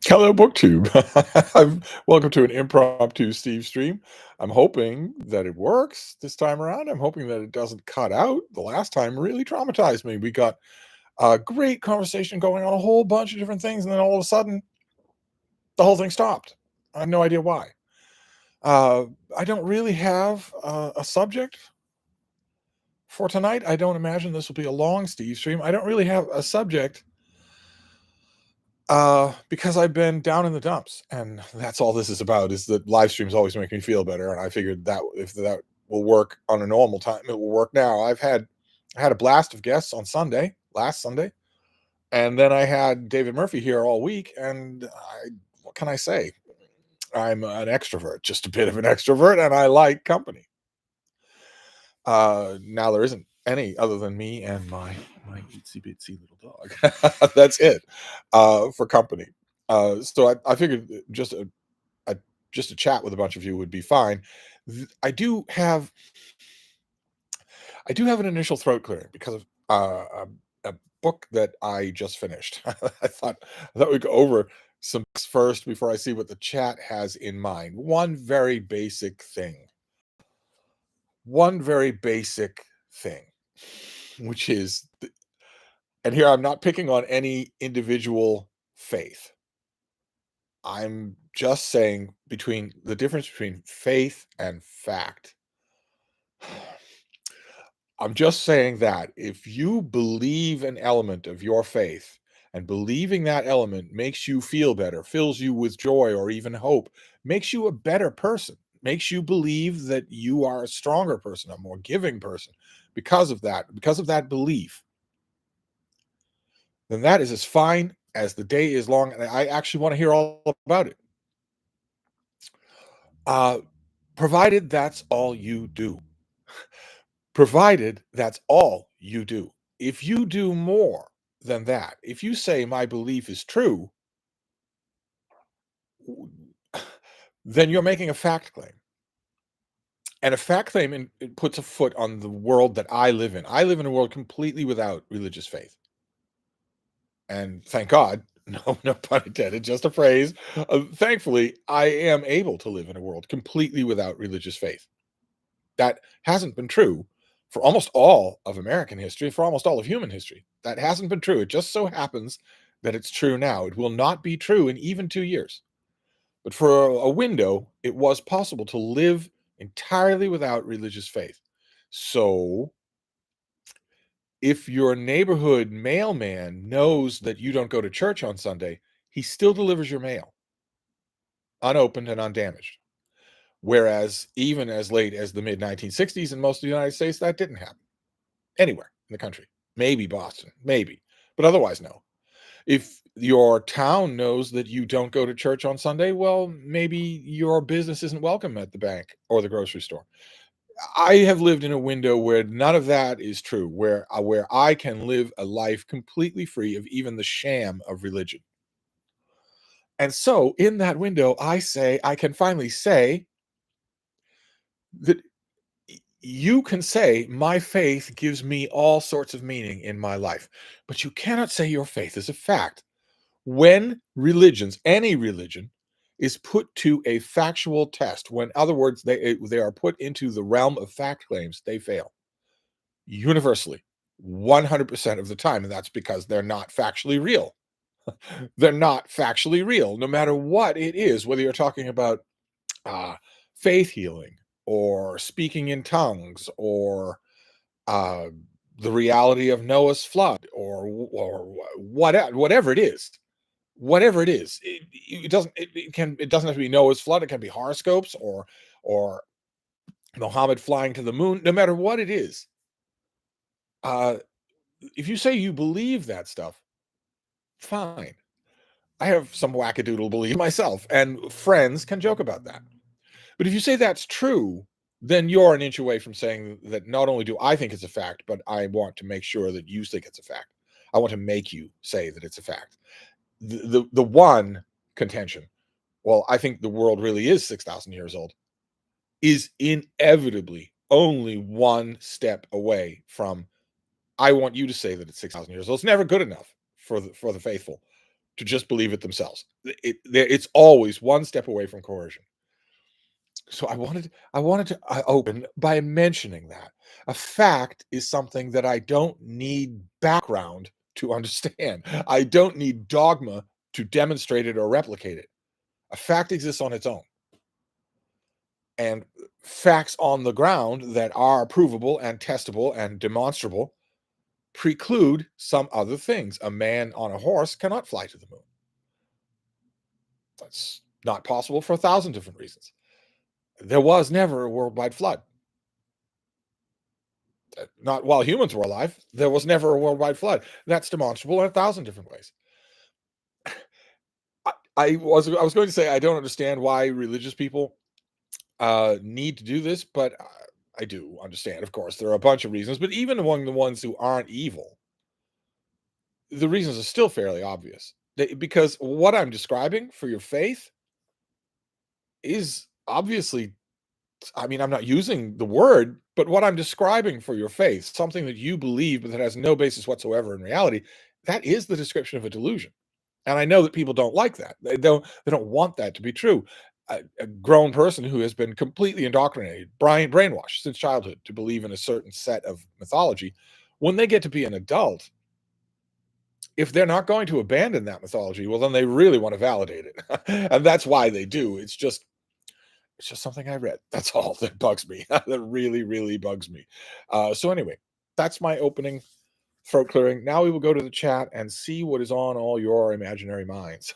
Hello, BookTube. Welcome to an impromptu Stevestream. I'm hoping that it works this time around. I'm hoping that it doesn't cut out. The last time really traumatized me. We got a great conversation going on a whole bunch of different things, and then all of a sudden, the whole thing stopped. I have no idea why. Uh, I don't really have a subject for tonight. I don't imagine this will be a long Stevestream. I don't really have a subject because I've been down in the dumps, and that's all this is about. Is that live streams always make me feel better, and I figured that if that will work on a normal time, it will work now. I had a blast of guests on last Sunday, and then I had David Murphy here all week. And what can I say? I'm an extrovert, just a bit of an extrovert, and I like company. Now there isn't any other than me and my itsy bitsy little dog. That's it for company. So I figured a just a chat with a bunch of you would be fine. Th- I do have I do have an initial throat clearing because of a book that I just finished. I thought we'd go over some books first before I see what the chat has in mind. One very basic thing, which is, and here I'm not picking on any individual faith. I'm just saying between the difference between faith and fact. I'm just saying that if you believe an element of your faith and believing that element makes you feel better, fills you with joy or even hope, makes you a better person, makes you believe that you are a stronger person, a more giving person because of that belief, then that is as fine as the day is long. And I actually want to hear all about it. Uh, provided that's all you do. Provided that's all you do. If you do more than that, if you say my belief is true, then you're making a fact claim. And a fact claim it puts a foot on the world that I live in. I live in a world completely without religious faith. And thank God, no pun intended, just a phrase. Thankfully, I am able to live in a world completely without religious faith. That hasn't been true for almost all of American history, for almost all of human history. That hasn't been true. It just so happens that it's true now. It will not be true in even 2 years. But for a window, it was possible to live entirely without religious faith. So if your neighborhood mailman knows that you don't go to church on Sunday, he still delivers your mail unopened and undamaged. Whereas even as late as the mid 1960s in most of the United States, that didn't happen anywhere in the country. Maybe Boston, maybe, but otherwise, no. If your town knows that you don't go to church on Sunday, well, maybe your business isn't welcome at the bank or the grocery store. I have lived in a window where none of that is true, where I can live a life completely free of even the sham of religion. And so in that window, I can finally say that you can say, my faith gives me all sorts of meaning in my life, but you cannot say your faith is a fact. When religions, any religion, is put to a factual test, when, in other words, they are put into the realm of fact claims, they fail universally, 100% of the time. And that's because they're not factually real. They're not factually real, no matter what it is, whether you're talking about uh, faith healing or speaking in tongues or uh, the reality of Noah's flood or whatever it is. Whatever it is, it doesn't have to be Noah's flood. It can be horoscopes or Muhammad flying to the moon. No matter what it is, uh, if you say you believe that stuff, fine. I have some wackadoodle belief myself, and friends can joke about that. But if you say that's true, then you're an inch away from saying that not only do I think it's a fact, but I want to make sure that you think it's a fact. I want to make you say that it's a fact. The one contention, well, I think the world really is 6,000 years old, is inevitably only one step away from I want you to say that it's 6,000 years old. It's never good enough for the faithful. to just believe it themselves. It's always one step away from coercion. So I wanted to open by mentioning that a fact is something that I don't need background to understand. I don't need dogma to demonstrate it or replicate it. A fact exists on its own, and facts on the ground that are provable and testable and demonstrable preclude some other things. A man on a horse cannot fly to the moon. That's not possible for 1,000 different reasons. There was never a worldwide flood. Not while humans were alive. There was never a worldwide flood. That's demonstrable in 1,000 different ways. I was going to say I don't understand why religious people need to do this, but I do understand. Of course, there are a bunch of reasons, but even among the ones who aren't evil, the reasons are still fairly obvious. Because what I'm describing for your faith is obviously, I mean, I'm not using the word, but what I'm describing for your faith, something that you believe but that has no basis whatsoever in reality, that is the description of a delusion. And I know that people don't like that. They don't want that to be true. A grown person who has been completely indoctrinated, brainwashed since childhood to believe in a certain set of mythology, when they get to be an adult, if they're not going to abandon that mythology, well, then they really want to validate it. And that's why they do. It's just something I read. That's all that bugs me. That really, really bugs me. So anyway, that's my opening throat clearing. Now we will go to the chat and see what is on all your imaginary minds.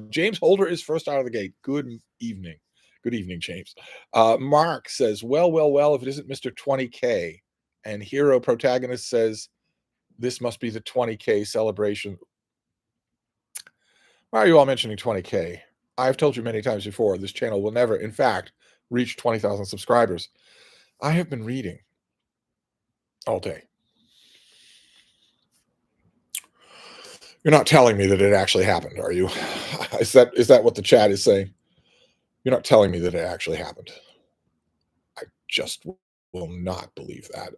James Holder is first out of the gate. Good evening. Good evening, James. Mark says, well, well, well, if it isn't Mr. 20K. And hero protagonist says, this must be the 20K celebration. Why are you all mentioning 20K? I've told you many times before, this channel will never, in fact, reach 20,000 subscribers. I have been reading all day. You're not telling me that it actually happened, are you? Is that what the chat is saying? You're not telling me that it actually happened. I just will not believe that.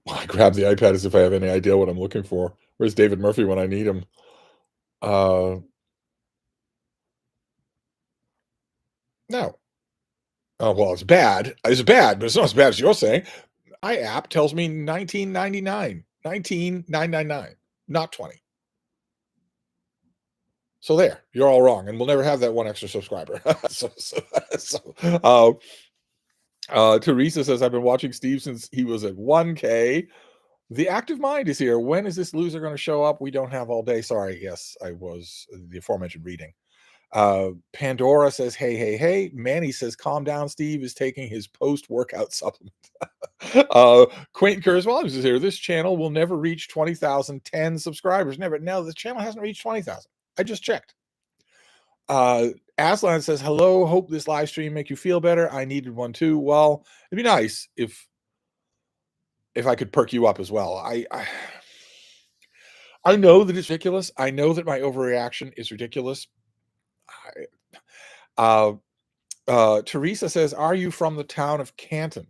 I grab the iPad as if I have any idea what I'm looking for. Where's David Murphy when I need him? No. Oh, well, it's bad. It's bad, but it's not as bad as you're saying. My app tells me 1999, 19999, not 20. So there, you're all wrong, and we'll never have that one extra subscriber. So, Teresa says, I've been watching Steve since he was at 1K. The active mind is here. When is this loser going to show up? We don't have all day. Sorry. Yes, I was the aforementioned reading. Pandora says, hey, hey, hey. Manny says, calm down. Steve is taking his post-workout supplement. Quaint Kurzweil is here. This channel will never reach 20,010 subscribers. Never. No, the channel hasn't reached 20,000. I just checked. Aslan says, hello, hope this live stream make you feel better. I needed one too. Well, it'd be nice if I could perk you up as well. I know that it's ridiculous. I know that my overreaction is ridiculous. Teresa says, are you from the town of Canton?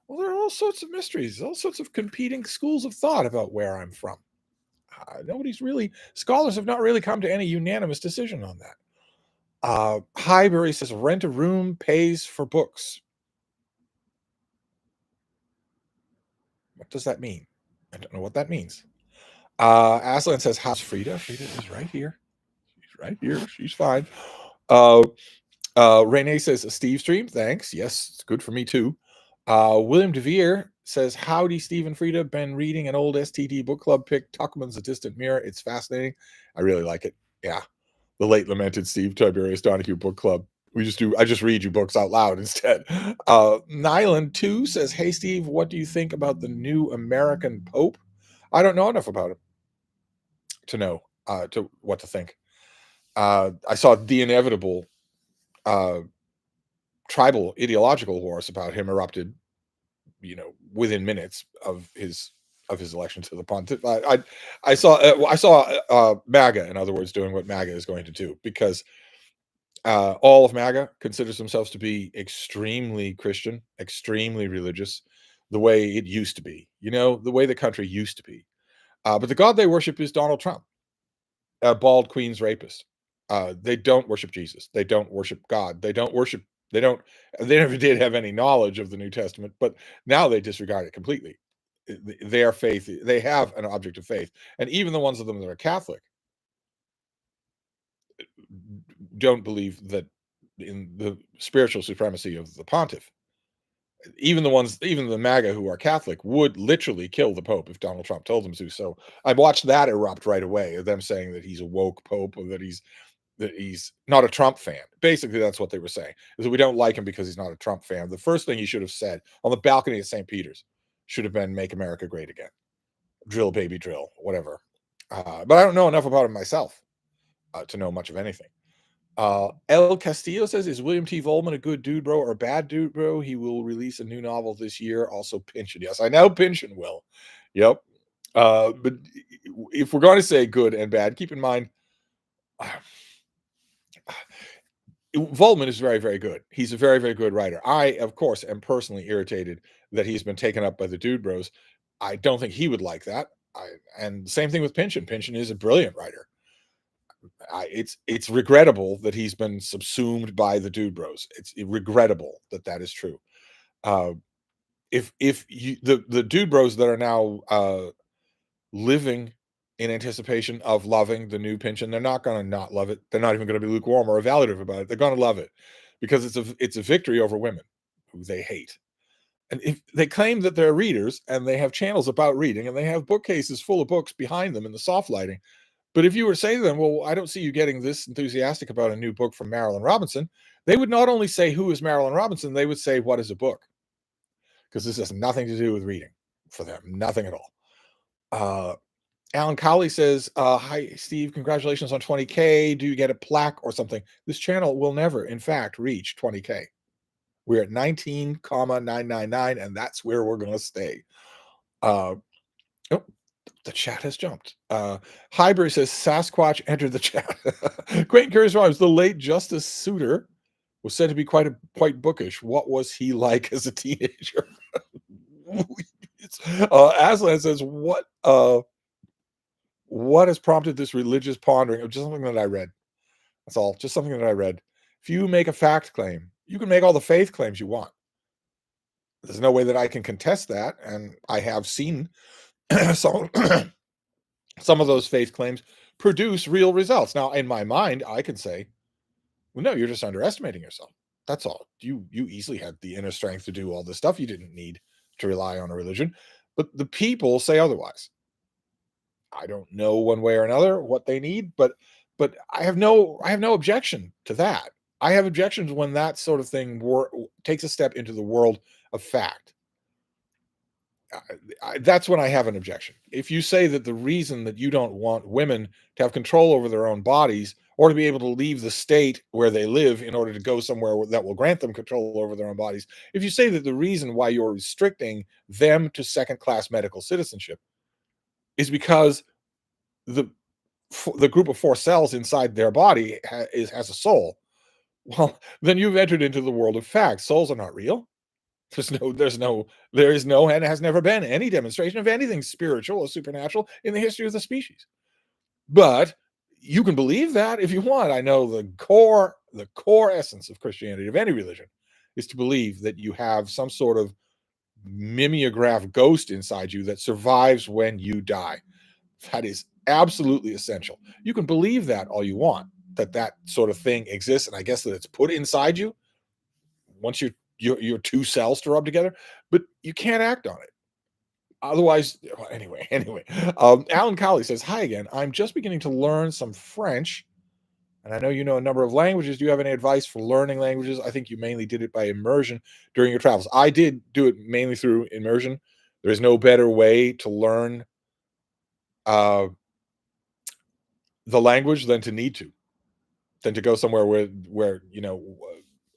Well, there are all sorts of mysteries, all sorts of competing schools of thought about where I'm from. Scholars have not really come to any unanimous decision on that. Highbury says, rent a room pays for books. What does that mean? I don't know what that means. Aslan says, how's Frida? Frida is right here. She's right here. She's fine. Renee says, Stevestream, thanks. Yes, it's good for me too. William DeVere says, howdy, Steve and Frida. Been reading an old STD book club pick, Tuckman's A Distant Mirror. It's fascinating. I really like it. Yeah. The late lamented Steve Tiberius Donahue book club. I just read you books out loud instead. Nyland 2 says, hey, Steve, what do you think about the new American Pope? I don't know enough about him to know to what to think. I saw The Inevitable tribal ideological wars about him erupted, within minutes of his election to the pontiff. I saw MAGA, in other words, doing what MAGA is going to do, because All of MAGA considers themselves to be extremely Christian, extremely religious, the way it used to be, the way the country used to be. But the God they worship is Donald Trump, a bald queen's rapist. They don't worship Jesus. They don't worship God. They don't, they never did have any knowledge of the New Testament, but now they disregard it completely. Their faith, they have an object of faith. And even the ones of them that are Catholic don't believe that in the spiritual supremacy of the pontiff. Even the MAGA who are Catholic would literally kill the Pope if Donald Trump told them to. So I watched that erupt right away of them saying that he's a woke Pope or that he's not a Trump fan. Basically, that's what they were saying. Is that we don't like him because he's not a Trump fan. The first thing he should have said on the balcony at St. Peter's should have been "Make America Great Again." Drill, baby, drill, whatever. But I don't know enough about him myself to know much of anything. El Castillo says, "Is William T. Volman a good dude, bro, or a bad dude, bro? He will release a new novel this year. Also, Pynchon. Yes, I know Pynchon will. Yep. But if we're going to say good and bad, keep in mind, Volman is very, very good. He's a very, very good writer. I, of course, am personally irritated that he's been taken up by the Dude Bros. I don't think he would like that. And same thing with Pynchon. Pynchon is a brilliant writer. It's regrettable that he's been subsumed by the Dude Bros. It's regrettable that that is true. Uh, if you, the Dude Bros that are now living in anticipation of loving the new Pynchon, they're not going to not love it. They're not even going to be lukewarm or evaluative about it. They're going to love it because it's a victory over women who they hate. And if they claim that they're readers and they have channels about reading and they have bookcases full of books behind them in the soft lighting, but if you were to say to them, well, I don't see you getting this enthusiastic about a new book from Marilyn Robinson, they would not only say, who is Marilyn Robinson? They would say, what is a book? Because this has nothing to do with reading for them, nothing at all. Alan Cowley says, hi, Steve, congratulations on 20K. Do you get a plaque or something? This channel will never, in fact, reach 20K. We're at 19,999, and that's where we're going to stay. Oh, the chat has jumped. Highbury says Sasquatch entered the chat. Quaint Curious Rhymes. The late Justice Souter was said to be quite bookish. What was he like as a teenager? Aslan says, what has prompted this religious pondering? Just something that I read. That's all. Just something that I read. If you make a fact claim, you can make all the faith claims you want. There's no way that I can contest that, and I have seen some some of those faith claims produce real results. Now, in my mind, I can say, well, no, you're just underestimating yourself. That's all. You easily had the inner strength to do all this stuff. You didn't need to rely on a religion. But the people say otherwise. I don't know one way or another what they need, but I have no objection to that. I have objections when that sort of thing takes a step into the world of fact. That's when I have an objection. If you say that the reason that you don't want women to have control over their own bodies or to be able to leave the state where they live in order to go somewhere that will grant them control over their own bodies, if you say that the reason why you're restricting them to second-class medical citizenship is because the group of 4 cells inside their body has a soul, well, then you've entered into the world of facts. Souls are not real. There is no, and has never been any demonstration of anything spiritual or supernatural in the history of the species. But you can believe that if you want. I know the core essence of Christianity, of any religion, is to believe that you have some sort of mimeograph ghost inside you that survives when you die. That is absolutely essential. You can believe that all you want, that sort of thing exists, and I guess that it's put inside you once your 2 cells to rub together, but you can't act on it. Otherwise, well, anyway. Alan Cowley says, hi again. I'm just beginning to learn some French, and I know you know a number of languages. Do you have any advice for learning languages? I think you mainly did it by immersion during your travels. I did do it mainly through immersion. There is no better way to learn uh, the language than to go somewhere where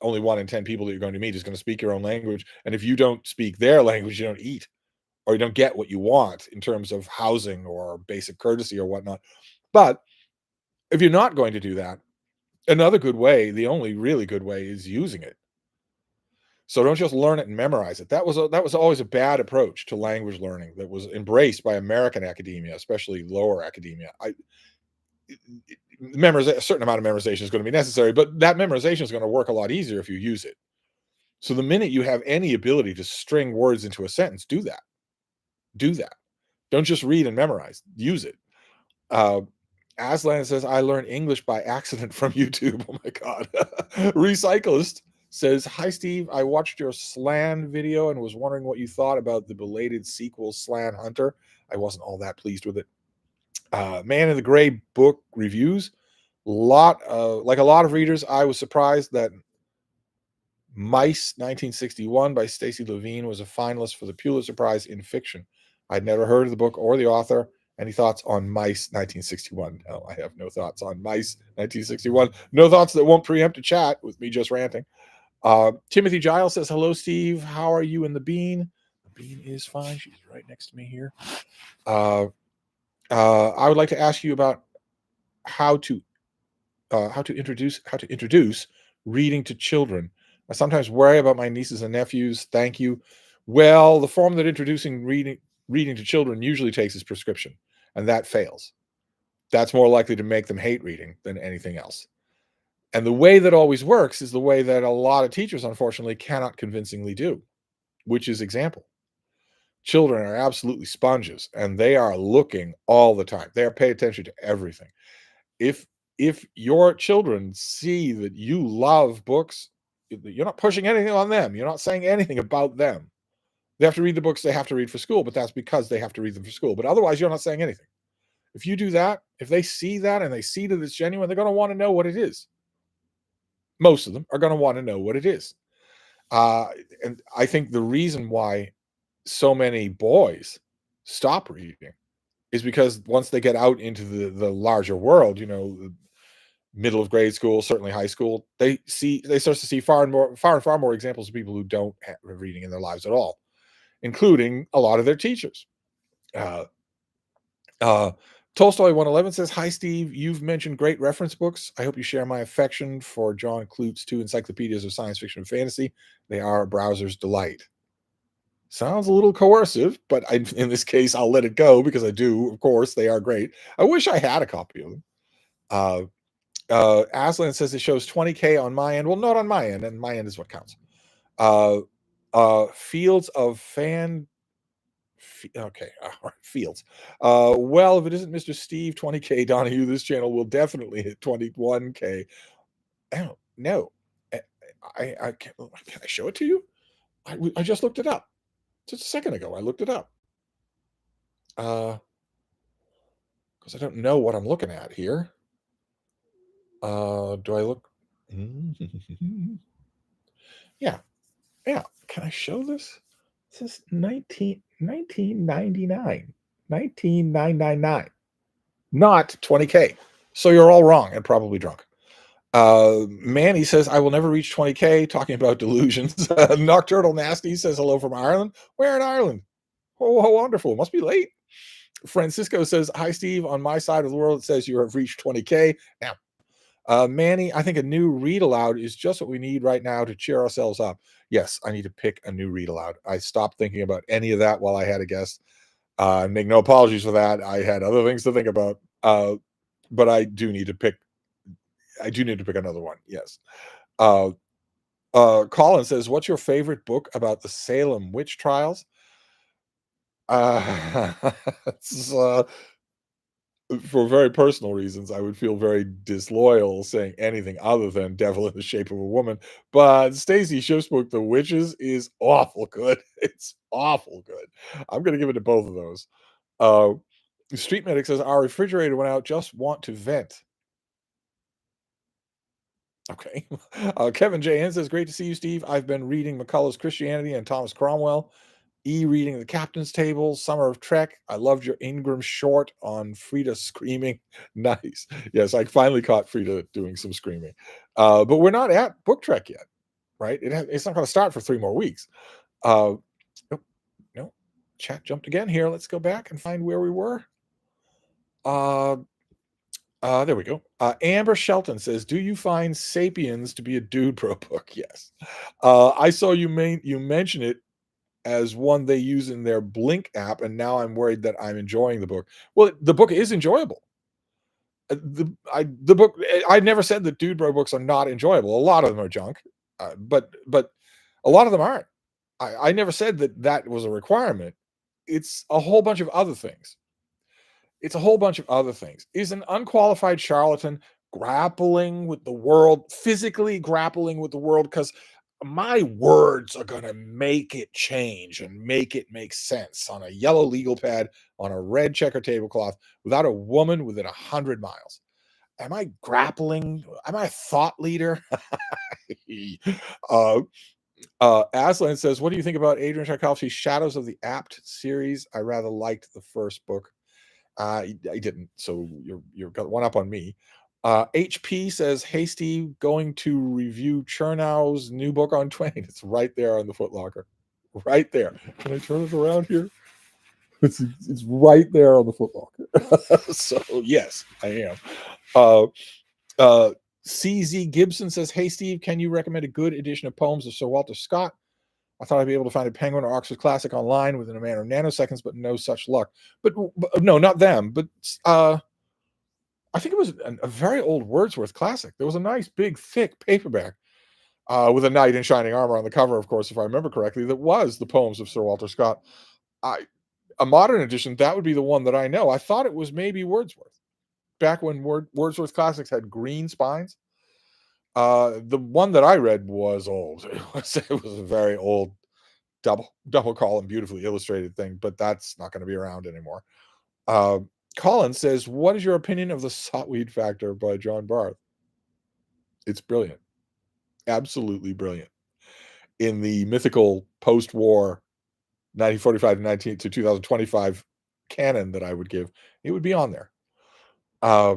only 1 in 10 people that you're going to meet is going to speak your own language, and if you don't speak their language, you don't eat, or you don't get what you want in terms of housing or basic courtesy or whatnot. But if you're not going to do that, Another good way, the only really good way, is using it. So don't just learn it and memorize it. That was always a bad approach to language learning that was embraced by American academia, especially lower academia. A certain amount of memorization is going to be necessary, but that memorization is going to work a lot easier if you use it. So the minute you have any ability to string words into a sentence, do that. Do that. Don't just read and memorize. Use it. Uh, Aslan says, I learned English by accident from YouTube. Oh my God. Recyclist says, Hi, Steve. I watched your Slan video and was wondering what you thought about the belated sequel, Slan Hunter. I wasn't all that pleased with it. Man in the Gray book reviews. Like a lot of readers, I was surprised that Mice 1961 by Stacey Levine was a finalist for the Pulitzer Prize in fiction. I'd never heard of the book or the author. Any thoughts on Mice 1961? No, I have no thoughts on Mice 1961. No thoughts that won't preempt a chat with me just ranting. Timothy Giles says, Hello, Steve. How are you and the bean? The bean is fine. She's right next to me here. Uh, I would like to ask you about how to how to introduce reading to children. I sometimes worry about my nieces and nephews. Thank you. Well, the form that introducing reading to children usually takes is prescription, and that fails. That's more likely to make them hate reading than anything else. And the way that always works is the way that a lot of teachers, unfortunately, cannot convincingly do, which is example. Children are absolutely sponges, and they are looking all the time. They are paying attention to everything. if if your children see that you love books, you're not pushing anything on them. You're not saying anything about them. They have to read the books they have to read for school, but that's because they have to read them for school. But otherwise, you're not saying anything. If you do that, if they see that and they see that it's genuine, they're going to want to know what it is. Most of them are going to want to know what it is. Uh, and I think the reason why so many boys stop reading is because once they get out into the larger world, middle of grade school, certainly high school, they start to see far and far more examples of people who don't have reading in their lives at all, including a lot of their teachers. Uh, uh, Tolstoy 111 says, Hi, Steve. You've mentioned great reference books. I hope you share my affection for John Klute's two encyclopedias of science fiction and fantasy. They are a browser's delight. Sounds a little coercive, but in this case, I'll let it go because I do. Of course, they are great. I wish I had a copy of them. Uh, Aslan says it shows 20K on my end. Well, not on my end, and my end is what counts. Uh, Fields of fan. Okay, all right, Fields. Well, if it isn't Mr. Steve 20K Donahue, this channel will definitely hit 21K. Oh, no. Can I show it to you? I just looked it up just a second ago. I looked it up. Because I don't know what I'm looking at here. Do I look? Yeah, yeah. Can I show this? This is 1999. 19999, not 20K. So you're all wrong and probably drunk. Manny says, I will never reach 20K, talking about delusions. Nocturnal Nasty says, hello from Ireland. Where in Ireland? Oh, how wonderful. Must be late. Francisco says, Hi, Steve. On my side of the world, it says you have reached 20K. Now, Manny, I think a new read aloud is just what we need right now to cheer ourselves up. Yes, I need to pick a new read aloud. I stopped thinking about any of that while I had a guest. Make no apologies for that. I had other things to think about. But I do need to pick. I do need to pick another one. Yes. Uh, Colin says, "What's your favorite book about the Salem witch trials?" Uh, it's, for very personal reasons, I would feel very disloyal saying anything other than Devil in the Shape of a Woman. But Stacy Schiff's book, The Witches, is awful good. It's awful good. I'm going to give it to both of those. Uh, Street Medic says, Our refrigerator went out. Just want to vent. Okay. Kevin J. N says, Great to see you, Steve. I've been reading McCullough's Christianity and Thomas Cromwell. Reading The Captain's Table, Summer of Trek. I loved your Ingram short on Frida screaming. Nice. Yes, I finally caught Frida doing some screaming. But we're not at Book Trek yet, right? It's not going to start for 3 more weeks. Nope, no, chat jumped again here. Let's go back and find where we were. Uh, There we go. Amber Shelton says, "Do you find *Sapiens* to be a dude bro book?" Yes. I saw you mention it as one they use in their Blink app, and now I'm worried that I'm enjoying the book. Well, the book is enjoyable. The book. I never said that dude bro books are not enjoyable. A lot of them are junk, but a lot of them aren't. I never said that that was a requirement. It's a whole bunch of other things. It's a whole bunch of other things. Is an unqualified charlatan grappling with the world, physically grappling with the world, because my words are going to make it change and make it make sense on a yellow legal pad on a red checker tablecloth without a woman within 100 miles. Am I grappling? Am I a thought leader? uh, Aslan says, "What do you think about Adrian Tchaikovsky's Shadows of the Apt series? I rather liked the first book." I didn't, so you're got one up on me. HP says, "Hey Steve, going to review Chernow's new book on Twain." It's right there on the Footlocker, right there. Can I turn it around here? It's right there on the Footlocker. So yes, I am. Uh, uh, CZ Gibson says, "Hey Steve, can you recommend a good edition of poems of Sir Walter Scott? I thought I'd be able to find a Penguin or Oxford Classic online within a matter of nanoseconds, but no such luck." But no, not them. But I think it was a very old Wordsworth classic. There was a nice, big, thick paperback with a knight in shining armor on the cover, of course, if I remember correctly. That was the poems of Sir Walter Scott. I A modern edition, that would be the one that I know. I thought it was maybe Wordsworth back when Wordsworth classics had green spines. The one that I read was old. It was a very old double column, beautifully illustrated thing, but that's not going to be around anymore. Uh, Colin says, "What is your opinion of the Sotweed Factor by John Barth?" It's brilliant, absolutely brilliant. In the mythical post-war 1945 to 2025 canon that I would give, it would be on there. Uh,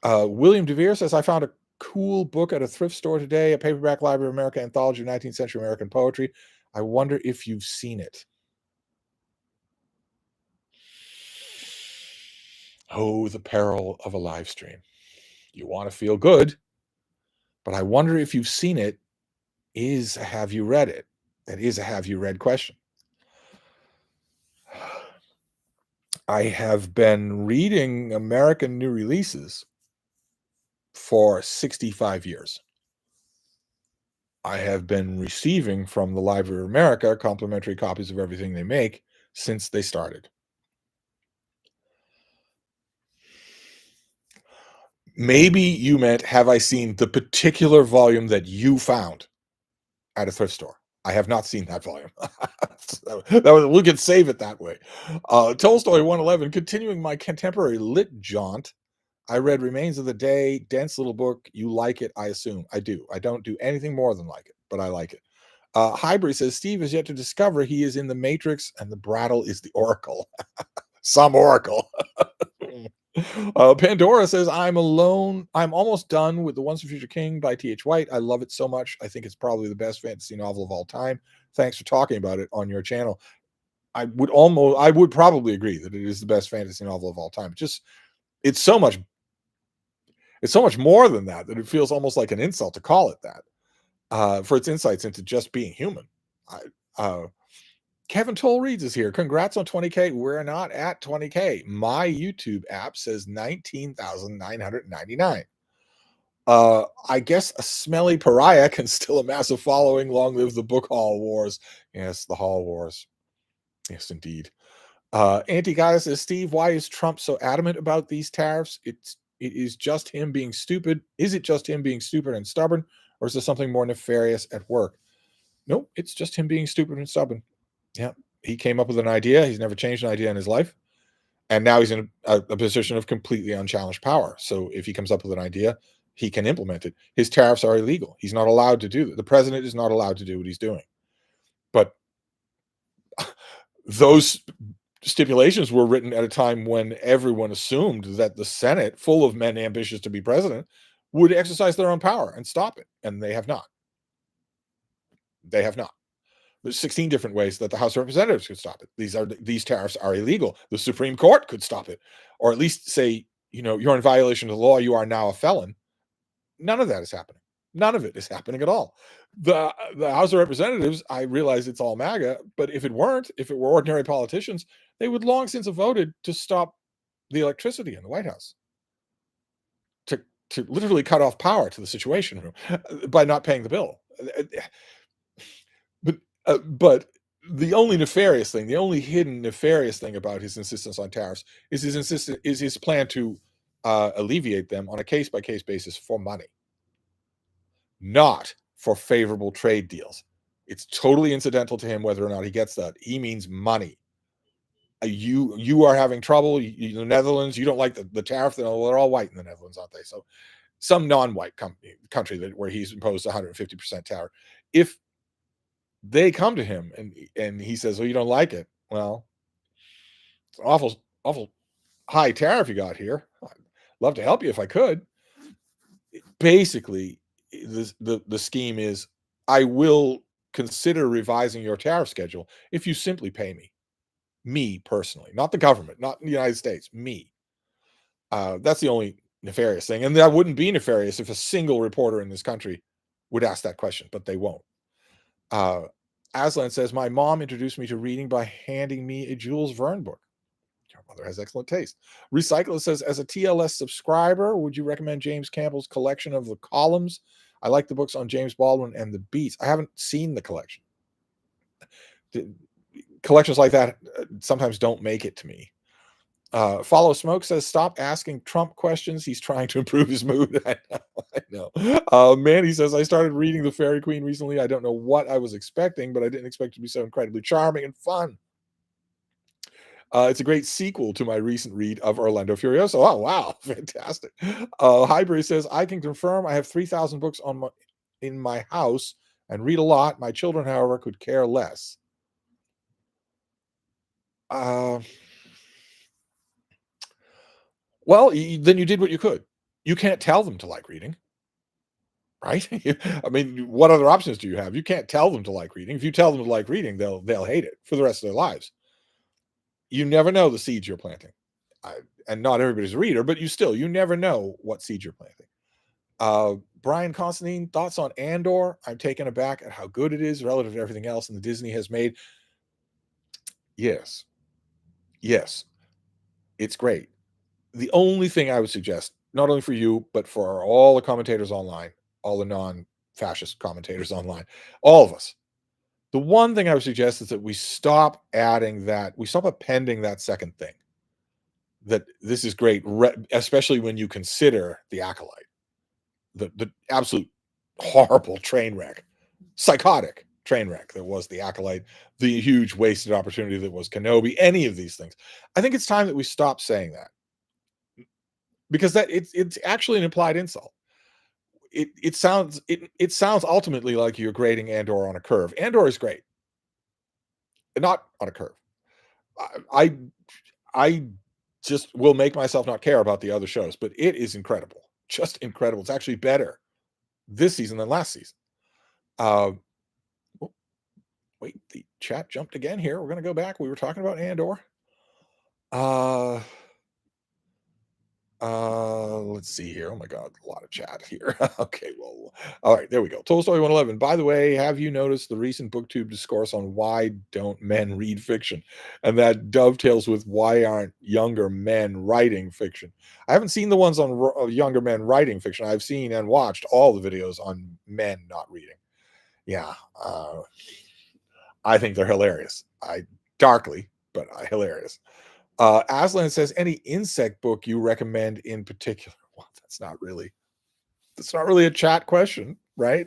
William DeVere says, "I found a cool book at a thrift store today, a paperback Library of America anthology of 19th century American poetry. I wonder if you've seen it." Oh, the peril of a live stream. You want to feel good, but I wonder if you've seen it is a have you read it? That is a have you read question. I have been reading American new releases for 65 years. I have been receiving from the Library of America complimentary copies of everything they make since they started. Maybe you meant, have I seen the particular volume that you found at a thrift store? I have not seen that volume. We could save it that way. Tolstoy 111, continuing my contemporary lit jaunt. I read Remains of the Day, dense little book. You like it, I assume. I do. I don't do anything more than like it, but I like it. Highbury says, "Steve is yet to discover he is in the Matrix and the Brattle is the Oracle." Some Oracle. Pandora says, "I'm alone. I'm almost done with The Once and Future King by T.H. White. I love it so much. I think it's probably the best fantasy novel of all time. Thanks for talking about it on your channel." I would probably agree that it is the best fantasy novel of all time. It's so much, it's so much more than that it feels almost like an insult to call it that. For its insights into just being human. I, uh, Kevin Toll Reads is here. "Congrats on 20K. We're not at 20K. My YouTube app says 19,999. I guess a smelly pariah can still amass a following. Long live the book hall wars." Yes, the hall wars. Yes, indeed. Anti-Goddess says, "Steve, why is Trump so adamant about these tariffs? It is just him being stupid. Is it just him being stupid and stubborn, or is there something more nefarious at work?" Nope, it's just him being stupid and stubborn. Yeah, he came up with an idea. He's never changed an idea in his life, and now he's in a position of completely unchallenged power. So if he comes up with an idea, he can implement it. His tariffs are illegal. He's not allowed to do that. The president is not allowed to do what he's doing. But those stipulations were written at a time when everyone assumed that the Senate, full of men ambitious to be president, would exercise their own power and stop it, and they have not. They have not. There's 16 different ways that the House of Representatives could stop it. These tariffs are illegal. The Supreme Court could stop it, or at least say you're in violation of the law. You are now a felon. None of that is happening. None of it is happening at all. The House of Representatives, I realize it's all MAGA, but if it weren't, if it were ordinary politicians, they would long since have voted to stop the electricity in the White House, to literally cut off power to the Situation Room by not paying the bill. But but the only nefarious thing, the only hidden nefarious thing about his insistence on tariffs is his plan to alleviate them on a case by case basis for money, not for favorable trade deals. It's totally incidental to him whether or not he gets that. He means money. You are having trouble. The Netherlands, you don't like the tariff. They're all white in the Netherlands, aren't they? So some non-white country where he's imposed 150% tariff. If they come to him and he says, "Oh, you don't like it? Well, it's an awful high tariff you got here. I'd love to help you if I could." Basically, the scheme is, I will consider revising your tariff schedule if you simply pay me personally, not the government, not the United States, me. That's the only nefarious thing, and that wouldn't be nefarious if a single reporter in this country would ask that question, but they won't. Uh, Aslan says, my mom introduced me to reading by handing me a Jules Verne book. Your mother has excellent taste. Recycler says, as a TLS subscriber, would you recommend James Campbell's collection of the columns? I like the books on James Baldwin and the Beats. I haven't seen the collection. Collections like that sometimes don't make it to me. Follow Smoke says, stop asking Trump questions. He's trying to improve his mood. I know. Mandy says, I started reading The Fairy Queen recently. I don't know what I was expecting, but I didn't expect it to be so incredibly charming and fun. It's a great sequel to my recent read of Orlando Furioso. Oh, wow. Fantastic. Highbury says, I can confirm I have 3,000 books in my house and read a lot. My children, however, could care less. Well, then you did what you could. You can't tell them to like reading, right? I mean, what other options do you have? You can't tell them to like reading. If you tell them to like reading, they'll hate it for the rest of their lives. You never know the seeds you're planting. And not everybody's a reader, but you never know what seeds you're planting. Brian Constantine, thoughts on Andor? I'm taken aback at how good it is relative to everything else and Disney has made. Yes, it's great. The only thing I would suggest, not only for you, but for all the commentators online, all the non-fascist commentators online, all of us, the one thing I would suggest is that we stop appending that second thing. That this is great, especially when you consider The Acolyte, the absolute horrible train wreck, psychotic train wreck that was The Acolyte, the huge wasted opportunity that was Kenobi, any of these things. I think it's time that we stop saying that, because it's actually an implied insult. It sounds ultimately like you're grading Andor on a curve. Andor is great, not on a curve. I just will make myself not care about the other shows, but it is incredible, just incredible. It's actually better this season than last season. Wait, the chat jumped again here. We're going to go back. We were talking about Andor. Let's see here. Oh my God, a lot of chat here. Okay, well, all right, there we go. Tolstoy 111. By the way, have you noticed the recent BookTube discourse on why don't men read fiction? And that dovetails with why aren't younger men writing fiction? I haven't seen the ones on younger men writing fiction. I've seen and watched all the videos on men not reading. Yeah, I think they're hilarious. Darkly, but hilarious. Aslan says, any insect book you recommend in particular? Well, that's not really a chat question, right?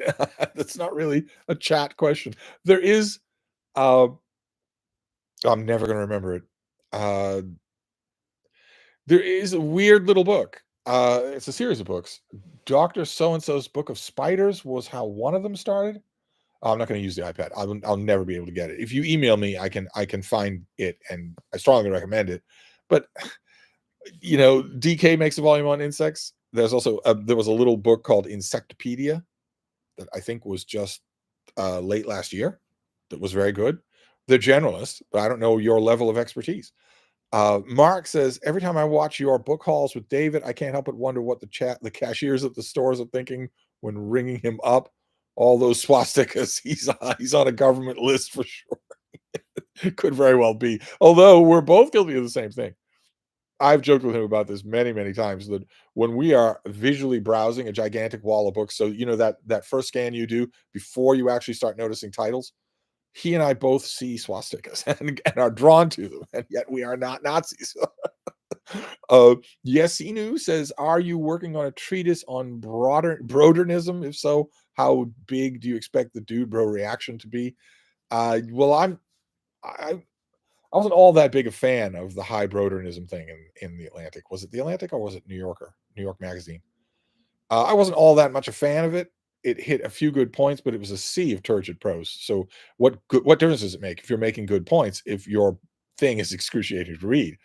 That's not really a chat question. There is, I'm never going to remember it. There is a weird little book. It's a series of books. Dr. So-and-so's Book of Spiders was how one of them started. I'm not going to use the iPad. I'll never be able to get it. If you email me, I can find it, and I strongly recommend it. But DK makes a volume on insects. There's also there was a little book called Insectopedia that I think was just late last year that was very good. They're generalists, but I don't know your level of expertise. Mark says, every time I watch your book hauls with David, I can't help but wonder what the cashiers at the stores are thinking when ringing him up. All those swastikas, he's on a government list for sure. Could very well be. Although we're both guilty of the same thing. I've joked with him about this many, many times that when we are visually browsing a gigantic wall of books, so you know that first scan you do before you actually start noticing titles, he and I both see swastikas and are drawn to them, and yet we are not Nazis. Yes, Inu says, "Are you working on a treatise on brodernism? If so, how big do you expect the dude bro reaction to be?" Well, I I wasn't all that big a fan of the high brodernism thing in the Atlantic. Was it the Atlantic or was it New Yorker, New York Magazine? I wasn't all that much a fan of it. It hit a few good points, but it was a sea of turgid prose. So what difference does it make if you're making good points if your thing is excruciating to read?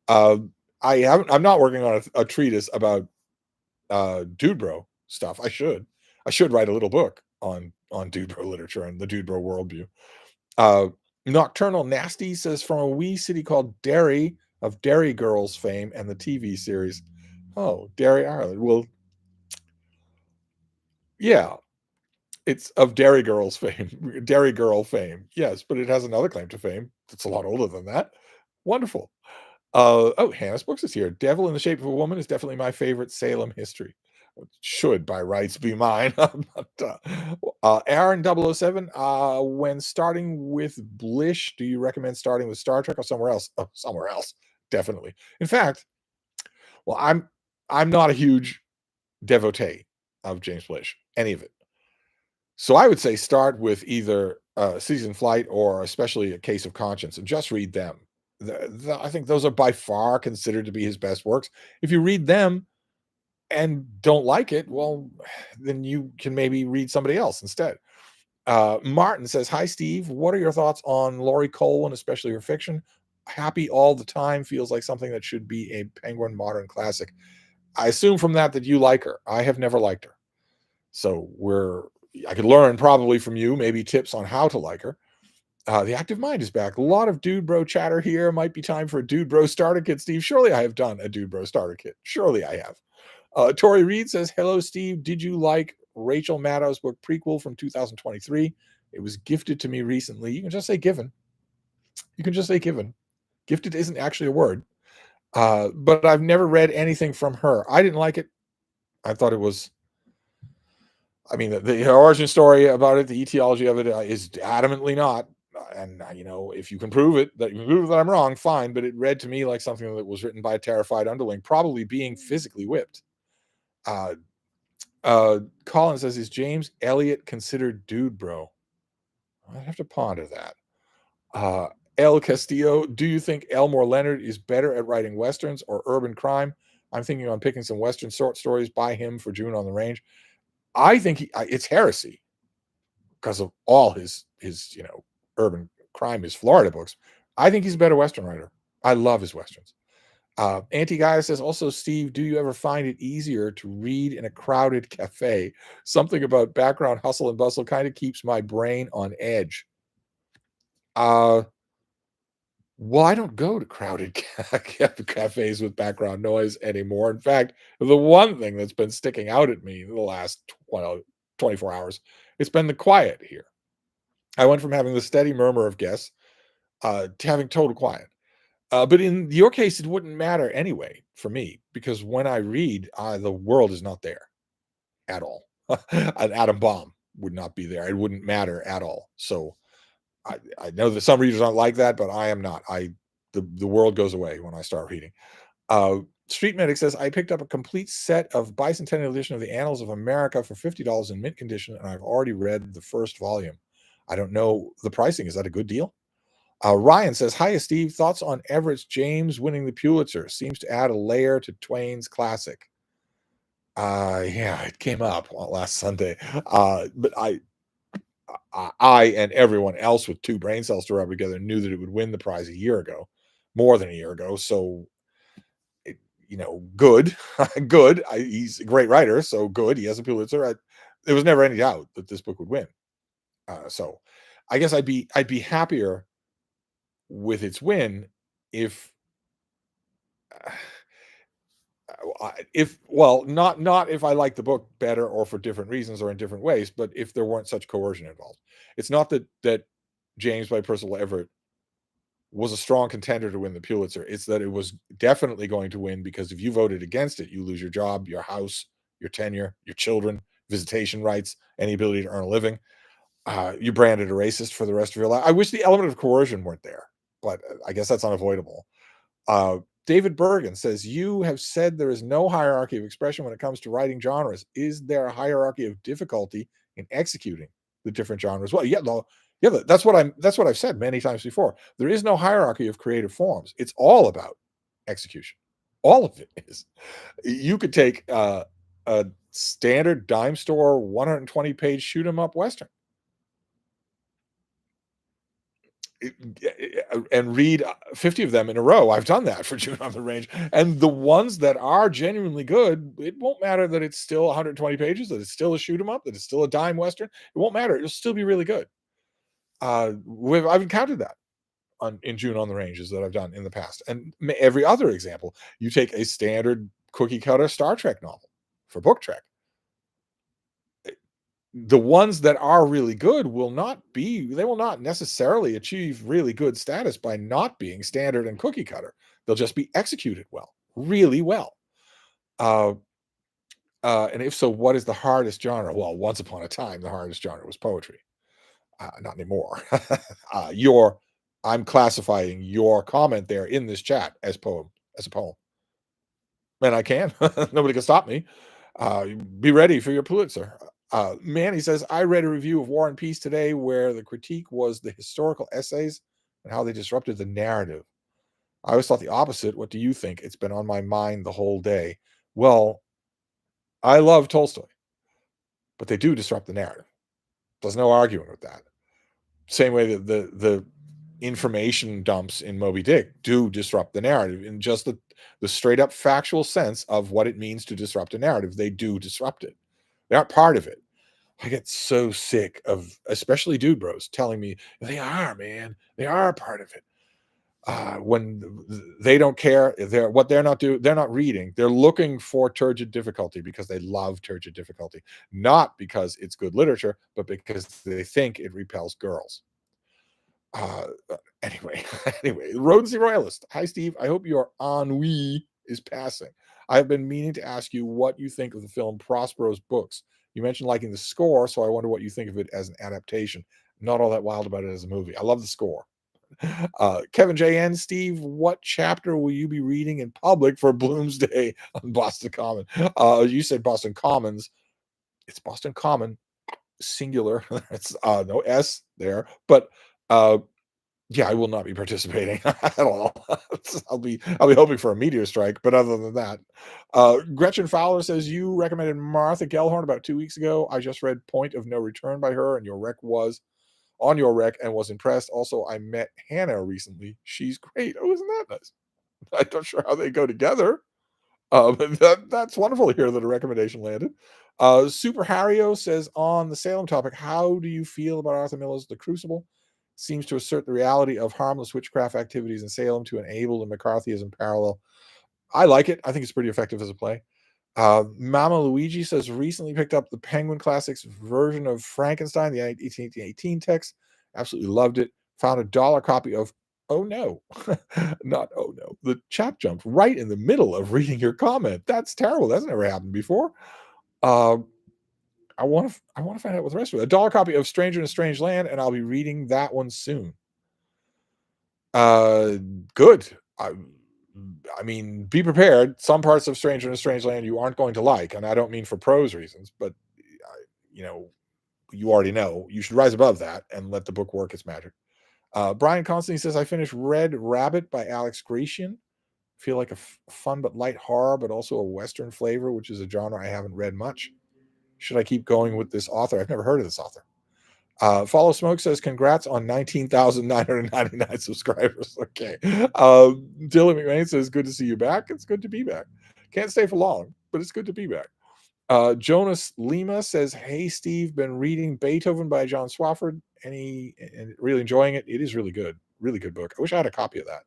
Uh, I'm not working on a treatise about dude bro stuff. I should write a little book on dude bro literature and the dude bro worldview. Uh, Nocturnal Nasty says, from a wee city called Derry, of Derry Girls fame and the TV series. Oh, Derry, Ireland. Well, yeah, it's of Derry Girls fame, Derry Girl fame. Yes, but it has another claim to fame that's a lot older than that. Wonderful. Oh, Hannah's Books is here. Devil in the Shape of a Woman is definitely my favorite Salem history. Should by rights be mine. But, Aaron 007, when starting with Blish, do you recommend starting with Star Trek or somewhere else? Oh, somewhere else, definitely. In fact, well, I'm not a huge devotee of James Blish, any of it. So I would say start with either Season Flight or especially A Case of Conscience and just read them. I think those are by far considered to be his best works. If you read them and don't like it, well, then you can maybe read somebody else instead. Martin says, "Hi, Steve. What are your thoughts on Laurie Colwin, especially her fiction? Happy all the time feels like something that should be a Penguin modern classic." I assume from that you like her. I have never liked her, so I could learn probably from you, maybe tips on how to like her. The Active Mind is back. A lot of dude bro chatter here. Might be time for a dude bro starter kit, Steve. Surely I have done a dude bro starter kit. Surely I have. Tori Reed says, "Hello, Steve. Did you like Rachel Maddow's book Prequel from 2023? It was gifted to me recently." You can just say given. You can just say given. Gifted isn't actually a word. But I've never read anything from her. I didn't like it. I thought it was, I mean, the origin story about it, the etiology of it is adamantly not. And, if you can prove it, that you can prove that I'm wrong, fine. But it read to me like something that was written by a terrified underling, probably being physically whipped. Uh, Colin says, "Is James Elliott considered dude bro?" I have to ponder that. Uh, El Castillo, do you think Elmore Leonard is better at writing westerns or urban crime? I'm thinking on picking some western short stories by him for June on the Range. I think it's heresy because of all his urban crime, his Florida books. I think he's a better western writer. I love his westerns. Anti-Gaia says, also, Steve, do you ever find it easier to read in a crowded cafe? Something about background hustle and bustle kind of keeps my brain on edge. Uh, well, I don't go to crowded cafes with background noise anymore. In fact, the one thing that's been sticking out at me in the last 24 hours, it's been the quiet here. I went from having the steady murmur of guests to having total quiet. But in your case, it wouldn't matter anyway for me because when I read, the world is not there at all. An atom bomb would not be there. It wouldn't matter at all. So I know that some readers aren't like that, but I am not. The world goes away when I start reading. Uh, Street Medic says, I picked up a complete set of bicentennial edition of the Annals of America for $50 in mint condition, and I've already read the first volume. I don't know the pricing. Is that a good deal? Ryan says, "Hiya, Steve. Thoughts on Everett James winning the Pulitzer? Seems to add a layer to Twain's classic." Yeah, it came up last Sunday. But I and everyone else with two brain cells to rub together knew that it would win the prize a year ago, more than a year ago. So, it, good, good. He's a great writer, so good. He has a Pulitzer. There was never any doubt that this book would win. So, I guess I'd be happier with its win if Not if I like the book better or for different reasons or in different ways, but if there weren't such coercion involved. It's not that James by Percival Everett was a strong contender to win the Pulitzer. It's that it was definitely going to win because if you voted against it, you lose your job, your house, your tenure, your children, visitation rights, any ability to earn a living. You branded a racist for the rest of your life. I wish the element of coercion weren't there, but I guess that's unavoidable. David Bergen says, you have said there is no hierarchy of expression when it comes to writing genres. Is there a hierarchy of difficulty in executing the different genres? Well, yeah, no, yeah, that's what I've said many times before. There is no hierarchy of creative forms. It's all about execution. All of it is. You could take a standard dime store 120-page shoot 'em up Western and read 50 of them in a row. I've done that for June on the Range. And the ones that are genuinely good, it won't matter that it's still 120 pages, that it's still a shoot 'em up, that it's still a dime Western. It won't matter. It'll still be really good. I've encountered that in June on the Ranges that I've done in the past. And every other example, you take a standard cookie cutter Star Trek novel for Book Trek. The ones that are really good they will not necessarily achieve really good status by not being standard and cookie cutter. They'll just be executed well, really well. And if so, what is the hardest genre? Well, once upon a time, the hardest genre was poetry. Not anymore. I'm classifying your comment there in this chat as a poem. And I can. Nobody can stop me. Be ready for your Pulitzer. Manny says, I read a review of War and Peace today where the critique was the historical essays and how they disrupted the narrative. I always thought the opposite. What do you think? It's been on my mind the whole day. Well, I love Tolstoy, but they do disrupt the narrative. There's no arguing with that. Same way that the information dumps in Moby Dick do disrupt the narrative in just the straight up factual sense of what it means to disrupt a narrative. They do disrupt it. They aren't part of it. I get so sick of, especially dude bros, telling me they are, man, they are a part of it. When they don't care, they're not reading. They're looking for turgid difficulty because they love turgid difficulty, not because it's good literature, but because they think it repels girls. Uh, anyway, Rodensy Royalist. Hi, Steve. I hope your ennui is passing. I've been meaning to ask you what you think of the film Prospero's books. You mentioned liking the score, so I wonder what you think of it as an adaptation. Not all that wild about it as a movie. I love the score. Kevin J.N. Steve, what chapter will you be reading in public for Bloomsday on Boston Common? You said Boston Commons. It's Boston Common, singular. It's no S there, but yeah, I will not be participating at all. I'll be hoping for a meteor strike, but other than that, Gretchen Fowler says you recommended Martha Gellhorn about 2 weeks ago. I just read Point of No Return by her, and your rec was on your rec and was impressed. Also, I met Hannah recently. She's great. Oh, isn't that nice? I'm not sure how they go together. But that's wonderful to hear that a recommendation landed. Super Hario says on the Salem topic, how do you feel about Arthur Miller's The Crucible? Seems to assert the reality of harmless witchcraft activities in Salem to enable the McCarthyism parallel. I like it. I think it's pretty effective as a play. Mama Luigi says recently picked up the Penguin Classics version of Frankenstein, the 1818 text. Absolutely loved it. Found a dollar copy of Oh No. Not Oh No. The chat jumped right in the middle of reading your comment. That's terrible. That's never happened before. I want to find out what the rest of it. A dollar copy of Stranger in a Strange Land, and I'll be reading that one soon. Good. I mean, be prepared. Some parts of Stranger in a Strange Land you aren't going to like, and I don't mean for prose reasons, but you already know. You should rise above that and let the book work its magic. Brian Constantine says, I finished Red Rabbit by Alex Grecian. Feel like a fun but light horror, but also a Western flavor, which is a genre I haven't read much. Should I keep going with this author? I've never heard of this author. Follow Smoke says, congrats on 19,999 subscribers. Okay. Dylan McMahon says, good to see you back. It's good to be back. Can't stay for long, but it's good to be back. Jonas Lima says, hey, Steve, been reading Beethoven by John Swafford. And really enjoying it. It is really good. Really good book. I wish I had a copy of that.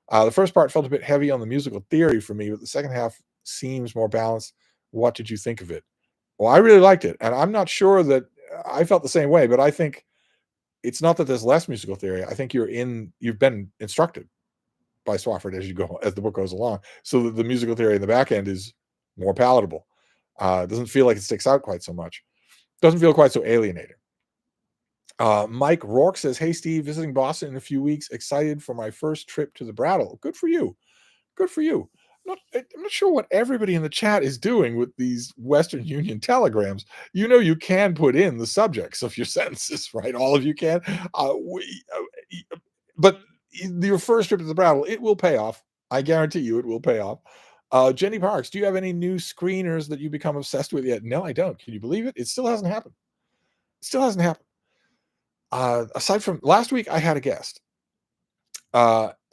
The first part felt a bit heavy on the musical theory for me, but the second half seems more balanced. What did you think of it? Well, I really liked it, and I'm not sure that I felt the same way, but I think it's not that there's less musical theory. I think you've been instructed by Swafford as the book goes along, so that the musical theory in the back end is more palatable. It doesn't feel like it sticks out quite so much. Doesn't feel quite so alienating. Mike Rourke says, "Hey Steve, visiting Boston in a few weeks. Excited for my first trip to the Brattle. Good for you. Good for you." I'm not sure what everybody in the chat is doing with these Western Union telegrams. You know, you can put in the subjects of your sentences, right? All of you can. But your first trip to the Brattle, it will pay off. I guarantee you, it will pay off. Jenny Parks, do you have any new screeners that you become obsessed with yet? No, I don't. Can you believe it? It still hasn't happened. It still hasn't happened. Aside from last week, I had a guest.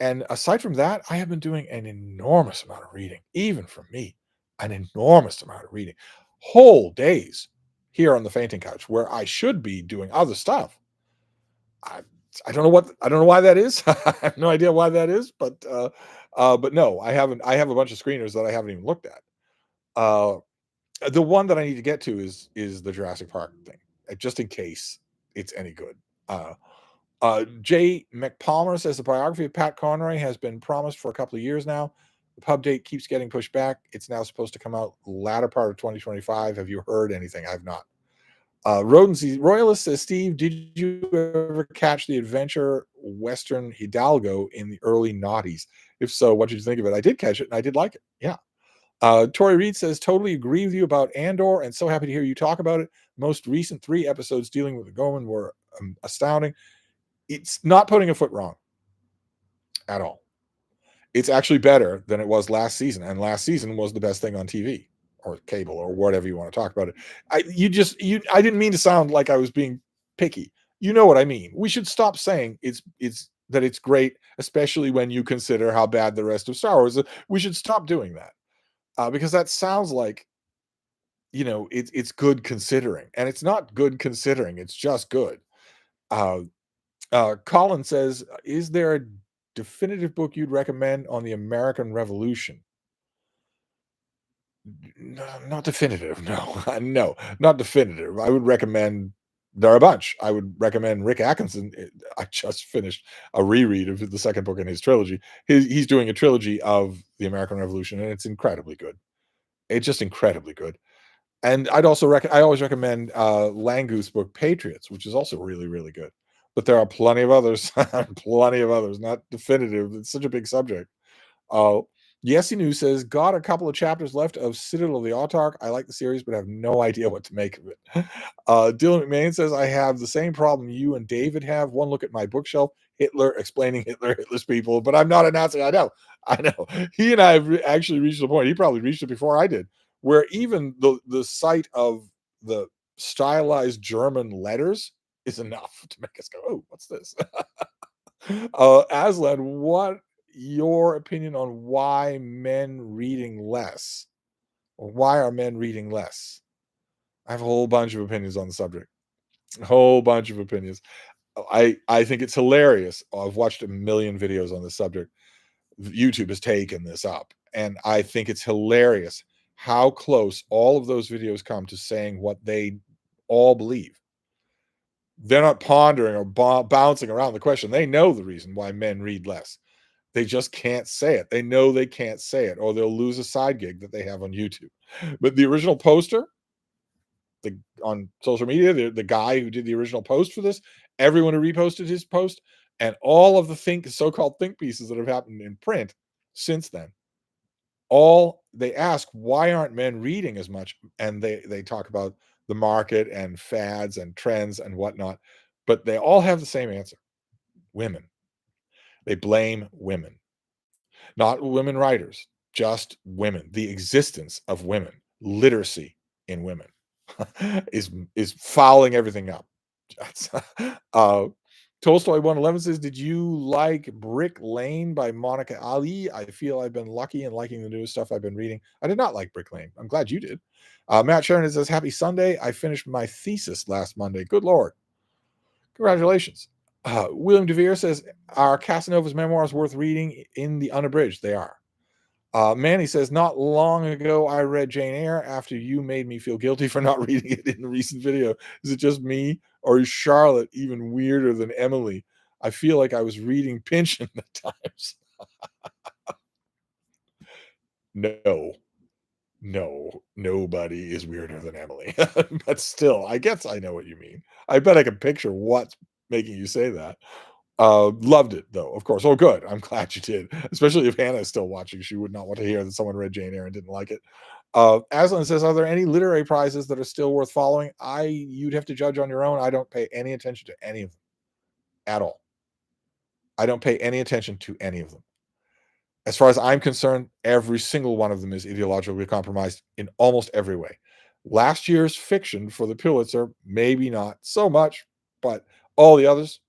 And aside from that, I have been doing an enormous amount of reading, even for me, an enormous amount of reading. Whole days here on the fainting couch where I should be doing other stuff. I I don't know why that is. I have no idea why that is, but no, I haven't. I have a bunch of screeners that I haven't even looked at. Uh, the one that I need to get to is the Jurassic Park thing, just in case it's any good. Uh, Jay McPalmer says the biography of Pat Conroy has been promised for a couple of years now. The pub date keeps getting pushed back. It's now supposed to come out latter part of 2025. Have you heard anything? I've not. Royalist says, Steve, did you ever catch the adventure Western Hidalgo in the early noughties? If so, what did you think of it? I did catch it and I did like it. Yeah. Tori Reed says, totally agree with you about Andor and so happy to hear you talk about it. Most recent 3 episodes dealing with the Gorman were astounding. It's not putting a foot wrong at all. It's actually better than it was last season, and last season was the best thing on TV or cable or whatever you want to talk about it. I didn't mean to sound like I was being picky. You know what I mean. We should stop saying it's great, especially when you consider how bad the rest of Star Wars is. We should stop doing that because that sounds like it's good considering, and it's not good considering. It's just good. Uh, Colin says, "Is there a definitive book you'd recommend on the American Revolution?" No, not definitive. No, no, not definitive. I would recommend. There are a bunch. I would recommend Rick Atkinson. I just finished a reread of the second book in his trilogy. He's doing a trilogy of the American Revolution, and it's incredibly good. It's just incredibly good. And I always recommend Langouth's book Patriots, which is also really, really good. But there are plenty of others, plenty of others, not definitive. It's such a big subject. Uh, Yesy New says, got a couple of chapters left of Citadel of the Autarch. I like the series, but have no idea what to make of it. Dylan McMahon says, I have the same problem you and David have. One look at my bookshelf, Hitler explaining Hitler's people, but I'm not a Nazi. I know. He and I have actually reached the point. He probably reached it before I did, where even the sight of the stylized German letters is enough to make us go, oh, what's this? Aslan, what your opinion on why men reading less? Or why are men reading less? I have a whole bunch of opinions on the subject. A whole bunch of opinions. I think it's hilarious. I've watched a million videos on this subject. YouTube has taken this up, and I think it's hilarious how close all of those videos come to saying what they all believe. They're not pondering or bouncing around the question. They know the reason why men read less. They just can't say it. They know they can't say it, or they'll lose a side gig that they have on YouTube. But the original poster, on social media, the guy who did the original post for this, everyone who reposted his post, and all of the so-called think pieces that have happened in print since then, all they ask, why aren't men reading as much? And they talk about the market and fads and trends and whatnot, but they all have the same answer: women. They blame women. Not women writers, just women. The existence of women, literacy in women, is fouling everything up. uh, Tolstoy 111 says, "Did you like Brick Lane by Monica Ali? I feel I've been lucky in liking the newest stuff I've been reading." I did not like Brick Lane. I'm glad you did. Matt Sharon says, "Happy Sunday. I finished my thesis last Monday. Good Lord. Congratulations." William DeVere says, "Are Casanova's memoirs worth reading in the unabridged?" They are. Manny says, "Not long ago, I read Jane Eyre after you made me feel guilty for not reading it in the recent video. Is it just me, or is Charlotte even weirder than Emily? I feel like I was reading Pynchon at times." No, no, nobody is weirder than Emily. But still, I guess I know what you mean. I bet I can picture what's making you say that. Loved it though, of course. Oh, good. I'm glad you did. Especially if Hannah is still watching, she would not want to hear that someone read Jane Eyre and didn't like it. Aslan says, "Are there any literary prizes that are still worth following?" You'd have to judge on your own. I don't pay any attention to any of them at all. I don't pay any attention to any of them. As far as I'm concerned, every single one of them is ideologically compromised in almost every way. Last year's fiction for the Pulitzer, maybe not so much, but all the others,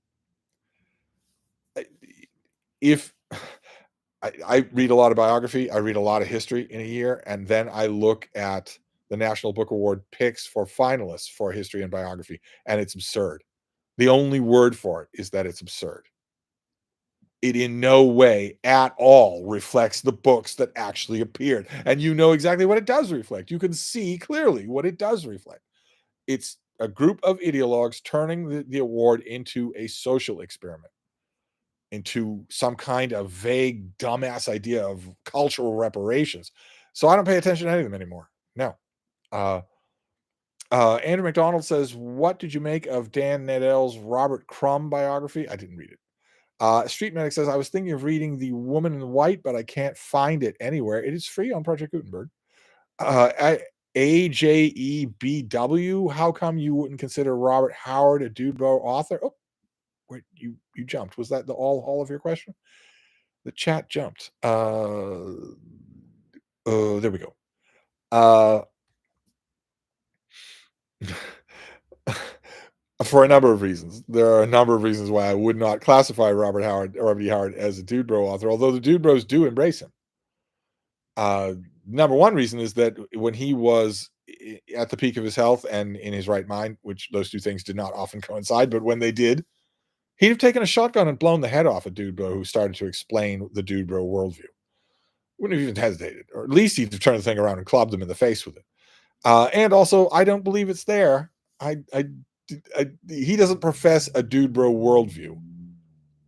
if I read a lot of biography, I read a lot of history in a year, and then I look at the National Book Award picks for finalists for history and biography, and it's absurd. The only word for it is that it's absurd. It in no way at all reflects the books that actually appeared. And you know exactly what it does reflect. You can see clearly what it does reflect. It's a group of ideologues turning the award into a social experiment, into some kind of vague, dumbass idea of cultural reparations. So I don't pay attention to any of them anymore. No. Uh, Andrew McDonald says, "What did you make of Dan Nedell's Robert Crumb biography?" I didn't read it. Street Medic says, "I was thinking of reading The Woman in White, but I can't find it anywhere. It is free on Project Gutenberg." AJEBW, how come you wouldn't consider Robert Howard a Dude Bro author? Oh, wait, you jumped. Was that the all of your question? The chat jumped. There we go. Uh, for a number of reasons. There are a number of reasons why I would not classify Robert E. Howard as a Dude Bro author, although the Dude Bros do embrace him. Uh, Number one reason is that when he was at the peak of his health and in his right mind, which those two things did not often coincide, but when they did, he'd have taken a shotgun and blown the head off a dude bro who started to explain the dude bro worldview. Wouldn't have even hesitated, or at least he'd have turned the thing around and clubbed him in the face with it. And also, I don't believe it's there. He doesn't profess a dude bro worldview.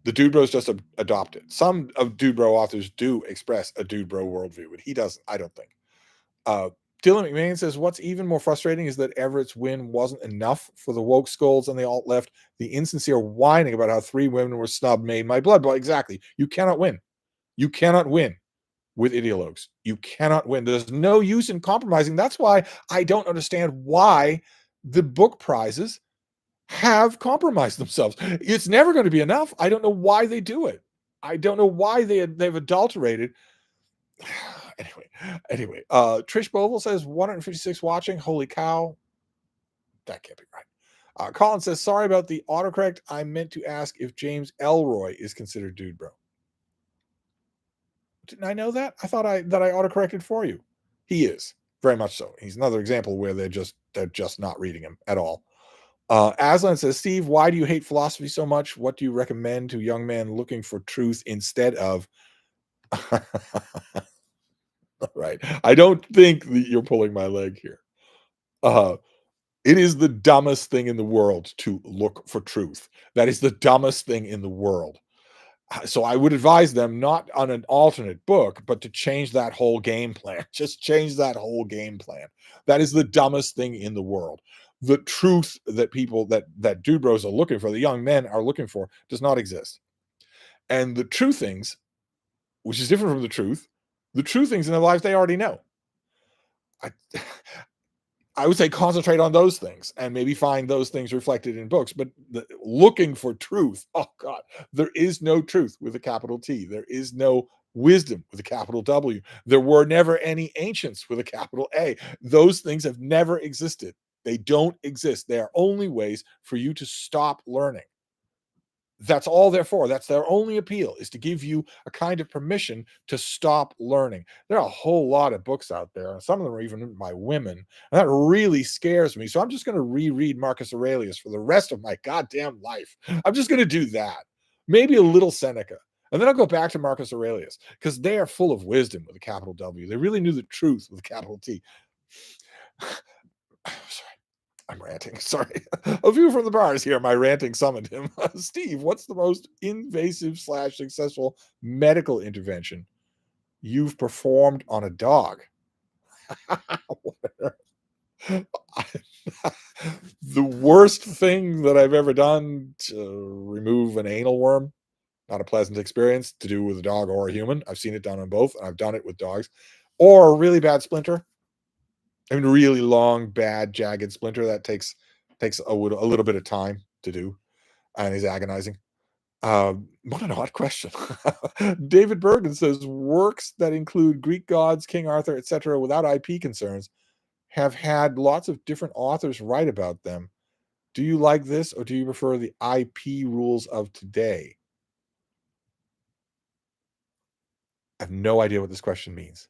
The dude bros just adopt it. Some of dude bro authors do express a dude bro worldview, but he doesn't. I don't think. Uh, Dylan McMahon says, "What's even more frustrating is that Everett's win wasn't enough for the woke scolds and the alt left. The insincere whining about how 3 women were snubbed made my blood boil." Exactly. You cannot win. You cannot win with ideologues. You cannot win. There's no use in compromising. That's why I don't understand why the book prizes have compromised themselves. It's never going to be enough. I don't know why they do it. I don't know why they've adulterated. Trish Boval says 156 watching. Holy cow. That can't be right. Colin says, "Sorry about the autocorrect. I meant to ask if James Elroy is considered dude bro." Didn't I know that? I thought I autocorrected for you. He is, very much so. He's another example where they're just not reading him at all. Aslan says, "Steve, why do you hate philosophy so much? What do you recommend to young men looking for truth instead of..." Right. I don't think that you're pulling my leg here. Uh, it is the dumbest thing in the world to look for truth. That is the dumbest thing in the world. So I would advise them not on an alternate book, but to change that whole game plan. Just change that whole game plan. That is the dumbest thing in the world. The truth that people that dude bros are looking for, the young men are looking for, does not exist. And the true things, which is different from the true things in their lives they already know. I, I would say concentrate on those things and maybe find those things reflected in books. But looking for truth, oh God, there is no truth with a capital T. There is no wisdom with a capital W. There were never any ancients with a capital A. Those things have never existed. They don't exist. They are only ways for you to stop learning. That's all they're for. That's their only appeal, is to give you a kind of permission to stop learning. There are a whole lot of books out there, and some of them are even written by women, and that really scares me. So I'm just going to reread Marcus Aurelius for the rest of my goddamn life. I'm just going to do that. Maybe a little Seneca. And then I'll go back to Marcus Aurelius, because they are full of wisdom with a capital W. They really knew the truth with a capital T. Sorry. I'm ranting. Sorry. A view from the bars here. My ranting summoned him. Steve, what's the most invasive slash successful medical intervention you've performed on a dog? The worst thing that I've ever done to remove an anal worm, not a pleasant experience to do with a dog or a human. I've seen it done on both, and I've done it with dogs. Or a really bad splinter. I mean, really long, bad, jagged splinter that takes a little bit of time to do, and is agonizing. What an odd question. David Bergen says works that include Greek gods, King Arthur, etc., without IP concerns have had lots of different authors write about them. Do you like this, or do you prefer the IP rules of today? I have no idea what this question means.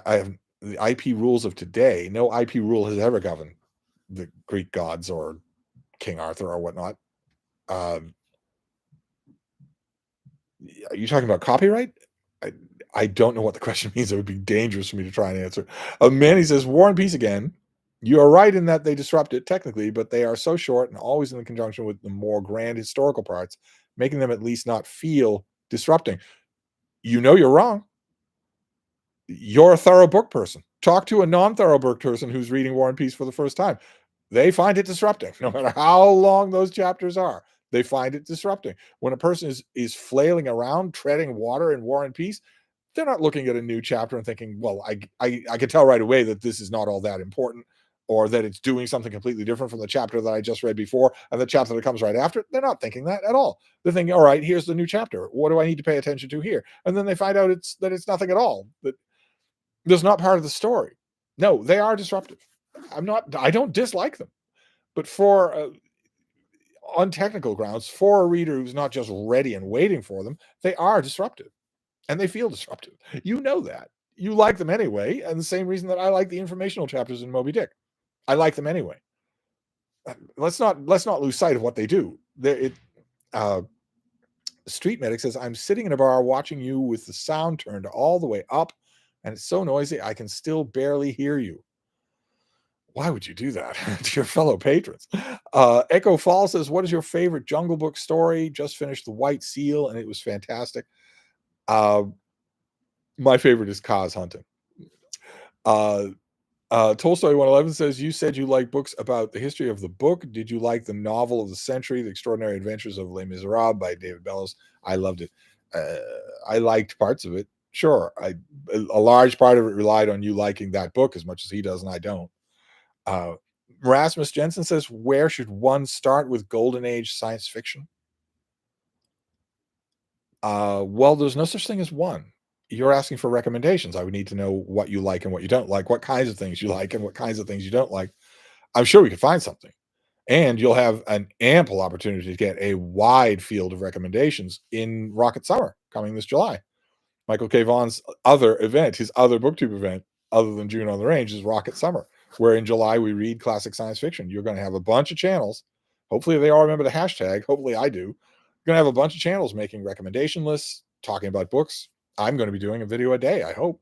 I have the IP rules of today. No IP rule has ever governed the Greek gods or King Arthur or whatnot. Um, are you talking about copyright? I, I don't know what the question means. It would be dangerous for me to try and answer. Manny says, War and Peace again. You are right in that they disrupt it technically, but they are so short and always in conjunction with the more grand historical parts, making them at least not feel disrupting. You know you're wrong. You're a thorough book person. Talk to a non-thorough book person who's reading War and Peace for the first time. They find it disrupting, no matter how long those chapters are. They find it disrupting. When a person is flailing around, treading water in War and Peace, they're not looking at a new chapter and thinking, well, I can tell right away that this is not all that important, or that it's doing something completely different from the chapter that I just read before and the chapter that comes right after. They're not thinking that at all. They're thinking, all right, here's the new chapter. What do I need to pay attention to here? And then they find out it's nothing at all. That there's not part of the story. No, they are disruptive. I don't dislike them, but for on technical grounds, for a reader who's not just ready and waiting for them, they are disruptive, and they feel disruptive. You know that. You like them anyway, and the same reason that I like the informational chapters in Moby Dick. I like them anyway. Let's not lose sight of what they do. Uh, Street Medic says, I'm sitting in a bar watching you with the sound turned all the way up, and it's so noisy I can still barely hear you. Why would you do that to your fellow patrons? Echo Fall says, what is your favorite Jungle Book story? Just finished The White Seal, and it was fantastic. My favorite is Kaz Hunting. Tolstoy 111 says, you said you like books about the history of the book. Did you like the novel of the century, The Extraordinary Adventures of Les Miserables by David Bellows? I loved it. I liked parts of it. Sure. A large part of it relied on you liking that book as much as he does, and I don't. Rasmus Jensen says, where should one start with Golden Age science fiction? Well, there's no such thing as one. You're asking for recommendations. I would need to know what you like and what you don't like, what kinds of things you like and what kinds of things you don't like. I'm sure we could find something. And you'll have an ample opportunity to get a wide field of recommendations in Rocket Summer coming this July. Michael K. Vaughan's other event, his other booktube event, other than June on the Range, is Rocket Summer, where in July we read classic science fiction. You're going to have a bunch of channels. Hopefully they all remember the hashtag. Hopefully I do. You're going to have a bunch of channels making recommendation lists, talking about books. I'm going to be doing a video a day, I hope.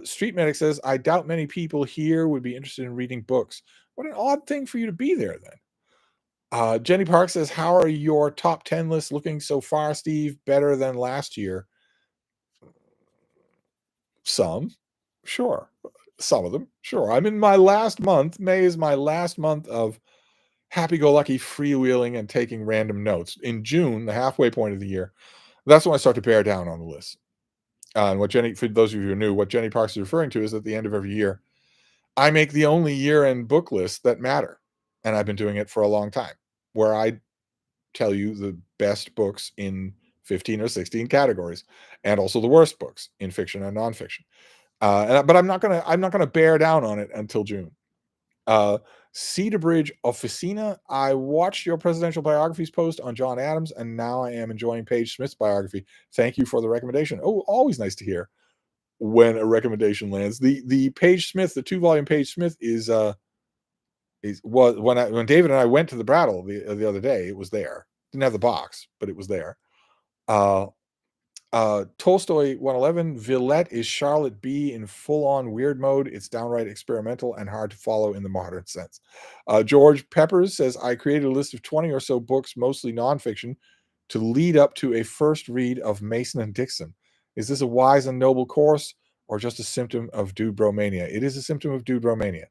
Street Medic says, I doubt many people here would be interested in reading books. What an odd thing for you to be there then. Jenny Park says, how are your top 10 lists looking so far, Steve? Better than last year? Some, sure. Some of them, sure. I'm in my last month. May is my last month of happy-go-lucky freewheeling and taking random notes. In June, the halfway point of the year, that's when I start to bear down on the list. And for those of you who are new, what Jenny Parks is referring to is at the end of every year, I make the only year-end book lists that matter. And I've been doing it for a long time, where I tell you the best books in 15 or 16 categories, and also the worst books in fiction and nonfiction. But I'm not gonna bear down on it until June. Cedar Bridge Officina. I watched your presidential biographies post on John Adams, and now I am enjoying Paige Smith's biography. Thank you for the recommendation. Oh, always nice to hear when a recommendation lands. The Page Smith, the 2-volume Page Smith was when David and I went to the Brattle the other day, it was there. Didn't have the box, but it was there. Uh Tolstoy 111, Villette is Charlotte B in full-on weird mode. It's downright experimental and hard to follow in the modern sense. George Peppers says, I created a list of 20 or so books, mostly nonfiction, to lead up to a first read of Mason and Dixon. Is this a wise and noble course or just a symptom of dude bromania? It is a symptom of dude bromania.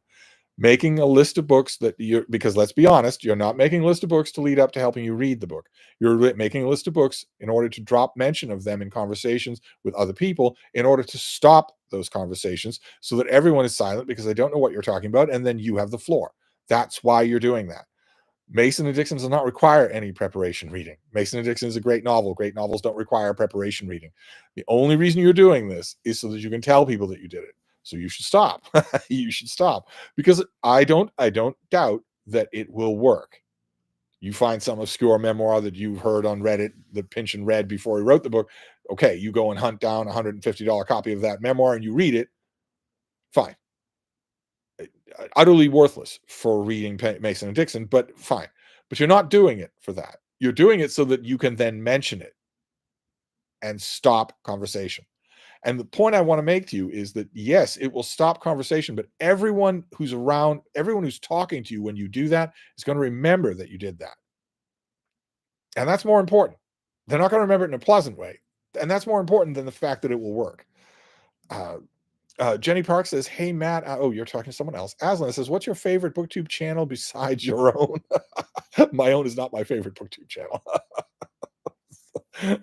Making a list of books that you're, because let's be honest, you're not making a list of books to lead up to helping you read the book. You're making a list of books in order to drop mention of them in conversations with other people, in order to stop those conversations so that everyone is silent because they don't know what you're talking about, and then you have the floor. That's why you're doing that. Mason and Dixon does not require any preparation reading. Mason and Dixon is a great novel. Great novels don't require preparation reading. The only reason you're doing this is so that you can tell people that you did it. So you should stop. You should stop, because I don't doubt that it will work. You find some obscure memoir that you've heard on Reddit that Pynchon read before he wrote the book. Okay, you go and hunt down a $150 copy of that memoir and you read it. Fine. Utterly worthless for reading Mason and Dixon, but fine. But you're not doing it for that. You're doing it so that you can then mention it and stop conversation. And the point I want to make to you is that, yes, it will stop conversation, but everyone who's around, everyone who's talking to you when you do that is going to remember that you did that. And that's more important. They're not going to remember it in a pleasant way. And that's more important than the fact that it will work. Jenny Park says, hey, Matt. Oh, you're talking to someone else. Aslan says, what's your favorite BookTube channel besides your own? My own is not my favorite BookTube channel.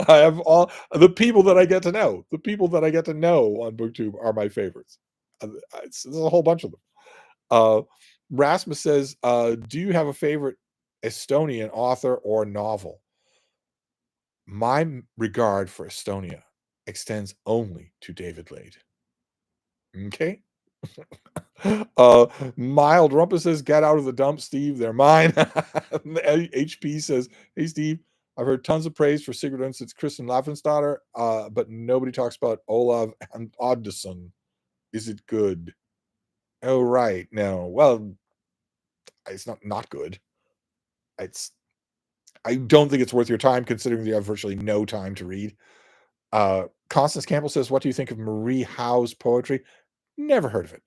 I have all the people that I get to know. The people that I get to know on BookTube are my favorites. There's a whole bunch of them. Rasmus says, do you have a favorite Estonian author or novel? My regard for Estonia extends only to David Lade. Okay. Mild Rumpus says, get out of the dump, Steve. They're mine. HP says, hey, Steve, I've heard tons of praise for Sigrid Undset's Kristen Lavransdatter, but nobody talks about Olav and Oddison. Is it good? Oh, right. No. Well, it's not good. I don't think it's worth your time, considering you have virtually no time to read. Constance Campbell says, what do you think of Marie Howe's poetry? Never heard of it.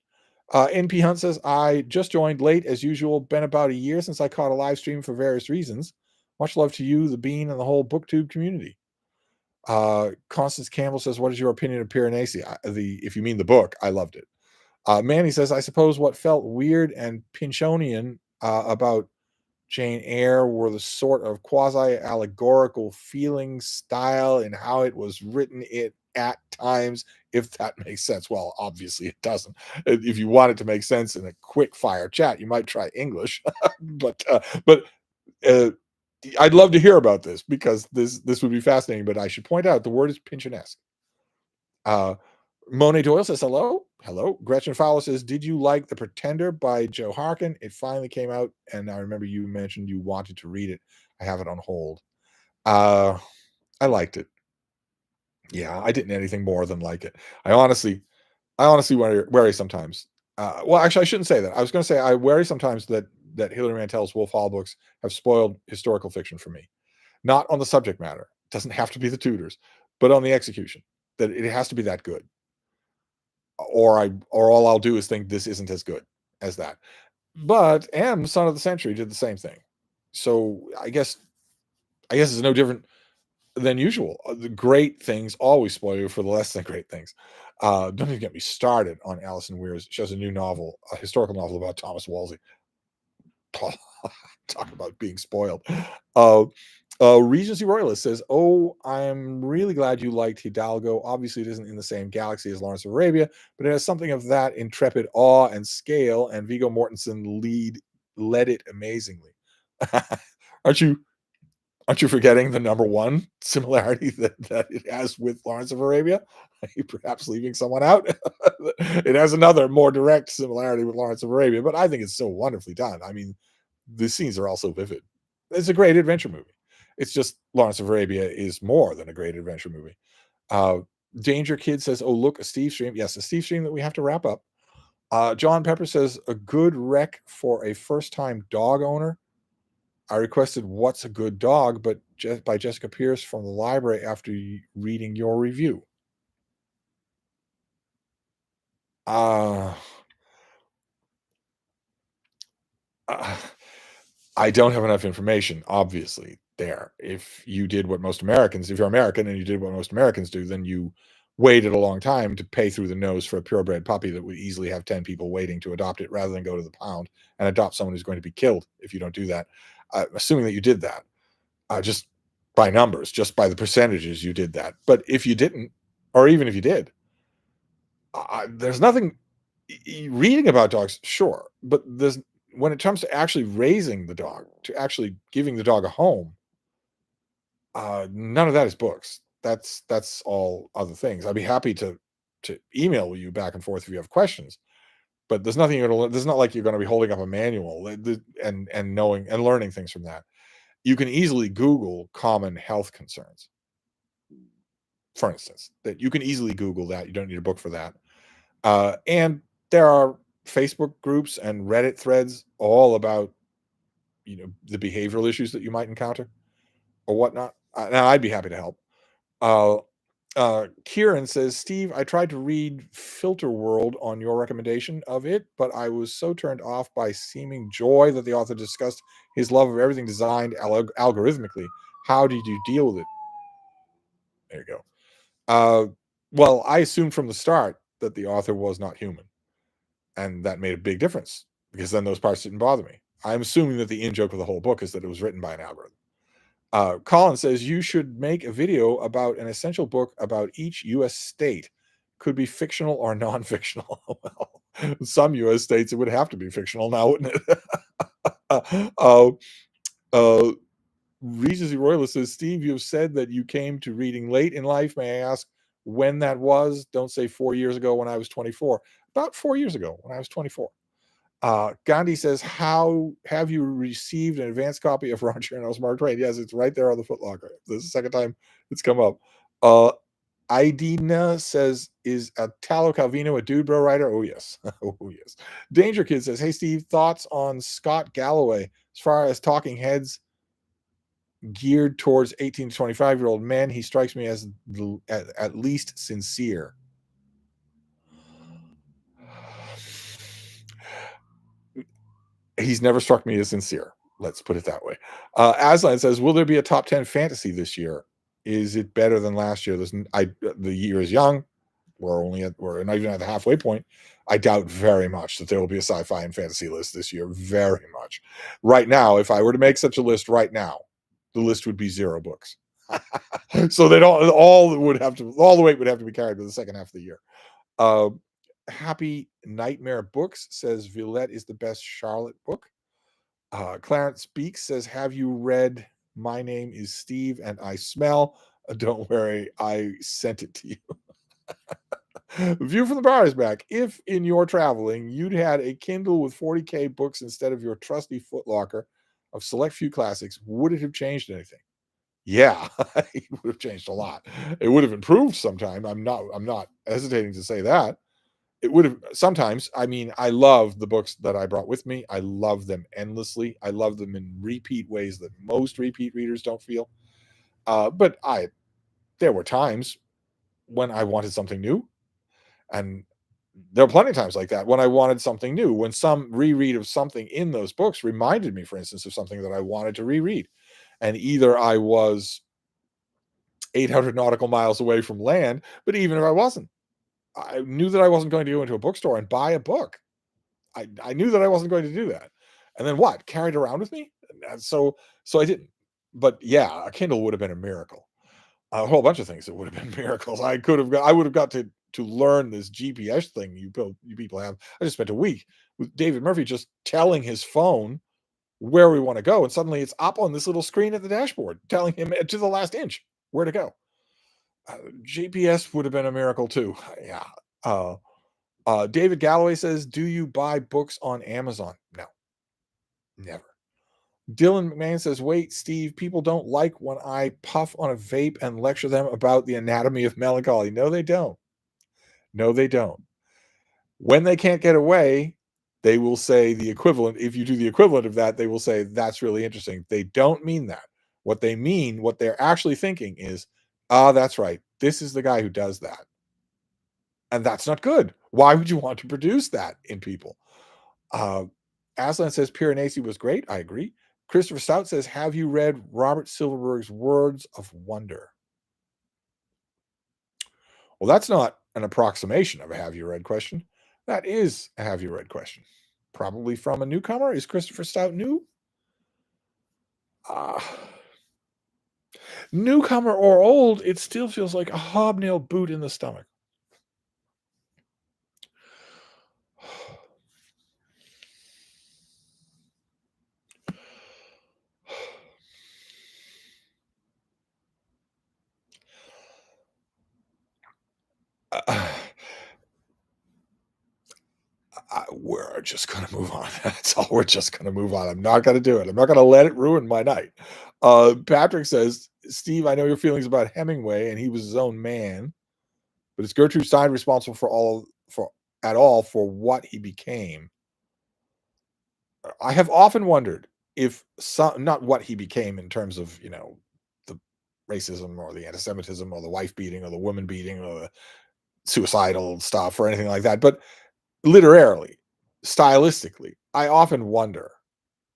NP Hunt says, I just joined late as usual. Been about a year since I caught a live stream for various reasons. Much love to you, the Bean, and the whole BookTube community. Constance Campbell says, what is your opinion of Piranesi? If you mean the book, I loved it. Manny says, I suppose what felt weird and Pynchonian about Jane Eyre were the sort of quasi-allegorical feeling, style, and how it was written at times, if that makes sense. Well, obviously it doesn't. If you want it to make sense in a quick fire chat, you might try English. but I'd love to hear about this, because this would be fascinating. But I should point out the word is Pynchonesque. Monet Doyle says, hello. Gretchen Fowler says, did you like The Pretender by Joe Harkin? It finally came out, and I remember you mentioned you wanted to read it. I have it on hold. I liked it. Yeah, I didn't anything more than like it. I honestly worry sometimes. Well, actually, I shouldn't say that. I was going to say I worry sometimes that Hilary Mantel's Wolf Hall books have spoiled historical fiction for me. Not on the subject matter. It doesn't have to be the Tudors, but on the execution. That it has to be that good. Or all I'll do is think this isn't as good as that. But Son of the Century did the same thing. So I guess it's no different than usual. The great things always spoil you for the less than great things. Don't even get me started on Alison Weir's. She has a new novel, a historical novel about Thomas Wolsey. Talk about being spoiled. Regency Royalist says, oh, I'm really glad you liked Hidalgo. Obviously, it isn't in the same galaxy as Lawrence of Arabia, but it has something of that intrepid awe and scale, and Viggo Mortensen led it amazingly. Aren't you Aren't you forgetting the number one similarity that it has with Lawrence of Arabia? Are you perhaps leaving someone out? It has another more direct similarity with Lawrence of Arabia, but I think it's so wonderfully done. I mean, the scenes are also vivid. It's a great adventure movie. It's just Lawrence of Arabia is more than a great adventure movie. Uh, Danger Kid says, "Oh, look, a Steve stream." Yes, a Steve stream that we have to wrap up. John Pepper says, "A good rec for a first-time dog owner." I requested "What's a Good Dog," but by Jessica Pierce from the library after reading your review. Uh, uh, I don't have enough information, obviously, there. If you did what most Americans, if you're American and you did what most Americans do, then you waited a long time to pay through the nose for a purebred puppy that would easily have 10 people waiting to adopt it rather than go to the pound and adopt someone who's going to be killed if you don't do that. Assuming that you did that, just by numbers, just by the percentages, you did that. But if you didn't, or even if you did, there's nothing reading about dogs, sure, but there's when it comes to actually raising the dog, to actually giving the dog a home, none of that is books. That's all other things. I'd be happy to email you back and forth if you have questions, but there's nothing you're gonna. There's not like you're going to be holding up a manual and knowing and learning things from that. You can easily Google common health concerns, for instance. That you can easily Google that. You don't need a book for that. And there are Facebook groups and Reddit threads all about the behavioral issues that you might encounter or whatnot. Now I'd be happy to help. Uh, Kieran says, "Steve, I tried to read Filter World on your recommendation of it, but I was so turned off by seeming joy that the author discussed his love of everything designed algorithmically. How did you deal with it?" There you go. Uh, well, I assumed from the start that the author was not human, and that made a big difference because then those parts didn't bother me. I'm assuming that the in joke of the whole book is that it was written by an algorithm. Colin says you should make a video about an essential book about each U.S. state. Could be fictional or non-fictional. Well, some U.S. states it would have to be fictional now, wouldn't it? uh, uh, Regency Royalist says, "Steve, you have said that you came to reading late in life. May I ask when that was? Don't say 4 years ago when I was 24. About 4 years ago when I was 24. Gandhi says, "How have you received an advanced copy of Roger and Mark Twain?" Yes, it's right there on the footlocker. This is the second time it's come up. Uh, Idina says, "Is Italo Calvino a dude bro writer?" Oh, yes. Oh, yes. Danger Kid says, "Hey, Steve, thoughts on Scott Galloway as far as talking heads geared towards 18 to 25-year-old men? He strikes me as at least sincere." He's never struck me as sincere. Let's put it that way. Aslan says, "Will there be a top 10 fantasy this year? Is it better than last year?" The year is young. We're not even at the halfway point. I doubt very much that there will be a sci-fi and fantasy list this year. Very much. Right now, if I were to make such a list right now, the list would be 0 books. So they don't all the weight would have to be carried to the second half of the year. Uh, Happy Nightmare Books says Villette is the best Charlotte book. Clarence Speaks says, "Have you read My Name is Steve and I Smell?" Don't worry, I sent it to you. View from the bar is back. If in your traveling you'd had a Kindle with 40K books instead of your trusty footlocker of select few classics, would it have changed anything? Yeah, it would have changed a lot. It would have improved sometime. I'm not hesitating to say that. It would have sometimes. I mean, I love the books that I brought with me. I love them endlessly. I love them in repeat ways that most repeat readers don't feel. But there were times when I wanted something new, and there are plenty of times like that when I wanted something new. When some reread of something in those books reminded me, for instance, of something that I wanted to reread, and either I was 800 nautical miles away from land, but even if I wasn't, I knew that I wasn't going to go into a bookstore and buy a book. I knew that I wasn't going to do that. And then what? Carried around with me? So I didn't. But yeah, a Kindle would have been a miracle. A whole bunch of things that would have been miracles. I would have got to learn this GPS thing you people have. I just spent a week with David Murphy just telling his phone where we want to go. And suddenly it's up on this little screen at the dashboard telling him to the last inch where to go. GPS would have been a miracle too. Yeah. Uh, David Galloway says, do you buy books on Amazon? No, never. Dylan McMahon says, wait, Steve, people don't like when I puff on a vape and lecture them about the anatomy of melancholy. No, they don't. No, they don't. When they can't get away, they will say the equivalent. If you do the equivalent of that, they will say, that's really interesting. They don't mean that. What they mean, what they're actually thinking is, that's right. This is the guy who does that. And that's not good. Why would you want to produce that in people? Aslan says Piranesi was great. I agree. Christopher Stout says, have you read Robert Silverberg's Words of Wonder? Well, that's not an approximation of a have you read question. That is a have you read question. Probably from a newcomer. Is Christopher Stout new? Newcomer or old, it still feels like a hobnail boot in the stomach. We're just going to move on. That's all. We're just going to move on. I'm not going to do it. I'm not going to let it ruin my night. Patrick says, Steve, I know your feelings about Hemingway, and he was his own man, but is Gertrude Stein responsible for what he became? I have often wondered if not what he became in terms of, the racism or the anti-Semitism or the wife beating or the woman beating or the suicidal stuff or anything like that, but literarily, stylistically, I often wonder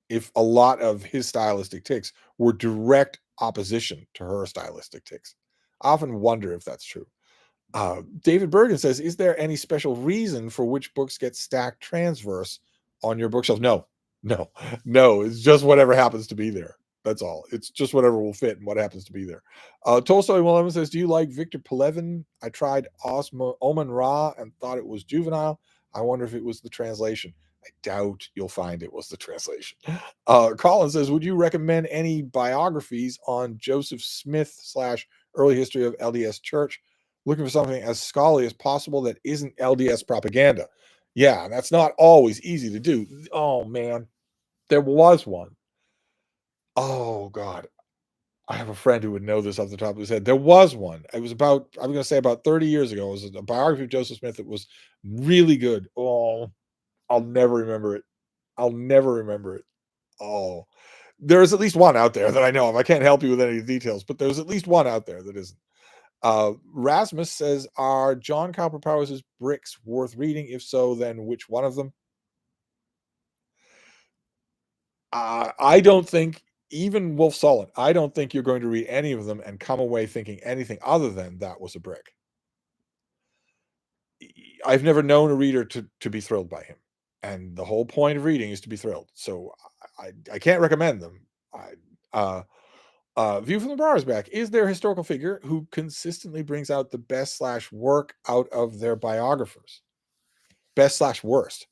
if a lot of his stylistic tics were direct opposition to her stylistic tics. I often wonder if that's true. David Bergen says, is there any special reason for which books get stacked transverse on your bookshelf? No, no, no. It's just whatever happens to be there. That's all. It's just whatever will fit and what happens to be there. Tolstoy 111 says, do you like Victor Pelevin? I tried Oman Ra and thought it was juvenile. I wonder if it was the translation. I doubt you'll find it was the translation. Colin says, would you recommend any biographies on Joseph Smith / early history of LDS Church? Looking for something as scholarly as possible that isn't LDS propaganda. Yeah, that's not always easy to do. Oh, man. There was one. Oh, God. I have a friend who would know this off the top of his head. There was one. It was about, I'm going to say about 30 years ago. It was a biography of Joseph Smith that was really good. Oh, I'll never remember it. I'll never remember it. Oh, there's at least one out there that I know of. I can't help you with any details, but there's at least one out there that isn't. Rasmus says, are John Cowper Powers' bricks worth reading? If so, then which one of them? I don't think, even Wolf Solid, I don't think you're going to read any of them and come away thinking anything other than that was a brick. I've never known a reader to be thrilled by him. And the whole point of reading is to be thrilled. So I can't recommend them. View from the Bar is back. Is there a historical figure who consistently brings out the best / work out of their biographers? Best / worst?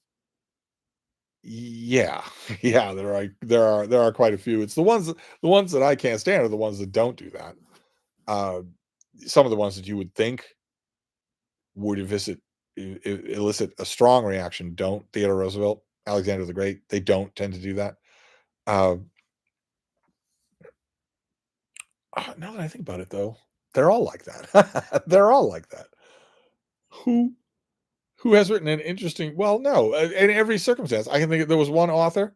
Yeah, yeah. There are quite a few. It's the ones that I can't stand are the ones that don't do that. Some of the ones that you would think would elicit a strong reaction don't. Theodore Roosevelt, Alexander the Great, they don't tend to do that. Now that I think about it, though, they're all like that. They're all like that. Who has written an interesting? Well, no, in every circumstance, I can think there was one author.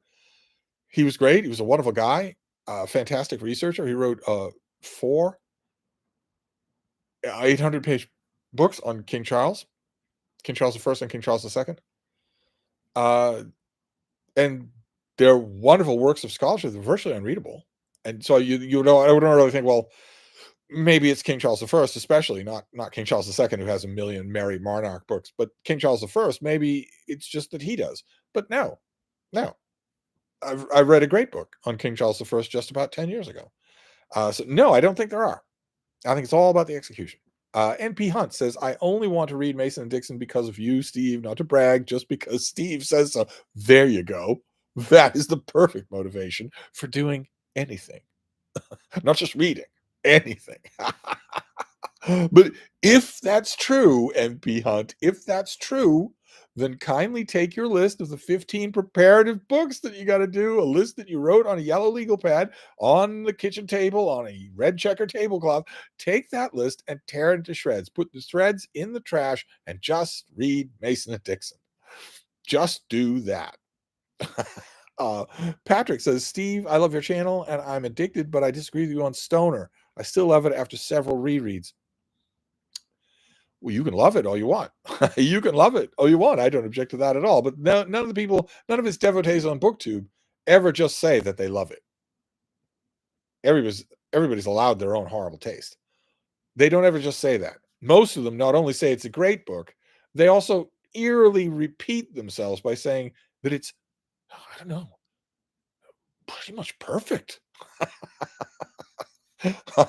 He was great. He was a wonderful guy, fantastic researcher. He wrote 4 800-page books on King Charles I and King Charles II. And they're wonderful works of scholarship. They're virtually unreadable. And so I don't really think, well, maybe it's King Charles I, especially not King Charles II, who has a million Mary Marnock books, but King Charles I, maybe it's just that he does. But no. I read a great book on King Charles I just about 10 years ago. So no, I don't think there are. I think it's all about the execution. NP Hunt says, I only want to read Mason and Dixon because of you, Steve, not to brag, just because Steve says so. There you go. That is the perfect motivation for doing anything, not just reading, anything. But if that's true, MP Hunt, if that's true, then kindly take your list of the 15 preparative books that you got to do, a list that you wrote on a yellow legal pad on the kitchen table on a red checker tablecloth. Take that list and tear it into shreds. Put the shreds in the trash and just read Mason and Dixon. Just do that. uh, Patrick says, Steve, I love your channel and I'm addicted, but I disagree with you on Stoner. I still love it after several rereads. Well, you can love it all you want. You can love it all you want. I don't object to that at all. But none of the people, none of his devotees on BookTube ever just say that they love it. Everybody's allowed their own horrible taste. They don't ever just say that. Most of them not only say it's a great book, they also eerily repeat themselves by saying that it's, I don't know, pretty much perfect.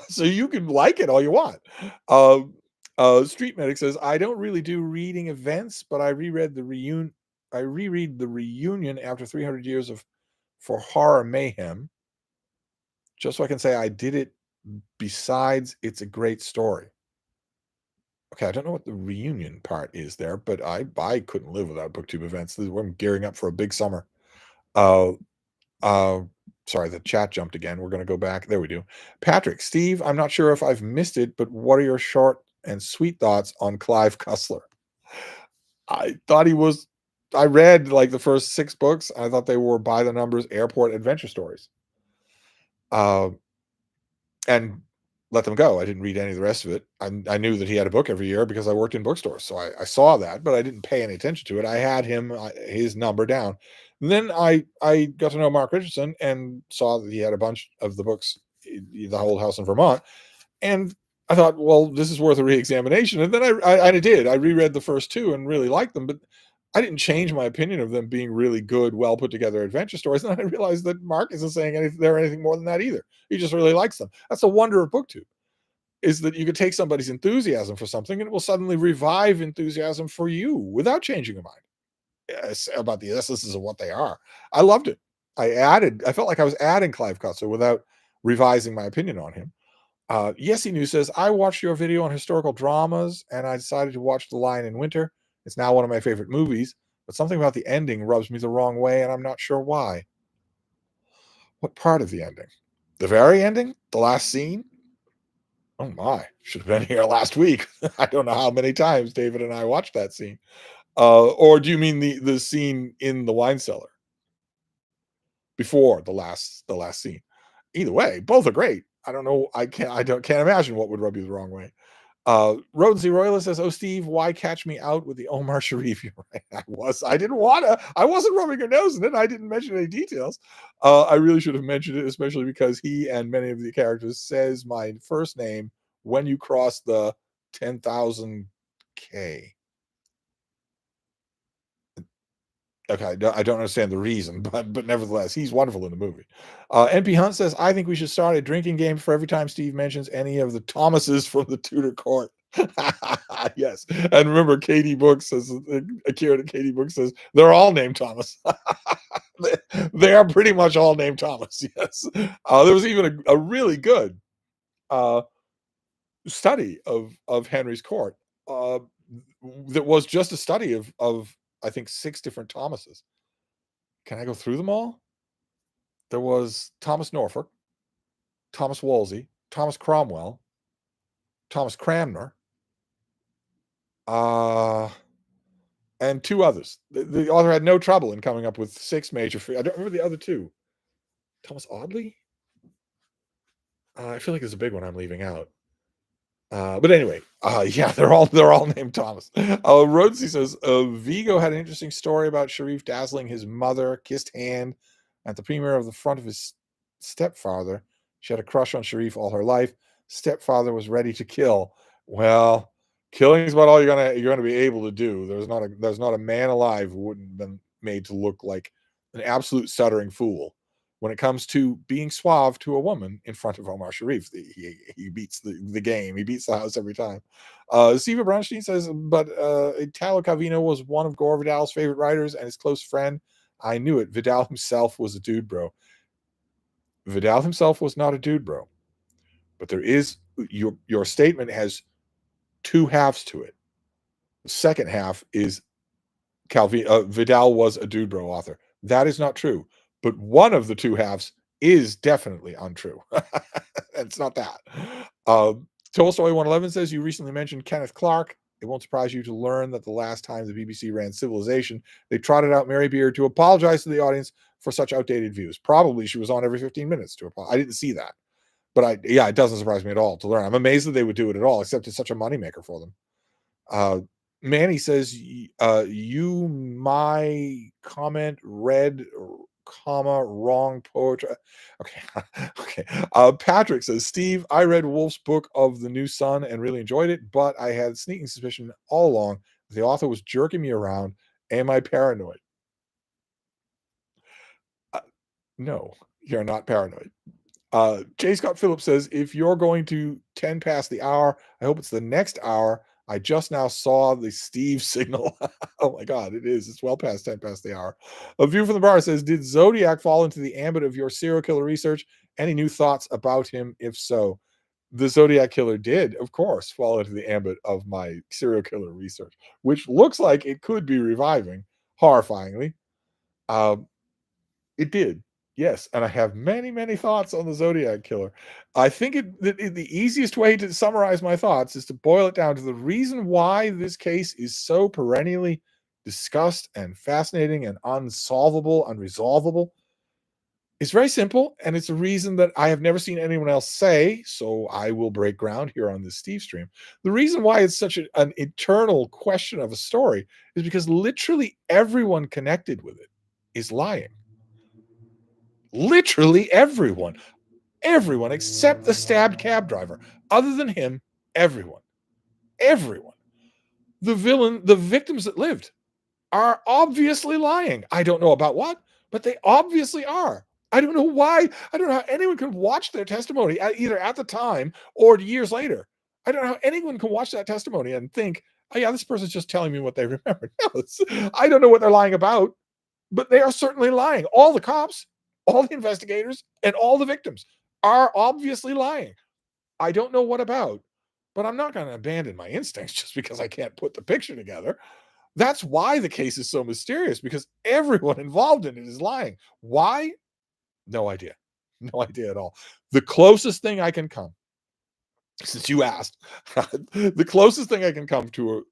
So you can like it all you want. Street Medic says, I don't really do reading events, but I reread the reunion. I reread the reunion after 300 years of for horror mayhem, just so I can say I did it. Besides, it's a great story. Okay, I don't know what the reunion part is there, but I couldn't live without BookTube events. I'm gearing up for a big summer. Uh, Uh, Sorry, the chat jumped again. We're going to go back. There we do. Patrick, Steve, I'm not sure if I've missed it, but what are your short and sweet thoughts on Clive Cussler? I thought he was, I read like the first 6 books. I thought they were by the numbers airport adventure stories. And let them go. I didn't read any of the rest of it. I knew that he had a book every year because I worked in bookstores. So I saw that, but I didn't pay any attention to it. I had his number down. And then I got to know Mark Richardson and saw that he had a bunch of the books, The Whole House in Vermont. And I thought, well, this is worth a re-examination. And then I did. I reread the first 2 and really liked them, but I didn't change my opinion of them being really good, well put together adventure stories. And then I realized that Mark isn't saying anything more than that either. He just really likes them. That's the wonder of BookTube, is that you could take somebody's enthusiasm for something and it will suddenly revive enthusiasm for you without changing your mind. Yes, about the essences of what they are. I loved it. I felt like I was adding Clive Cussler without revising my opinion on him. Yesy News says, I watched your video on historical dramas and I decided to watch The Lion in Winter. It's now one of my favorite movies, but something about the ending rubs me the wrong way and I'm not sure why. What part of the ending? The very ending? The last scene? Oh my, should have been here last week. I don't know how many times David and I watched that scene. Or do you mean the scene in the wine cellar before the last scene? Either way, both are great. I don't know. Can't imagine what would rub you the wrong way. Rhodesy Royalist says, "Oh, Steve, why catch me out with the Omar Sharif?" You're right. I didn't want to. I wasn't rubbing your nose in it. I didn't mention any details. I really should have mentioned it, especially because he and many of the characters says my first name when you cross the 10,000 K. Okay, I don't understand the reason, but nevertheless, he's wonderful in the movie. NP Hunt says, I think we should start a drinking game for every time Steve mentions any of the Thomases from the Tudor court. Yes. And remember, Katie Book says, Akira to Katie Book says, they're all named Thomas. They are pretty much all named Thomas, yes. There was even a really good uh, study of Henry's court uh, that was just a study of I think 6 different Thomases. Can I go through them all? There was Thomas Norfolk, Thomas Wolsey, Thomas Cromwell, Thomas Cranmer, and 2 others. The author had no trouble in coming up with 6 major. I don't remember the other 2. Thomas Audley. I feel like there's a big one I'm leaving out. But anyway, yeah, they're all named Thomas. Rhodesy says Vigo had an interesting story about Sharif dazzling his mother, kissed hand at the premiere of the front of his stepfather. She had a crush on Sharif all her life. Stepfather was ready to kill. Well, killing is about all you're gonna be able to do. There's not a man alive who wouldn't have been made to look like an absolute stuttering fool when it comes to being suave to a woman in front of Omar Sharif. He beats the game. He beats the house every time. Siva Bronstein says, but Italo Calvino was one of Gore Vidal's favorite writers and his close friend. I knew it. Vidal himself was a dude, bro. Vidal himself was not a dude, bro. But there is your statement has two halves to it. The second half is Vidal was a dude, bro author. That is not true. But one of the two halves is definitely untrue. It's not that. Tolstoy 111 says you recently mentioned Kenneth Clark. It won't surprise you to learn that the last time the BBC ran Civilization, they trotted out Mary Beard to apologize to the audience for such outdated views. Probably she was on every 15 minutes to apologize. I didn't see that. But yeah, it doesn't surprise me at all to learn. I'm amazed that they would do it at all, except it's such a moneymaker for them. Uh, Manny says, you, my comment, read, comma, wrong poetry. Okay. Okay. Patrick says, Steve, I read Wolf's book of the New Sun and really enjoyed it, but I had sneaking suspicion all along that the author was jerking me around. Am I paranoid? Uh, no, you're not paranoid. J. Scott Phillips says, if you're going to 10 past the hour, I hope it's the next hour. I just now saw the Steve signal. Oh my God, it is. It's well past 10 past the hour. A View from the Bar says, did Zodiac fall into the ambit of your serial killer research? Any new thoughts about him? If so, the Zodiac killer did, of course, fall into the ambit of my serial killer research, which looks like it could be reviving, horrifyingly. Um, it did. Yes, and I have many, many thoughts on the Zodiac Killer. I think the easiest way to summarize my thoughts is to boil it down to the reason why this case is so perennially discussed and fascinating and unsolvable, unresolvable. It's very simple, and it's a reason that I have never seen anyone else say, so I will break ground here on this Stevestream. The reason why it's such an eternal question of a story is because literally everyone connected with it is lying. Literally everyone. Everyone except the stabbed cab driver. Other than him, everyone. Everyone. The victims that lived are obviously lying. I don't know about what, but they obviously are. I don't know why. I don't know how anyone can watch their testimony either at the time or years later. I don't know how anyone can watch that testimony and think, oh, yeah, this person's just telling me what they remember. No, I don't know what they're lying about, but they are certainly lying. All the cops, all the investigators, and all the victims are obviously lying. I don't know what about, but I'm not going to abandon my instincts just because I can't put the picture together. That's why the case is so mysterious, because everyone involved in it is lying. Why? No idea. No idea at all. The closest thing I can come, since you asked, the closest thing I can come to,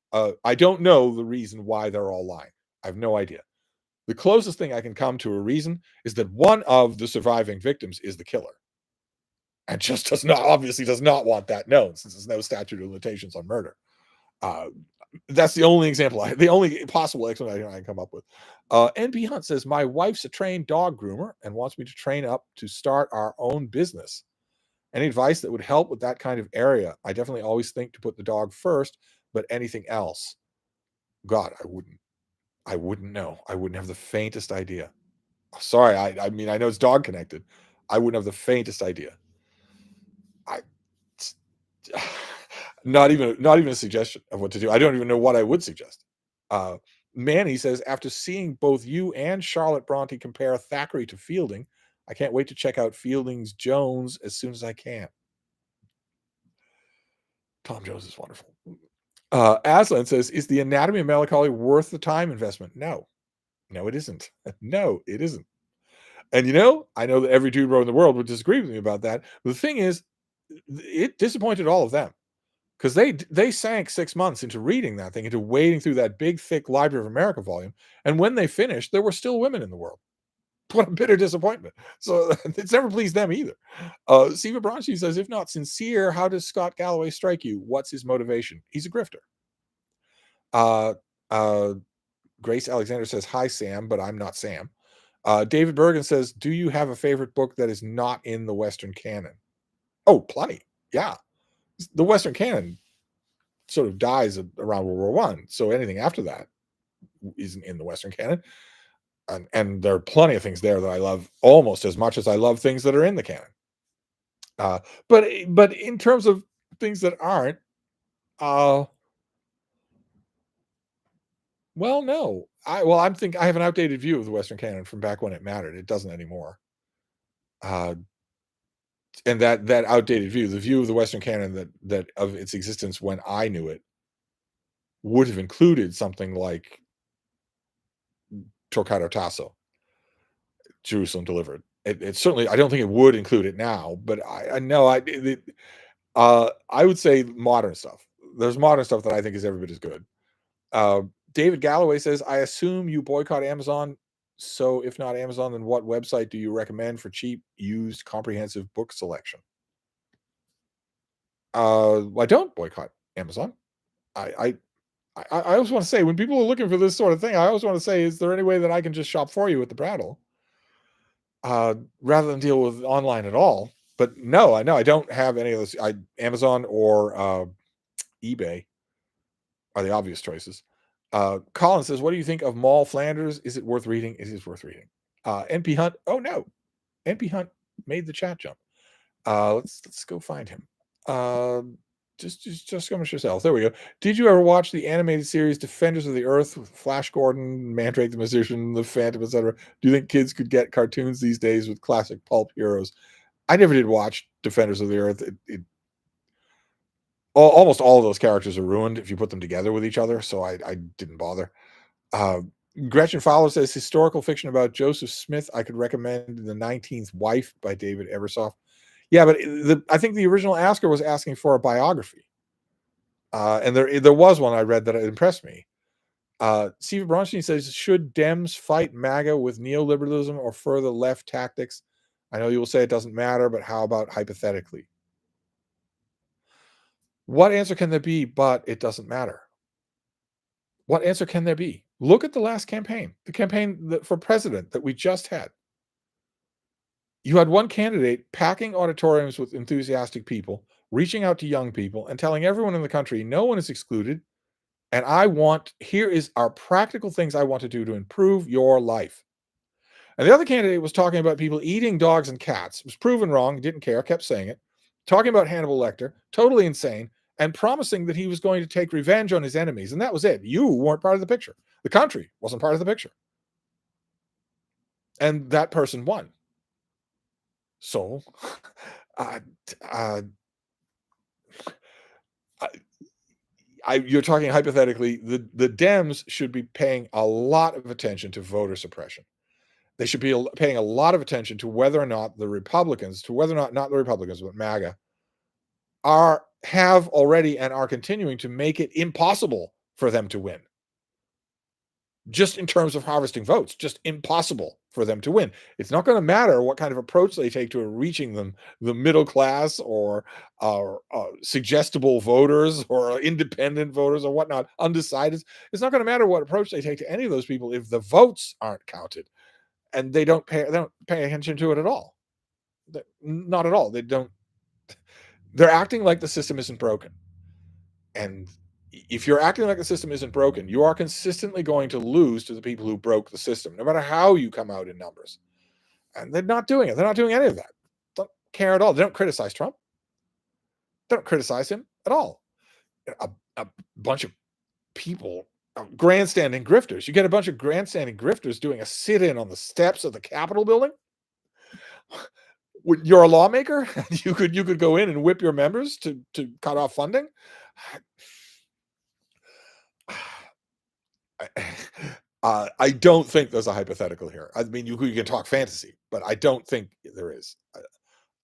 I don't know the reason why they're all lying. I have no idea. The closest thing I can come to a reason is that one of the surviving victims is the killer and just does not want that known, since there's no statute of limitations on murder. Uh, that's the only the only possible explanation I can come up with. NP Hunt says, my wife's a trained dog groomer and wants me to train up to start our own business. Any advice that would help with that kind of area? I definitely always think to put the dog first, but anything else? God, I wouldn't. I wouldn't know. I wouldn't have the faintest idea. Sorry, I mean, I know it's dog connected. I wouldn't have the faintest idea. I not even a suggestion of what to do. I don't even know what I would suggest. Uh, Manny says, after seeing both you and Charlotte Bronte compare Thackeray to Fielding, I can't wait to check out Fielding's Jones as soon as I can. Tom Jones is wonderful. Aslan says, is The Anatomy of Melancholy worth the time investment? No. No, it isn't. No, it isn't. And I know that every dude bro in the world would disagree with me about that. But the thing is, it disappointed all of them, because they sank 6 months into reading that thing, into wading through that big, thick Library of America volume. And when they finished, there were still women in the world. What a bitter disappointment. So it's never pleased them either. Siva Bronchi says, if not sincere, how does Scott Galloway strike you? What's his motivation? He's a grifter. Uh, uh, Grace Alexander says, hi, Sam, but I'm not Sam. David Bergen says, do you have a favorite book that is not in the Western canon? Oh, plenty. Yeah. The Western canon sort of dies around World War One. So anything after that isn't in the Western canon. And there are plenty of things there that I love almost as much as I love things that are in the canon. Uh, but in terms of things that aren't, well, no. I have an outdated view of the Western canon from back when it mattered. It doesn't anymore. Uh, and that outdated view, the view of the Western canon that of its existence when I knew it, would have included something like Torquato Tasso, Jerusalem Delivered. It certainly, I don't think it would include it now, but I know I would say modern stuff. There's modern stuff that I think is every bit as good. Uh, David Galloway says, I assume you boycott Amazon. So if not Amazon, then what website do you recommend for cheap, used, comprehensive book selection? I don't boycott Amazon. I I always want to say, when people are looking for this sort of thing, I always want to say, is there any way that I can just shop for you at the Prattle, rather than deal with online at all? But no, I know I don't have any of those. Amazon or eBay are the obvious choices. Colin says, "What do you think of Mall Flanders? Is it worth reading? It is worth reading." NP Hunt. Oh no, NP Hunt made the chat jump. Let's go find him. Just skirmish yourself. There we go. Did you ever watch the animated series Defenders of the Earth with Flash Gordon, Mandrake the Musician, the Phantom, etc.? Do you think kids could get cartoons these days with classic pulp heroes? I never did watch Defenders of the Earth. Almost all of those characters are ruined if you put them together with each other, so I didn't bother. Uh, Gretchen Fowler says historical fiction about Joseph Smith. I could recommend The 19th Wife by David Ebersoft. Yeah, but I think the original asker was asking for a biography, and there was one I read that impressed me. Steve Bronstein says, should Dems fight MAGA with neoliberalism or further left tactics? I know you will say it doesn't matter, but how about hypothetically? What answer can there be but it doesn't matter? What answer can there be? Look at the last campaign, the campaign for president that we just had. You had one candidate packing auditoriums with enthusiastic people, reaching out to young people, and telling everyone in the country, no one is excluded. And here is our practical things I want to do to improve your life. And the other candidate was talking about people eating dogs and cats. It was proven wrong, didn't care, kept saying it. Talking about Hannibal Lecter, totally insane, and promising that he was going to take revenge on his enemies. And that was it. You weren't part of the picture. The country wasn't part of the picture. And that person won. So, uh, uh, you're talking hypothetically, the Dems should be paying a lot of attention to voter suppression. They should be paying a lot of attention to whether or not the Republicans, not the Republicans, but MAGA, have already and are continuing to make it impossible for them to win. Just in terms of harvesting votes, just impossible for them to win. It's not going to matter what kind of approach they take to reaching them, the middle class or suggestible voters or independent voters or whatnot, undecided. It's not going to matter what approach they take to any of those people if the votes aren't counted, and they don't pay attention to it at all. Not at all. They don't. They're acting like the system isn't broken. And if you're acting like the system isn't broken, you are consistently going to lose to the people who broke the system, no matter how you come out in numbers. And they're not doing it. They're not doing any of that. Don't care at all. They don't criticize Trump. They don't criticize him at all. A bunch of people, grandstanding grifters. You get a bunch of grandstanding grifters doing a sit-in on the steps of the Capitol building. You're a lawmaker. You could go in and whip your members to cut off funding. I don't think there's a hypothetical here. I mean, you can talk fantasy, but I don't think there is.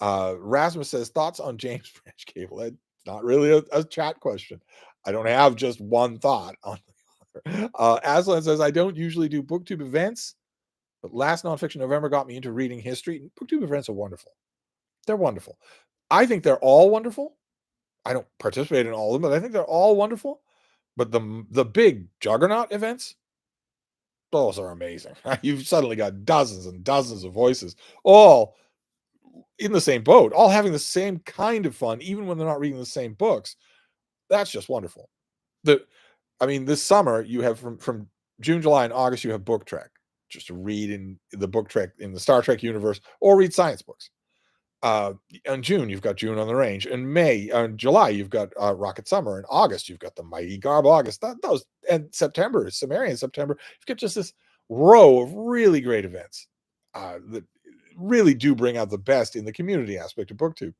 Rasmus says, thoughts on James Branch Cable? It's not really a chat question. I don't have just one thought on the author. Aslan says, I don't usually do booktube events, but last nonfiction November got me into reading history. Booktube events are wonderful. They're wonderful. I think they're all wonderful. I don't participate in all of them, but I think they're all wonderful. But the big juggernaut events, those are amazing. You've suddenly got dozens and dozens of voices, all in the same boat, all having the same kind of fun, even when they're not reading the same books. That's just wonderful. This summer you have from June, July, and August, you have Book Trek, just to read in the Book Trek in the Star Trek universe, or read science books. Uh, in June, you've got June on the Range. In May, July, you've got Rocket Summer. In August, you've got the Mighty Garb August. Those and September, Sumerian September. You've got just this row of really great events that really do bring out the best in the community aspect of BookTube.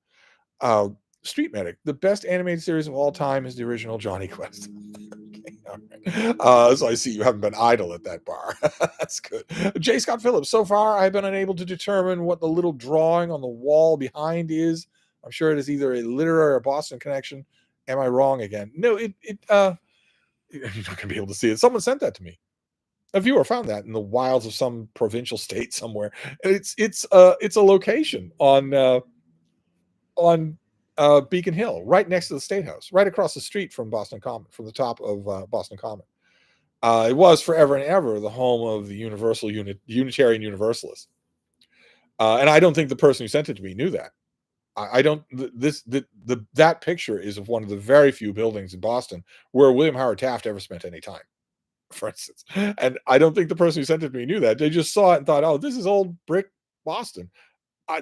Uh, Street Medic, the best animated series of all time, is the original Johnny Quest. Okay, all right. So I see you haven't been idle at that bar. That's good. J. Scott Phillips, so far I've been unable to determine what the little drawing on the wall behind is. I'm sure it is either a literary or Boston connection. Am I wrong again? No, you're not going to be able to see it. Someone sent that to me. A viewer found that in the wilds of some provincial state somewhere. It's a location on Beacon Hill, right next to the State House, right across the street from Boston Common, from the top of Boston Common. It was forever and ever the home of the Unitarian Universalists, and I don't think the person who sent it to me knew that. I don't. That picture is of one of the very few buildings in Boston where William Howard Taft ever spent any time, for instance. And I don't think the person who sent it to me knew that. They just saw it and thought, "Oh, this is old brick Boston."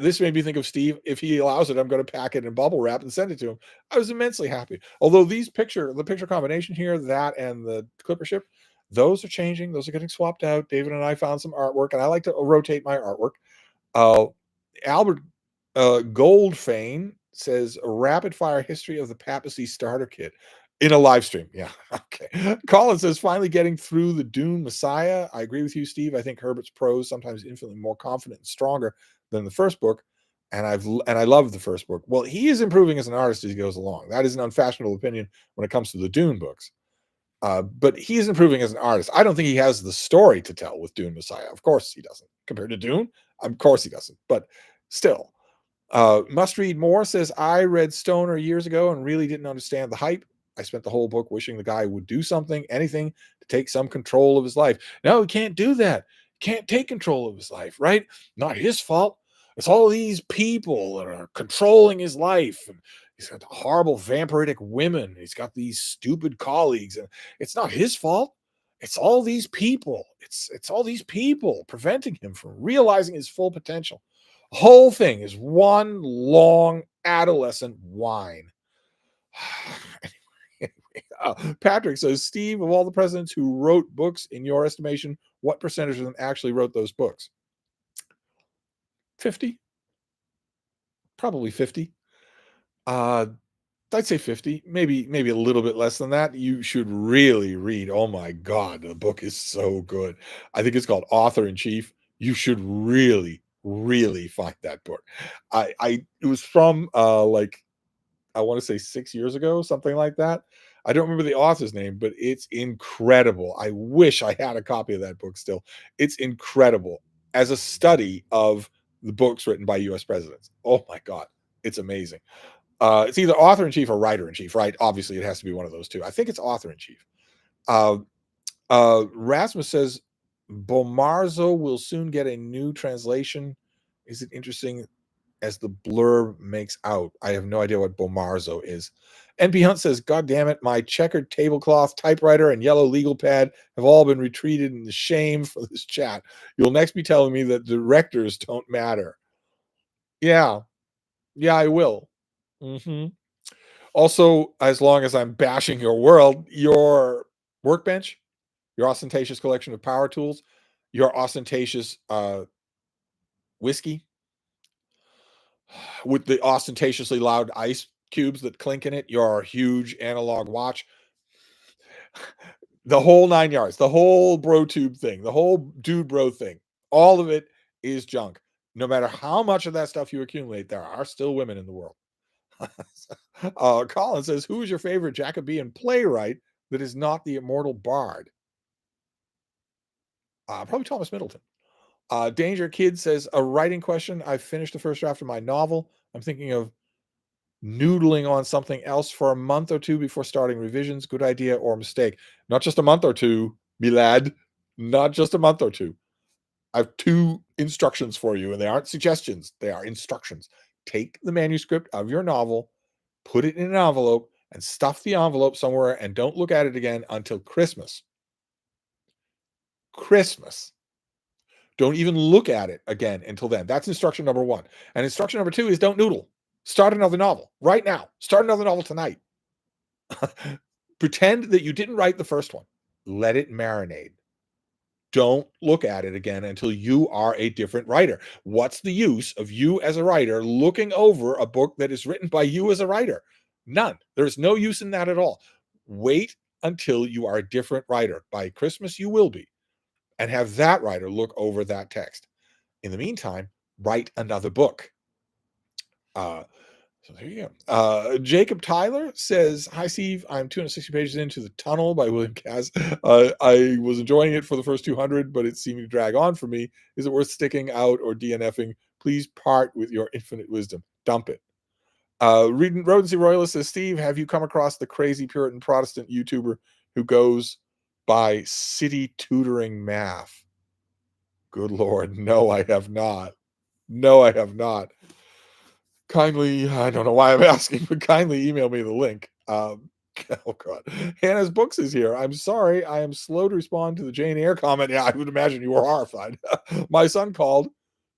This made me think of Steve. If he allows it, I'm going to pack it in bubble wrap and send it to him. I was immensely happy. Although the picture combination here, that and the clipper ship, those are changing. Those are getting swapped out. David and I found some artwork, and I like to rotate my artwork. Uh, Albert Goldfane says a rapid fire history of the papacy starter kit in a live stream. Yeah, okay. Colin says finally getting through the Dune Messiah. I agree with you, Steve. I think Herbert's prose sometimes infinitely more confident and stronger than the first book, and I love the first book. Well, he is improving as an artist as he goes along. That is an unfashionable opinion when it comes to the Dune books. But he is improving as an artist. I don't think he has the story to tell with Dune Messiah. Of course he doesn't. Compared to Dune, of course he doesn't. But still, Must Read More says, I read Stoner years ago and really didn't understand the hype. I spent the whole book wishing the guy would do something, anything to take some control of his life. No, he can't do that. Can't take control of his life, right? Not his fault. It's all these people that are controlling his life. And he's got horrible vampiric women. He's got these stupid colleagues. And it's not his fault. It's all these people. It's all these people preventing him from realizing his full potential. The whole thing is one long adolescent whine. Patrick says, Steve, of all the presidents who wrote books, in your estimation, what percentage of them actually wrote those books? 50? Probably 50. I'd say 50, maybe a little bit less than that. You should really read. Oh my God, the book is so good. I think it's called Author in Chief. You should really, really find that book. It was from like I want to say 6 years ago, something like that. I don't remember the author's name, but it's incredible. I wish I had a copy of that book still. It's incredible as a study of the books written by U.S. presidents. Oh my God, it's amazing. It's either author in chief or writer in chief, right? Obviously, it has to be one of those two. I think it's author in chief. Uh, Rasmus says Bomarzo will soon get a new translation. Is it interesting as the blurb makes out? I have no idea what Bomarzo is. NP Hunt says, God damn it, my checkered tablecloth, typewriter, and yellow legal pad have all been retreated in the shame for this chat. You'll next be telling me that directors don't matter. Yeah, yeah, I will. Mm-hmm. Also, as long as I'm bashing your world, your workbench, your ostentatious collection of power tools, your ostentatious whiskey with the ostentatiously loud ice cubes that clink in it, your huge analog watch, the whole 9 yards, the whole bro tube thing, the whole dude bro thing, all of it is junk. No matter how much of that stuff you accumulate, there are still women in the world. Colin says, who is your favorite Jacobean playwright that is not the immortal bard? Probably Thomas Middleton. Danger Kid says, a writing question. I've finished the first draft of my novel. I'm thinking of noodling on something else for a month or two before starting revisions. Good idea or mistake? Not just a month or two, Milad. Not just a month or two. I have two instructions for you, and they aren't suggestions. They are instructions. Take the manuscript of your novel, put it in an envelope, and stuff the envelope somewhere, and don't look at it again until Christmas. Christmas. Don't even look at it again until then. That's instruction number 1. And instruction number 2 is don't noodle. Start another novel right now. Start another novel tonight. Pretend that you didn't write the first one. Let it marinate. Don't look at it again until you are a different writer. What's the use of you as a writer looking over a book that is written by you as a writer? None. There's no use in that at all. Wait until you are a different writer. By Christmas, you will be. And have that writer look over that text. In the meantime, write another book. So there you go. Jacob Tyler says, "Hi, Steve. I'm 260 pages into The Tunnel by William Cass. I was enjoying it for the first 200, but it seemed to drag on for me. Is it worth sticking out or DNFing? Please part with your infinite wisdom. Dump it." Rodency Royalist says, "Steve, have you come across the crazy Puritan Protestant YouTuber who goes by City Tutoring Math?" Good Lord. No, I have not. No, I have not. Kindly, I don't know why I'm asking, but kindly email me the link. Oh God, Hannah's Books is here. I'm sorry, I am slow to respond to the Jane Eyre comment. Yeah, I would imagine you were horrified. My son called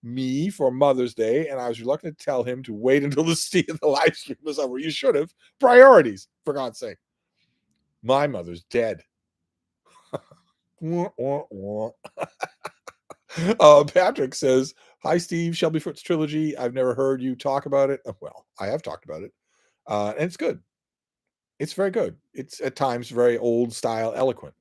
me for Mother's Day, and I was reluctant to tell him to wait until the live stream was over. You should have. Priorities, for God's sake. My mother's dead. Patrick says, "Hi, Steve. Shelby Foote's trilogy. I've never heard you talk about it." Well, I have talked about it, and it's good. It's very good. It's at times very old style eloquent.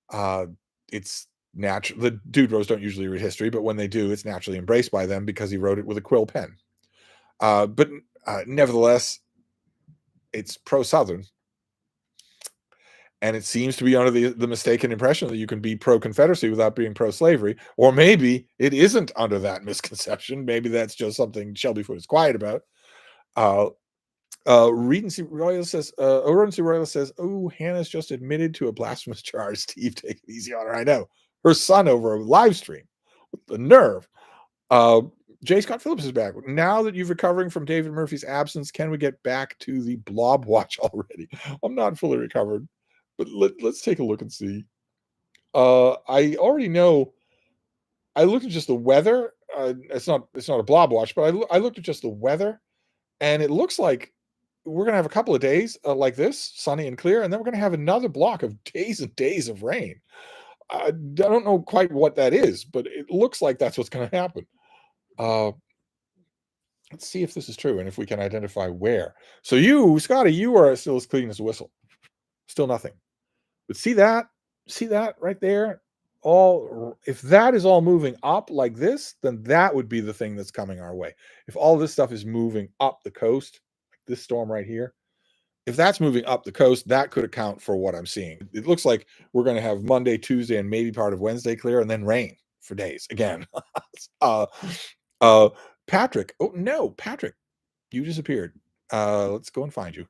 Uh, it's natural. The Dude don't usually read history, but when they do, it's naturally embraced by them because he wrote it with a quill pen. But nevertheless, it's pro-Southern. And it seems to be under the mistaken impression that you can be pro-Confederacy without being pro-slavery. Or maybe it isn't under that misconception. Maybe that's just something Shelby Foote is quiet about. Redency Royal says, "Oh, Hannah's just admitted to a blasphemous charge. Steve, take it easy on her." I know. Her son over a live stream. With the nerve. J. Scott Phillips is back. "Now that you're recovering from David Murphy's absence, can we get back to the Blob Watch already?" I'm not fully recovered, but let's take a look and see. I already know. I looked at just the weather. It's not a Blob Watch, but I looked at just the weather, and it looks like we're going to have a couple of days like this, sunny and clear, and then we're going to have another block of days and days of rain. I don't know quite what that is, but it looks like that's what's going to happen. Let's see if this is true and if we can identify where. So you, Scotty, you are still as clean as a whistle. Still nothing. But see that? See that right there? If that is all moving up like this, then that would be the thing that's coming our way. If all this stuff is moving up the coast, like this storm right here, if that's moving up the coast, that could account for what I'm seeing. It looks like we're going to have Monday, Tuesday, and maybe part of Wednesday clear, and then rain for days again. Patrick. Oh no, Patrick, you disappeared. Let's go and find you.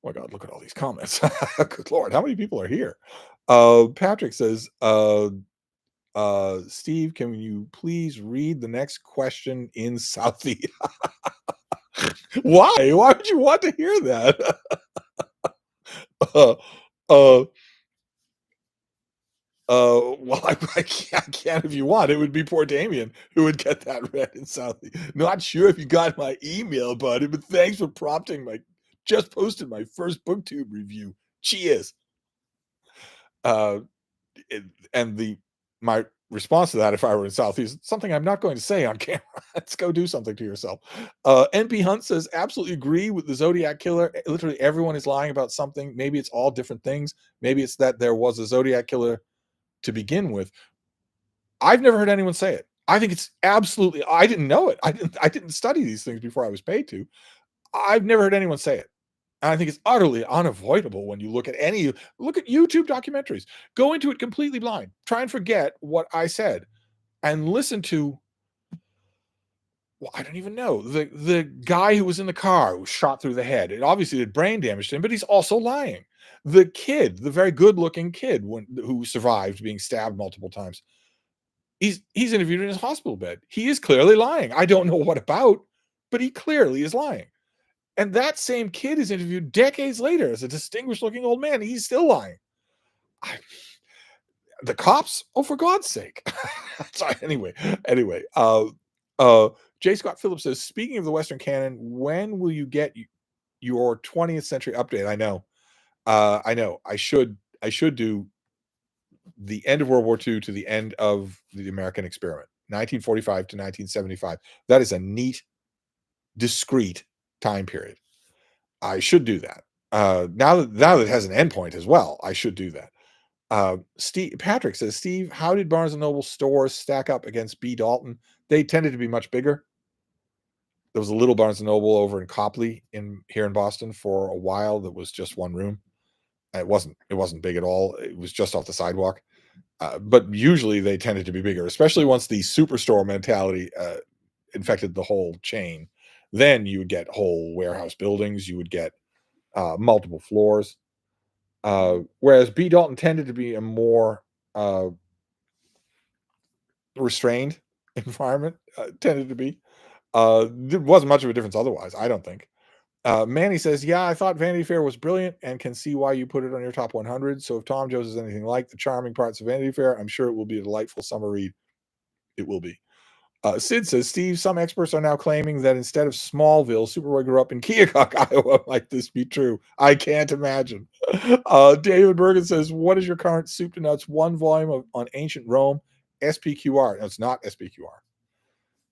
Oh my God, look at all these comments. Good Lord, how many people are here? Patrick says, "Steve, can you please read the next question in Southie?" Why? Why would you want to hear that? uh, uh, well, I can't if you want. It would be poor Damien who would get that read in Southie. Not sure if you got my email, buddy, but thanks for prompting just posted my first booktube review. Cheers. Uh, and my response to that, if I were in Southie, is something I'm not going to say on camera. Let's go do something to yourself. NP Hunt says, "Absolutely agree with the Zodiac Killer. Literally everyone is lying about something. Maybe it's all different things. Maybe it's that there was a Zodiac Killer to begin with." I've never heard anyone say it. I think it's absolutely. I didn't know it. I didn't study these things before I was paid to. I've never heard anyone say it. And I think it's utterly unavoidable when you look at YouTube documentaries. Go into it completely blind. Try and forget what I said and listen to, well, I don't even know. The guy who was in the car who was shot through the head. It obviously did brain damage to him, but he's also lying. The kid, the very good-looking kid who survived being stabbed multiple times, he's interviewed in his hospital bed. He is clearly lying. I don't know what about, but he clearly is lying. And that same kid is interviewed decades later as a distinguished looking old man. He's still lying. The cops? Oh, for God's sake. Sorry, anyway, uh, J. Scott Phillips says, "Speaking of the Western canon, when will you get your 20th century update?" I know. I should do the end of World War II to the end of the American experiment, 1945 to 1975. That is a neat, discrete time period. I should do that. Now that it has an endpoint as well, I should do that. Steve Patrick says, "Steve, how did Barnes and Noble stores stack up against B. Dalton? They tended to be much bigger. There was a little Barnes and Noble over in Copley here in Boston for a while that was just one room. It wasn't big at all. It was just off the sidewalk. But usually they tended to be bigger, especially once the superstore mentality infected the whole chain. Then you would get whole warehouse buildings. You would get multiple floors. Whereas B. Dalton tended to be a more restrained environment, tended to be. There wasn't much of a difference otherwise, I don't think. Manny says, "Yeah, I thought Vanity Fair was brilliant and can see why you put it on your top 100. So if Tom Jones is anything like the charming parts of Vanity Fair, I'm sure it will be a delightful summer read. It will be." Sid says, "Steve, some experts are now claiming that instead of Smallville, Superboy grew up in Keokuk, Iowa. Might this be true? I can't imagine." David Bergen says, "What is your current soup to nuts one volume on ancient Rome? SPQR." No, it's not SPQR.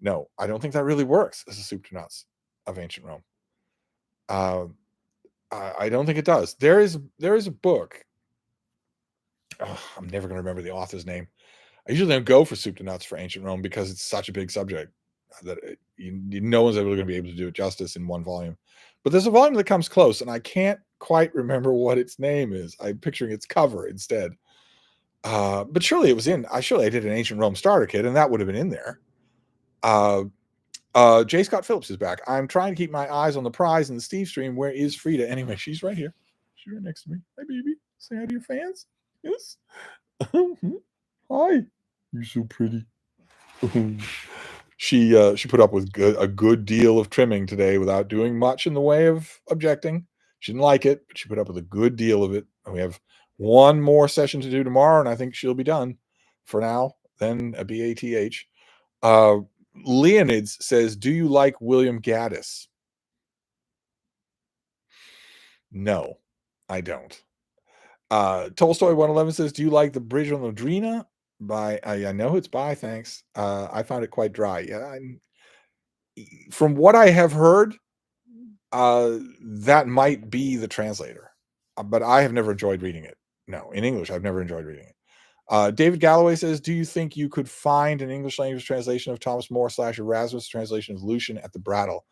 No, I don't think that really works as a soup to nuts of ancient Rome. I don't think it does. There is a book. I'm never going to remember the author's name. I usually don't go for soup to nuts for ancient Rome because it's such a big subject that no one's ever going to be able to do it justice in one volume. But there's a volume that comes close, and I can't quite remember what its name is. I'm picturing its cover instead. But surely it was in. I did an ancient Rome starter kit, and that would have been in there. J. Scott Phillips is back. "I'm trying to keep my eyes on the prize in the Stevestream. Where is Frida?" Anyway, she's right here. She's right next to me. Hi, baby. Say hi to your fans. Yes. Hi. You're so pretty. She put up with a good deal of trimming today without doing much in the way of objecting. She didn't like it, but she put up with a good deal of it. And we have one more session to do tomorrow, and I think she'll be done for now. Then a BATH. Uh, Leonids says, "Do you like William Gaddis?" No, I don't. Tolstoy 111 says, "Do you like The Bridge on the Drina?" I know it's by, thanks. I found it quite dry. Yeah, from what I have heard, that might be the translator, but I have never enjoyed reading it. No, in English, I've never enjoyed reading it. David Galloway says, "Do you think you could find an English language translation of Thomas More / Erasmus translation of Lucian at the Brattle?"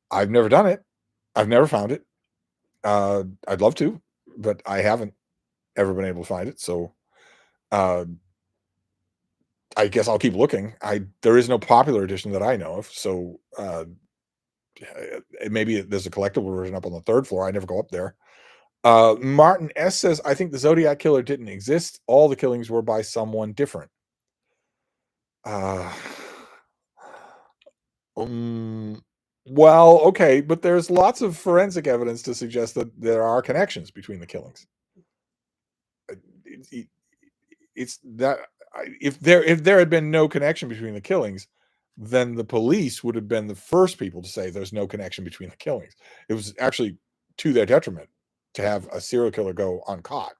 I've never done it. I've never found it. I'd love to, but I haven't ever been able to find it. So uh, I guess I'll keep looking. There is no popular edition that I know of. So maybe there's a collectible version up on the third floor. I never go up there. Martin S says, "I think the Zodiac killer didn't exist. All the killings were by someone different." Uh, um, well, okay, but there's lots of forensic evidence to suggest that there are connections between the killings. It- it's that if there had been no connection between the killings, then the police would have been the first people to say there's no connection between the killings. It was actually to their detriment to have a serial killer go uncaught.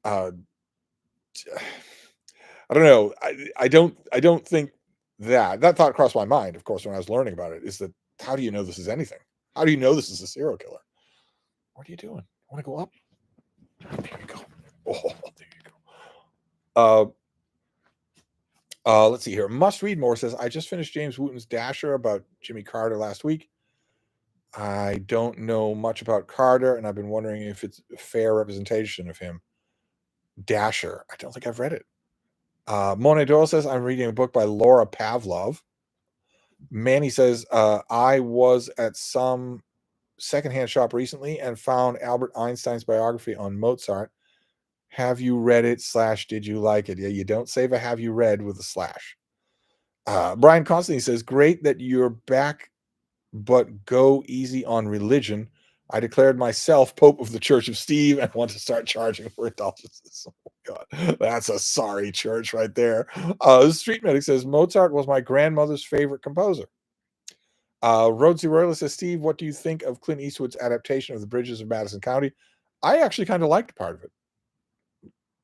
Uh, I don't know. I don't think that thought crossed my mind, of course, when I was learning about it, is that how do you know this is anything? How do you know this is a serial killer? What are you doing? Want to go up? There you go. Oh, there you go. Let's see here. Must read more says, "I just finished James Wooten's Dasher about Jimmy Carter last week. I don't know much about Carter, and I've been wondering if it's a fair representation of him." Dasher. I don't think I've read it. Monet Doyle says, "I'm reading a book by Laura Pavlov." Manny says, "I was at some secondhand shop recently and found Albert Einstein's biography on Mozart. Have you read it / did you like it?" Yeah, you don't save a "have you read" with a slash. Brian Constantine says, "Great that you're back, but go easy on religion. I declared myself Pope of the Church of Steve and want to start charging for indulgences. Oh my God, that's a sorry church right there. Street Medic says Mozart was my grandmother's favorite composer. Rhodesy Royalist says, Steve, what do you think of Clint Eastwood's adaptation of The Bridges of Madison County? I actually kind of liked part of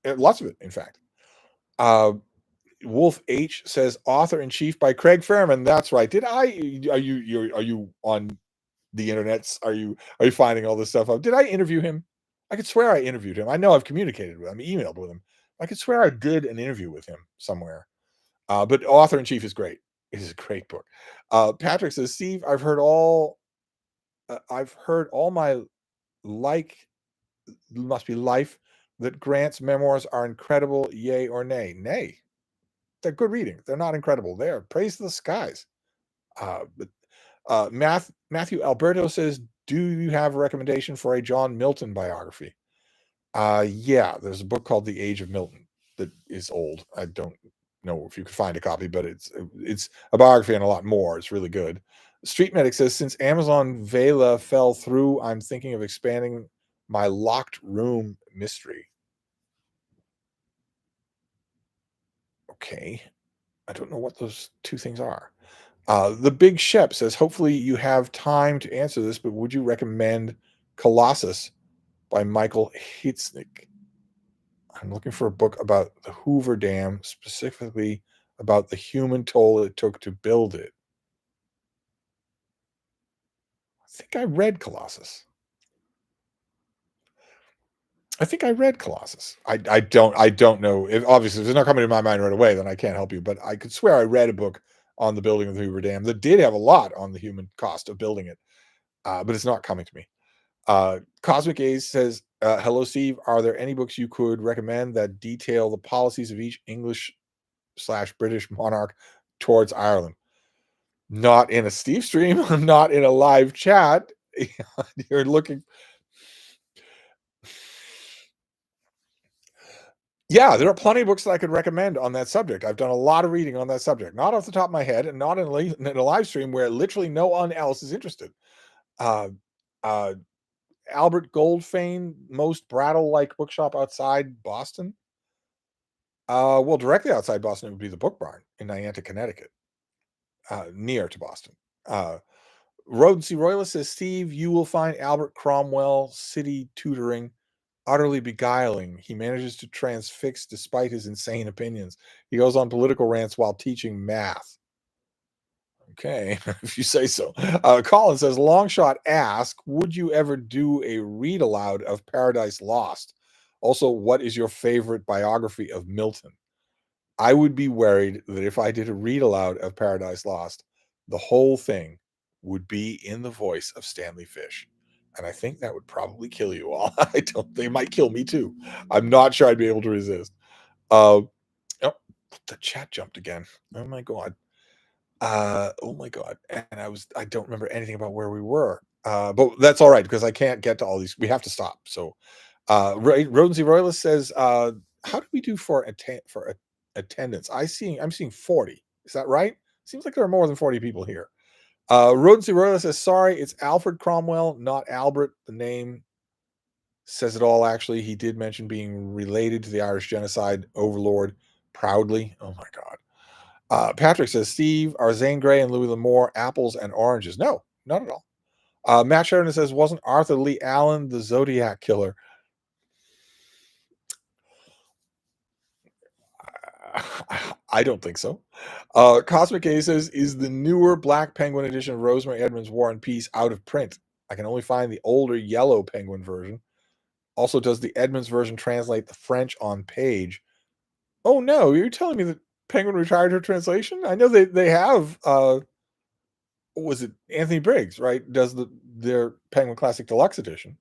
it. Lots of it, in fact. Uh, Wolf H says, author in chief by Craig Fairman. That's right. Did I? Are you on the internets? Are you finding all this stuff out? Did I interview him? I could swear I interviewed him. I know I've communicated with him, emailed with him. I could swear I did an interview with him somewhere. But author in chief is great. It is a great book. Patrick says, Steve, I've heard all my like must be life that Grant's memoirs are incredible, yay or nay. Nay. They're good reading. They're not incredible. They're praise to the skies. But Matthew Alberto says, do you have a recommendation for a John Milton biography? Yeah, there's a book called The Age of Milton that is old. I don't know if you could find a copy, but it's a biography and a lot more. It's really good. Street Medic says, since Amazon Vela fell through, I'm thinking of expanding my locked room mystery. Okay. I don't know what those two things are. The Big Shep says, hopefully you have time to answer this, but would you recommend Colossus by Michael Hitznick? I'm looking for a book about the Hoover Dam, specifically about the human toll it took to build it. I think I read Colossus. I don't know if obviously if it's not coming to my mind right away, then I can't help you. But I could swear I read a book on the building of the Hoover Dam that did have a lot on the human cost of building it, but it's not coming to me. Cosmic Ace says, hello, Steve. Are there any books you could recommend that detail the policies of each English/British monarch towards Ireland? Not in a Stevestream, not in a live chat. You're looking. Yeah, there are plenty of books that I could recommend on that subject. I've done a lot of reading on that subject, not off the top of my head, and not in a live stream where literally no one else is interested. Uh, uh, Albert Goldfein, most Brattle-like bookshop outside Boston. Well, directly outside Boston, it would be the Book Barn in Niantic, Connecticut, near to Boston. Rodensy Royalist says, Steve, you will find Albert Cromwell city tutoring utterly beguiling. He manages to transfix despite his insane opinions. He goes on political rants while teaching math. Okay, if you say so. Colin says, Longshot ask, would you ever do a read aloud of Paradise Lost? Also, what is your favorite biography of Milton? I would be worried that if I did a read aloud of Paradise Lost, the whole thing would be in the voice of Stanley Fish. And I think that would probably kill you all. They might kill me too. I'm not sure I'd be able to resist. Uh, oh, the chat jumped again. Oh my God. Oh my God. And I don't remember anything about where we were. But that's all right because I can't get to all these. We have to stop. So, Rodensy Royalist says, how do we do for attendance? I'm seeing 40. Is that right? Seems like there are more than 40 people here. Rodensy Royalist says, sorry, it's Alfred Cromwell, not Albert. The name says it all, actually. He did mention being related to the Irish genocide overlord proudly. Oh my God. Patrick says, Steve, are Zane Grey and Louis L'Amour apples and oranges? No, not at all. Matt Sheridan says, wasn't Arthur Lee Allen the Zodiac killer? I don't think so. Cosmic A says, is the newer Black Penguin edition of Rosemary Edmonds' War and Peace out of print? I can only find the older yellow Penguin version. Also, does the Edmonds version translate the French on page? Oh no, you're telling me that Penguin retired her translation? I know they have was it Anthony Briggs, right? Does their Penguin Classic Deluxe edition.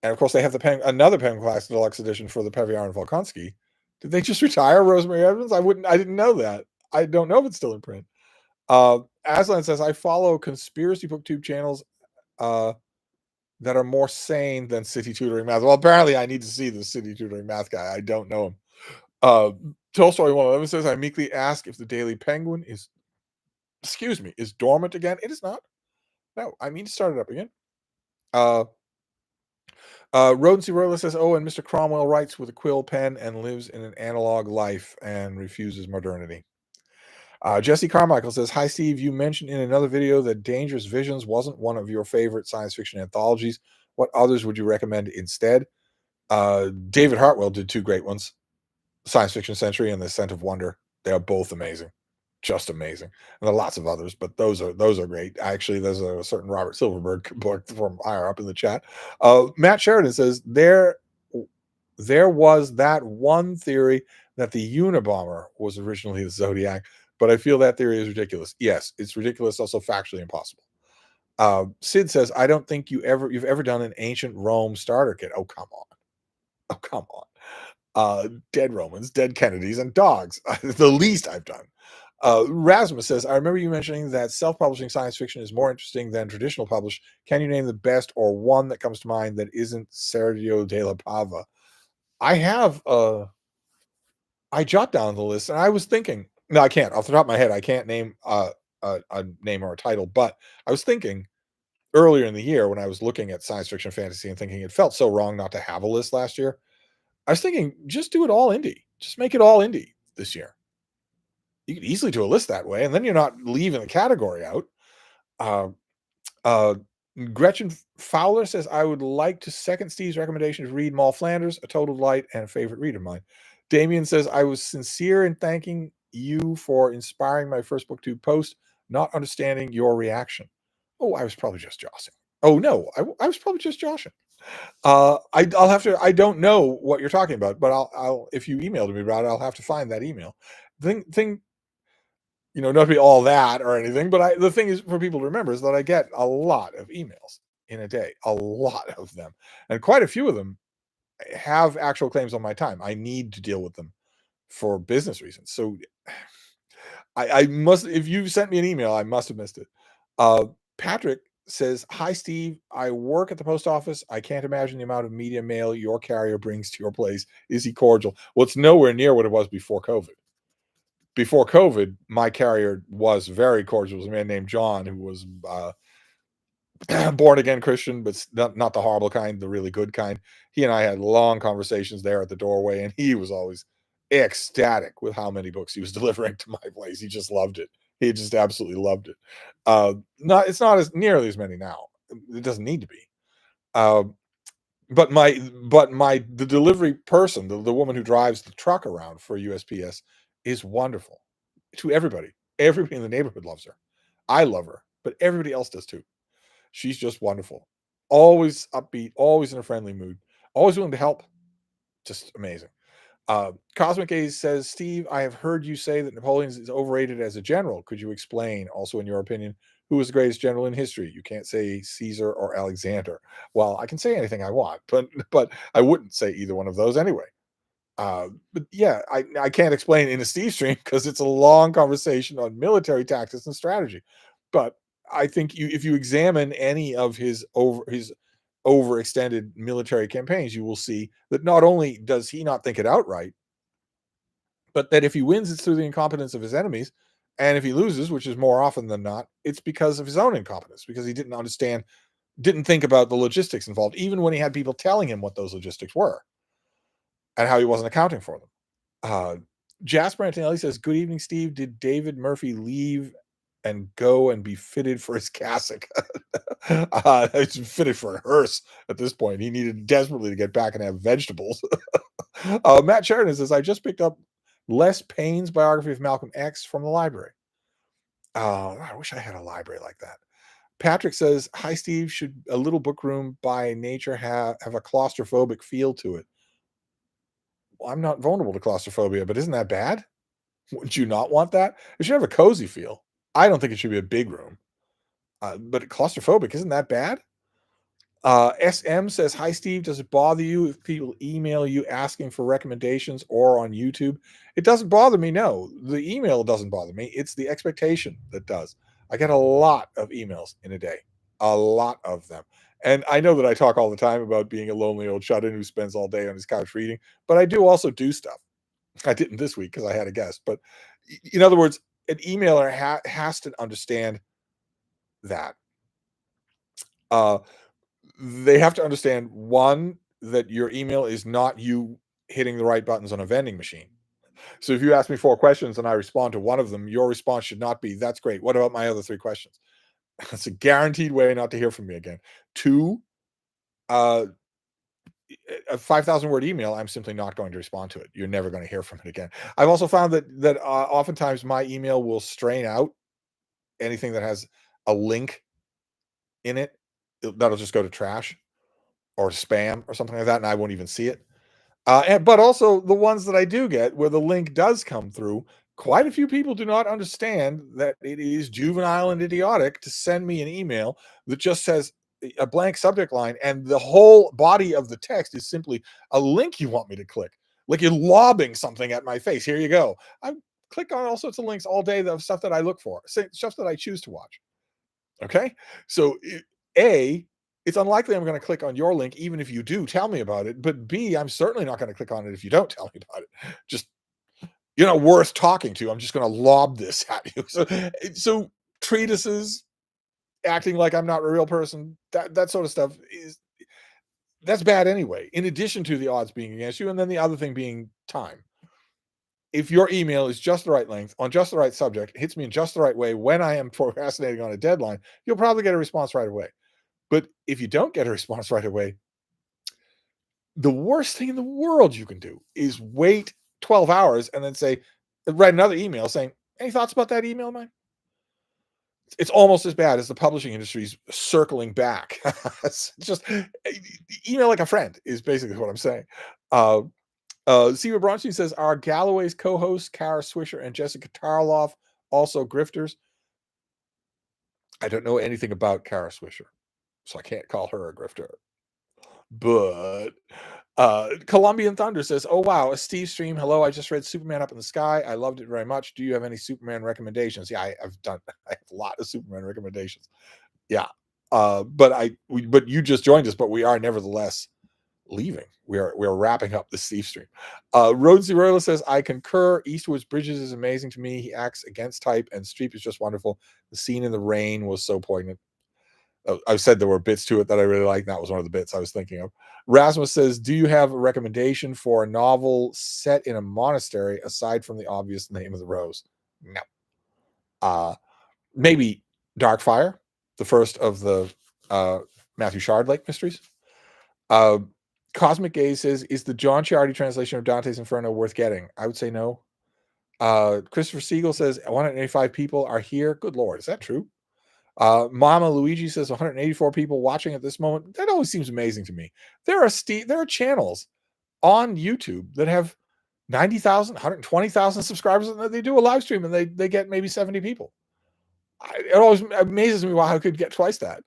And of course they have another Penguin Classic Deluxe edition for the Peviar and Volkonsky. Did they just retire Rosemary Evans? I didn't know that. I don't know if it's still in print. Aslan says, I follow conspiracy booktube channels that are more sane than City Tutoring Math. Well, apparently I need to see the City Tutoring Math guy. I don't know him. Tolstoy 111 says, I meekly ask if the Daily Penguin is dormant again. It is not. No, I mean to start it up again. Uh, Rodency Roller says, "Oh, and Mr. Cromwell writes with a quill pen and lives in an analog life and refuses modernity." Jesse Carmichael says, "Hi, Steve. You mentioned in another video that Dangerous Visions wasn't one of your favorite science fiction anthologies. What others would you recommend instead?" David Hartwell did two great ones, Science Fiction Century and The Scent of Wonder. They are both amazing, just amazing. And there are lots of others, but those are great. Actually, there's a certain Robert Silverberg book from higher up in the chat. Matt Sheridan says there was that one theory that the Unabomber was originally the Zodiac, but I feel that theory is ridiculous. Yes, it's ridiculous, also factually impossible. Sid says, I don't think you've ever done an ancient Rome starter kit. Oh, come on. Oh, come on. Dead Romans, dead Kennedys, and dogs. The least I've done. Rasmus says, I remember you mentioning that self-publishing science fiction is more interesting than traditional publish. Can you name the best or one that comes to mind that isn't Sergio de la Pava? I have I jot down the list, and I was thinking, no, I can't. Off the top of my head, I can't name a name or a title, but I was thinking earlier in the year when I was looking at science fiction fantasy and thinking it felt so wrong not to have a list last year. I was thinking, just do it all indie. Just make it all indie this year. You could easily do a list that way, and then you're not leaving the category out. Uh, uh, Gretchen Fowler says, I would like to second Steve's recommendation to read Moll Flanders, a total delight and a favorite read of mine. Damien says, I was sincere in thanking you for inspiring my first booktube post, not understanding your reaction. Oh, I was probably just joshing. Oh, no, I was probably just joshing. I'll have to. I don't know what you're talking about, but I'll if you emailed me about it, I'll have to find that email. Thing, not to be all that or anything, but the thing is for people to remember is that I get a lot of emails in a day, a lot of them, and quite a few of them have actual claims on my time. I need to deal with them for business reasons. So I must. If you sent me an email, I must have missed it. Patrick says, "Hi, Steve. I work at the post office. I can't imagine the amount of media mail your carrier brings to your place. Is he cordial?" Well, it's nowhere near what it was before COVID. Before COVID, my carrier was very cordial. It was a man named John who was born again Christian, but not the horrible kind, the really good kind. He and I had long conversations there at the doorway, and he was always ecstatic with how many books he was delivering to my place. He just loved it. He just absolutely loved it. It's not as nearly as many now. It doesn't need to be. Uh, but the delivery person, the woman who drives the truck around for USPS, is wonderful to everybody. Everybody in the neighborhood loves her. I love her, but everybody else does too. She's just wonderful. Always upbeat, always in a friendly mood, always willing to help. Just amazing. Cosmic Ace says, Steve, I have heard you say that Napoleon is overrated as a general. Could you explain, also in your opinion, who was the greatest general in history? You can't say Caesar or Alexander. Well, I can say anything I want, but I wouldn't say either one of those anyway. But yeah, I can't explain in a Stevestream because it's a long conversation on military tactics and strategy. But I think if you examine any of his overextended military campaigns, you will see that not only does he not think it outright, but that if he wins, it's through the incompetence of his enemies. And if he loses, which is more often than not, it's because of his own incompetence, because he didn't think about the logistics involved, even when he had people telling him what those logistics were and how he wasn't accounting for them. Uh, Jasper Antonelli says, Good evening, Steve. Did David Murphy leave and go and be fitted for his cassock? It's fitted for a hearse at this point. He needed desperately to get back and have vegetables. Matt Sheridan says, I just picked up Les Payne's biography of Malcolm X from the library. I wish I had a library like that. Patrick says, Hi, Steve. Should a little book room by nature have a claustrophobic feel to it? Well, I'm not vulnerable to claustrophobia, but isn't that bad? Would you not want that? It should have a cozy feel. I don't think it should be a big room. But claustrophobic, isn't that bad? SM says, Hi, Steve. Does it bother you if people email you asking for recommendations or on YouTube? It doesn't bother me, no. The email doesn't bother me. It's the expectation that does. I get a lot of emails in a day, a lot of them. And I know that I talk all the time about being a lonely old shut in who spends all day on his couch reading, but I do also do stuff. I didn't this week because I had a guest. But in other words, an emailer has to understand that. Uh, They have to understand, 1, that your email is not you hitting the right buttons on a vending machine. So if you ask me 4 questions and I respond to one of them, your response should not be, "That's great. What about my other 3 questions?" That's a guaranteed way not to hear from me again. 2, uh, a 5,000 word email, I'm simply not going to respond to it. You're never going to hear from it again. I've also found that oftentimes my email will strain out anything that has a link in it. That'll just go to trash or spam or something like that, and I won't even see it. But also the ones that I do get where the link does come through, quite a few people do not understand that it is juvenile and idiotic to send me an email that just says a blank subject line and the whole body of the text is simply a link you want me to click. Like you're lobbing something at my face. Here you go. I click on all sorts of links all day of stuff that I look for, stuff that I choose to watch. Okay. So, A, it's unlikely I'm going to click on your link, even if you do tell me about it. But B, I'm certainly not going to click on it if you don't tell me about it. Just, you're not worth talking to. I'm just going to lob this at you. So treatises, acting like I'm not a real person, that sort of stuff that's bad anyway. In addition to the odds being against you, and then the other thing being time. If your email is just the right length on just the right subject, hits me in just the right way when I am procrastinating on a deadline, you'll probably get a response right away. But if you don't get a response right away, the worst thing in the world you can do is wait 12 hours and then say, write another email saying, any thoughts about that email of mine? It's almost as bad as the publishing industry's circling back. It's just email like a friend is basically what I'm saying. Uh, Siva Bronstein says, are Galloway's co-hosts, Kara Swisher and Jessica Tarloff also grifters? I don't know anything about Kara Swisher, so I can't call her a grifter. But Colombian Thunder says, oh wow, a Steve stream. Hello, I just read Superman Up in the Sky. I loved it very much. Do you have any Superman recommendations? Yeah, I've done I have a lot of Superman recommendations. Yeah. But you just joined us, but we are nevertheless leaving. We're wrapping up the Steve stream. Road Zero says, I concur. Eastwood's Bridges is amazing to me. He acts against type, and Streep is just wonderful. The scene in the rain was so poignant. I said there were bits to it that I really liked. That was one of the bits I was thinking of. Rasmus says, do you have a recommendation for a novel set in a monastery aside from the obvious Name of the Rose? No. Maybe Darkfire, the first of the Matthew Shardlake mysteries. Uh, Cosmic Gaze says, is the John Ciardi translation of Dante's Inferno worth getting? I would say no. Christopher Siegel says 185 people are here. Good Lord, is that true? Mama Luigi says 184 people watching at this moment. That always seems amazing to me. There are channels on YouTube that have 90,000, 120,000 subscribers, and they do a live stream and they get maybe 70 people. It always amazes me why I could get twice that.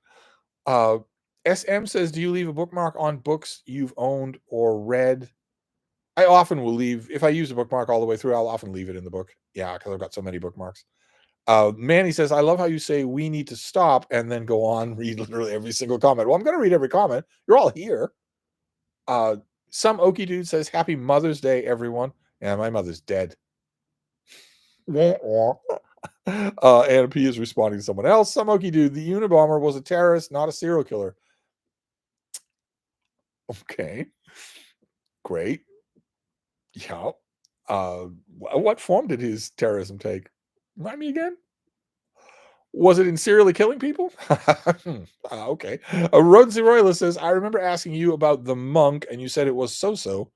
SM says, do you leave a bookmark on books you've owned or read? I often will leave, if I use a bookmark all the way through, I'll often leave it in the book. Yeah, because I've got so many bookmarks. Manny says, I love how you say we need to stop and then go on, read literally every single comment. Well, I'm going to read every comment. You're all here. Some Okie dude says, happy Mother's Day, everyone. Yeah, my mother's dead. Anna P is responding to someone else. Some Okie dude, the Unabomber was a terrorist, not a serial killer. Okay. Great. Yeah. What form did his terrorism take? Remind me again? Was it in serially killing people? Okay. Road Zeroila says, I remember asking you about the monk, and you said it was so-so.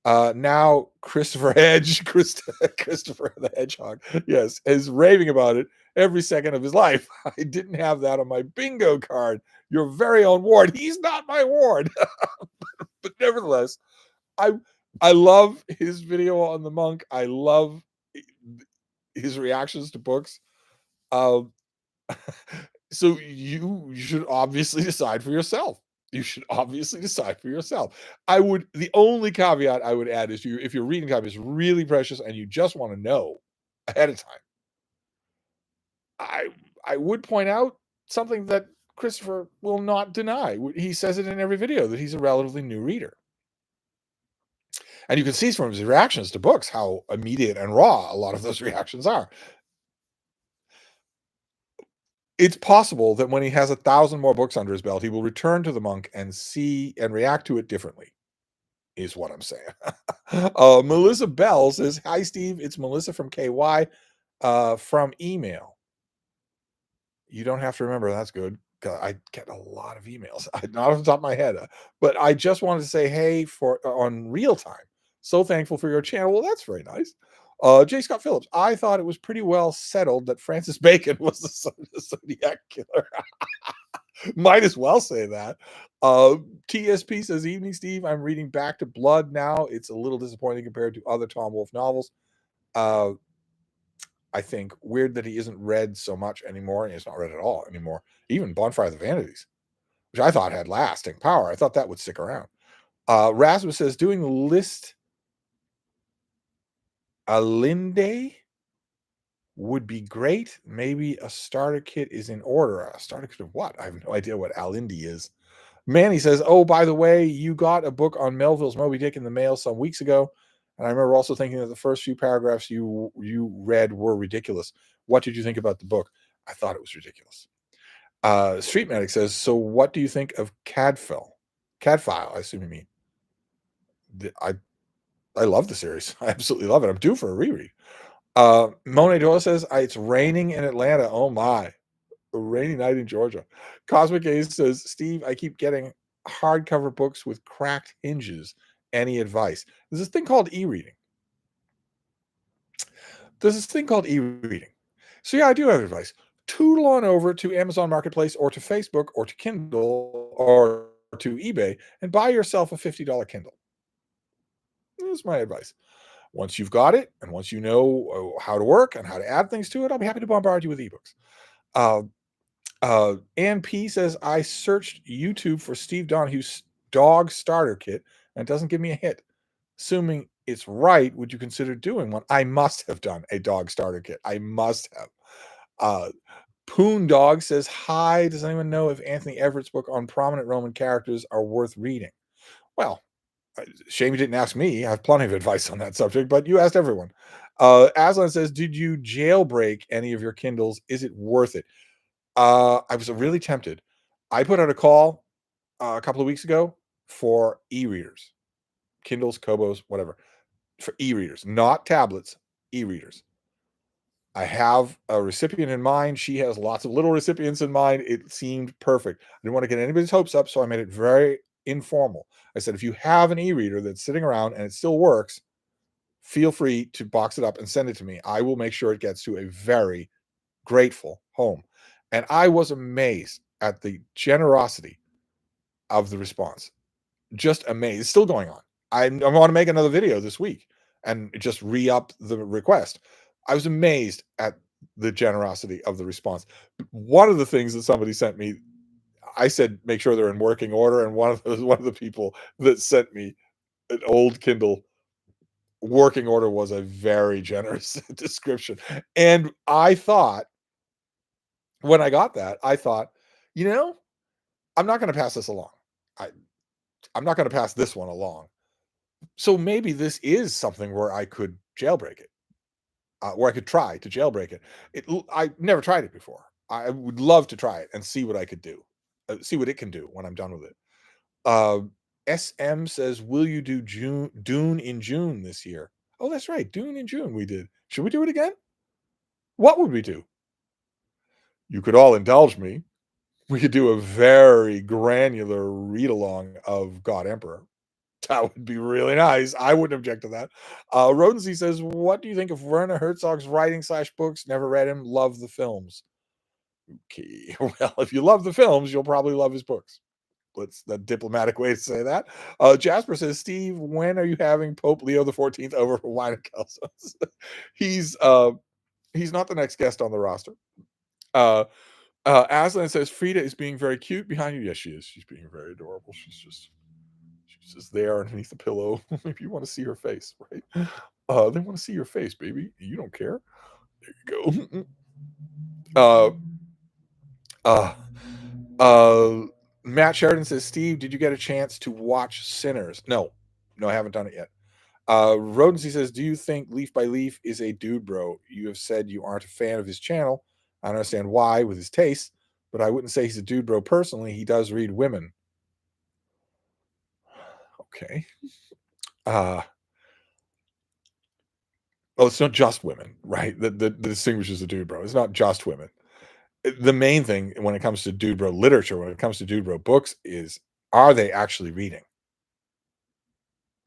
Now Christopher Hedge, Christopher the Hedgehog, yes, is raving about it every second of his life. I didn't have that on my bingo card. Your very own ward. He's not my ward. But nevertheless, I I love his video on the monk. I love his reactions to books. Um, so you should obviously decide for yourself. You should obviously decide for yourself. The only caveat I would add is if your reading time is really precious and you just want to know ahead of time, I I would point out something that Christopher will not deny. He says it in every video that he's a relatively new reader. And you can see from his reactions to books how immediate and raw a lot of those reactions are. It's possible that when he has 1,000 more books under his belt, he will return to the monk and see and react to it differently, is what I'm saying. Melissa Bell says, "Hi, Steve. It's Melissa from KY from email." You don't have to remember. That's good. I get a lot of emails, not off the top of my head, but I just wanted to say, hey, for on real time. So thankful for your channel. Well, that's very nice. J. Scott Phillips, I thought it was pretty well settled that Francis Bacon was the son of the Zodiac killer. Might as well say that. TSP says, evening, Steve. I'm reading Back to Blood now. It's a little disappointing compared to other Tom Wolfe novels. Uh, I think weird that he isn't read so much anymore, and he's not read at all anymore. Even Bonfire of the Vanities, which I thought had lasting power. I thought that would stick around. Rasmus says, doing the list Alinde would be great. Maybe a starter kit is in order. A starter kit of what? I have no idea what Alinde is. Manny says, oh, by the way, you got a book on Melville's Moby Dick in the mail some weeks ago. And I remember also thinking that the first few paragraphs you read were ridiculous. What did you think about the book? I thought it was ridiculous. Street Medic says, so what do you think of Cadfile? Cadfile, I assume you mean. I love the series. I absolutely love it. I'm due for a reread. Monet Doyle says, it's raining in Atlanta. Oh my. A rainy night in Georgia. Cosmic Ace says, Steve, I keep getting hardcover books with cracked hinges. Any advice? There's this thing called e-reading. So yeah, I do have advice. Tootle on over to Amazon Marketplace or to Facebook or to Kindle or to eBay and buy yourself a $50 Kindle. That's my advice. Once you've got it and once you know how to work and how to add things to it, I'll be happy to bombard you with ebooks. Ann P says, I searched YouTube for Steve Donahue's dog starter kit and it doesn't give me a hit. Assuming it's right, would you consider doing one? I must have done a dog starter kit. I must have. Poon Dog says, hi, does anyone know if Anthony Everett's book on prominent Roman characters are worth reading? Well, shame you didn't ask me. I have plenty of advice on that subject, but you asked everyone. Aslan says, did you jailbreak any of your Kindles? Is it worth it? I was really tempted. I put out a call a couple of weeks ago for e-readers, Kindles, Kobos, whatever, for e-readers, not tablets, e-readers. I have a recipient in mind. She has lots of little recipients in mind. It seemed perfect. I didn't want to get anybody's hopes up, so I made it very informal. I said, if you have an e-reader that's sitting around and it still works, feel free to box it up and send it to me. I will make sure it gets to a very grateful home. And I was amazed at the generosity of the response. Just amazed. It's still going on. I want to make another video this week and just re-up the request. I was amazed at the generosity of the response. One of the things that somebody sent me, I said, make sure they're in working order. And one of the people that sent me an old Kindle working order was a very generous description. And I thought, when I got that, I thought, I'm not going to pass this along. I'm not going to pass this one along. So maybe this is something where I could jailbreak it, where I could try to jailbreak it. I never tried it before. I would love to try it and see what I could do, see what it can do when I'm done with it. SM says, will you do Dune in June this year? Oh, that's right. Dune in June we did. Should we do it again? What would we do? You could all indulge me. We could do a very granular read along of God Emperor. That would be really nice. I wouldn't object to that. Rodensey says, what do you think of Werner Herzog's writing / books? Never read him. Love the films. Okay. Well, if you love the films, you'll probably love his books. That's the diplomatic way to say that. Jasper says, Steve, when are you having Pope Leo the 14th over for wine and calzones? He's not the next guest on the roster. Aslan says, Frida is being very cute behind you. Yes, she is. She's being very adorable. She's just there underneath the pillow. Maybe you want to see her face, right? They want to see your face, baby. You don't care. There you go. Matt Sheridan says, Steve, did you get a chance to watch Sinners? No, I haven't done it yet. Rodensey says, do you think Leaf by Leaf is a dude bro? You have said you aren't a fan of his channel. I understand why with his tastes, but I wouldn't say he's a dude bro personally. He does read women. Okay. Uh, oh, it's not just women, right? That distinguishes a dude bro. It's not just women. The main thing when it comes to dude bro literature, when it comes to dude bro books, is are they actually reading?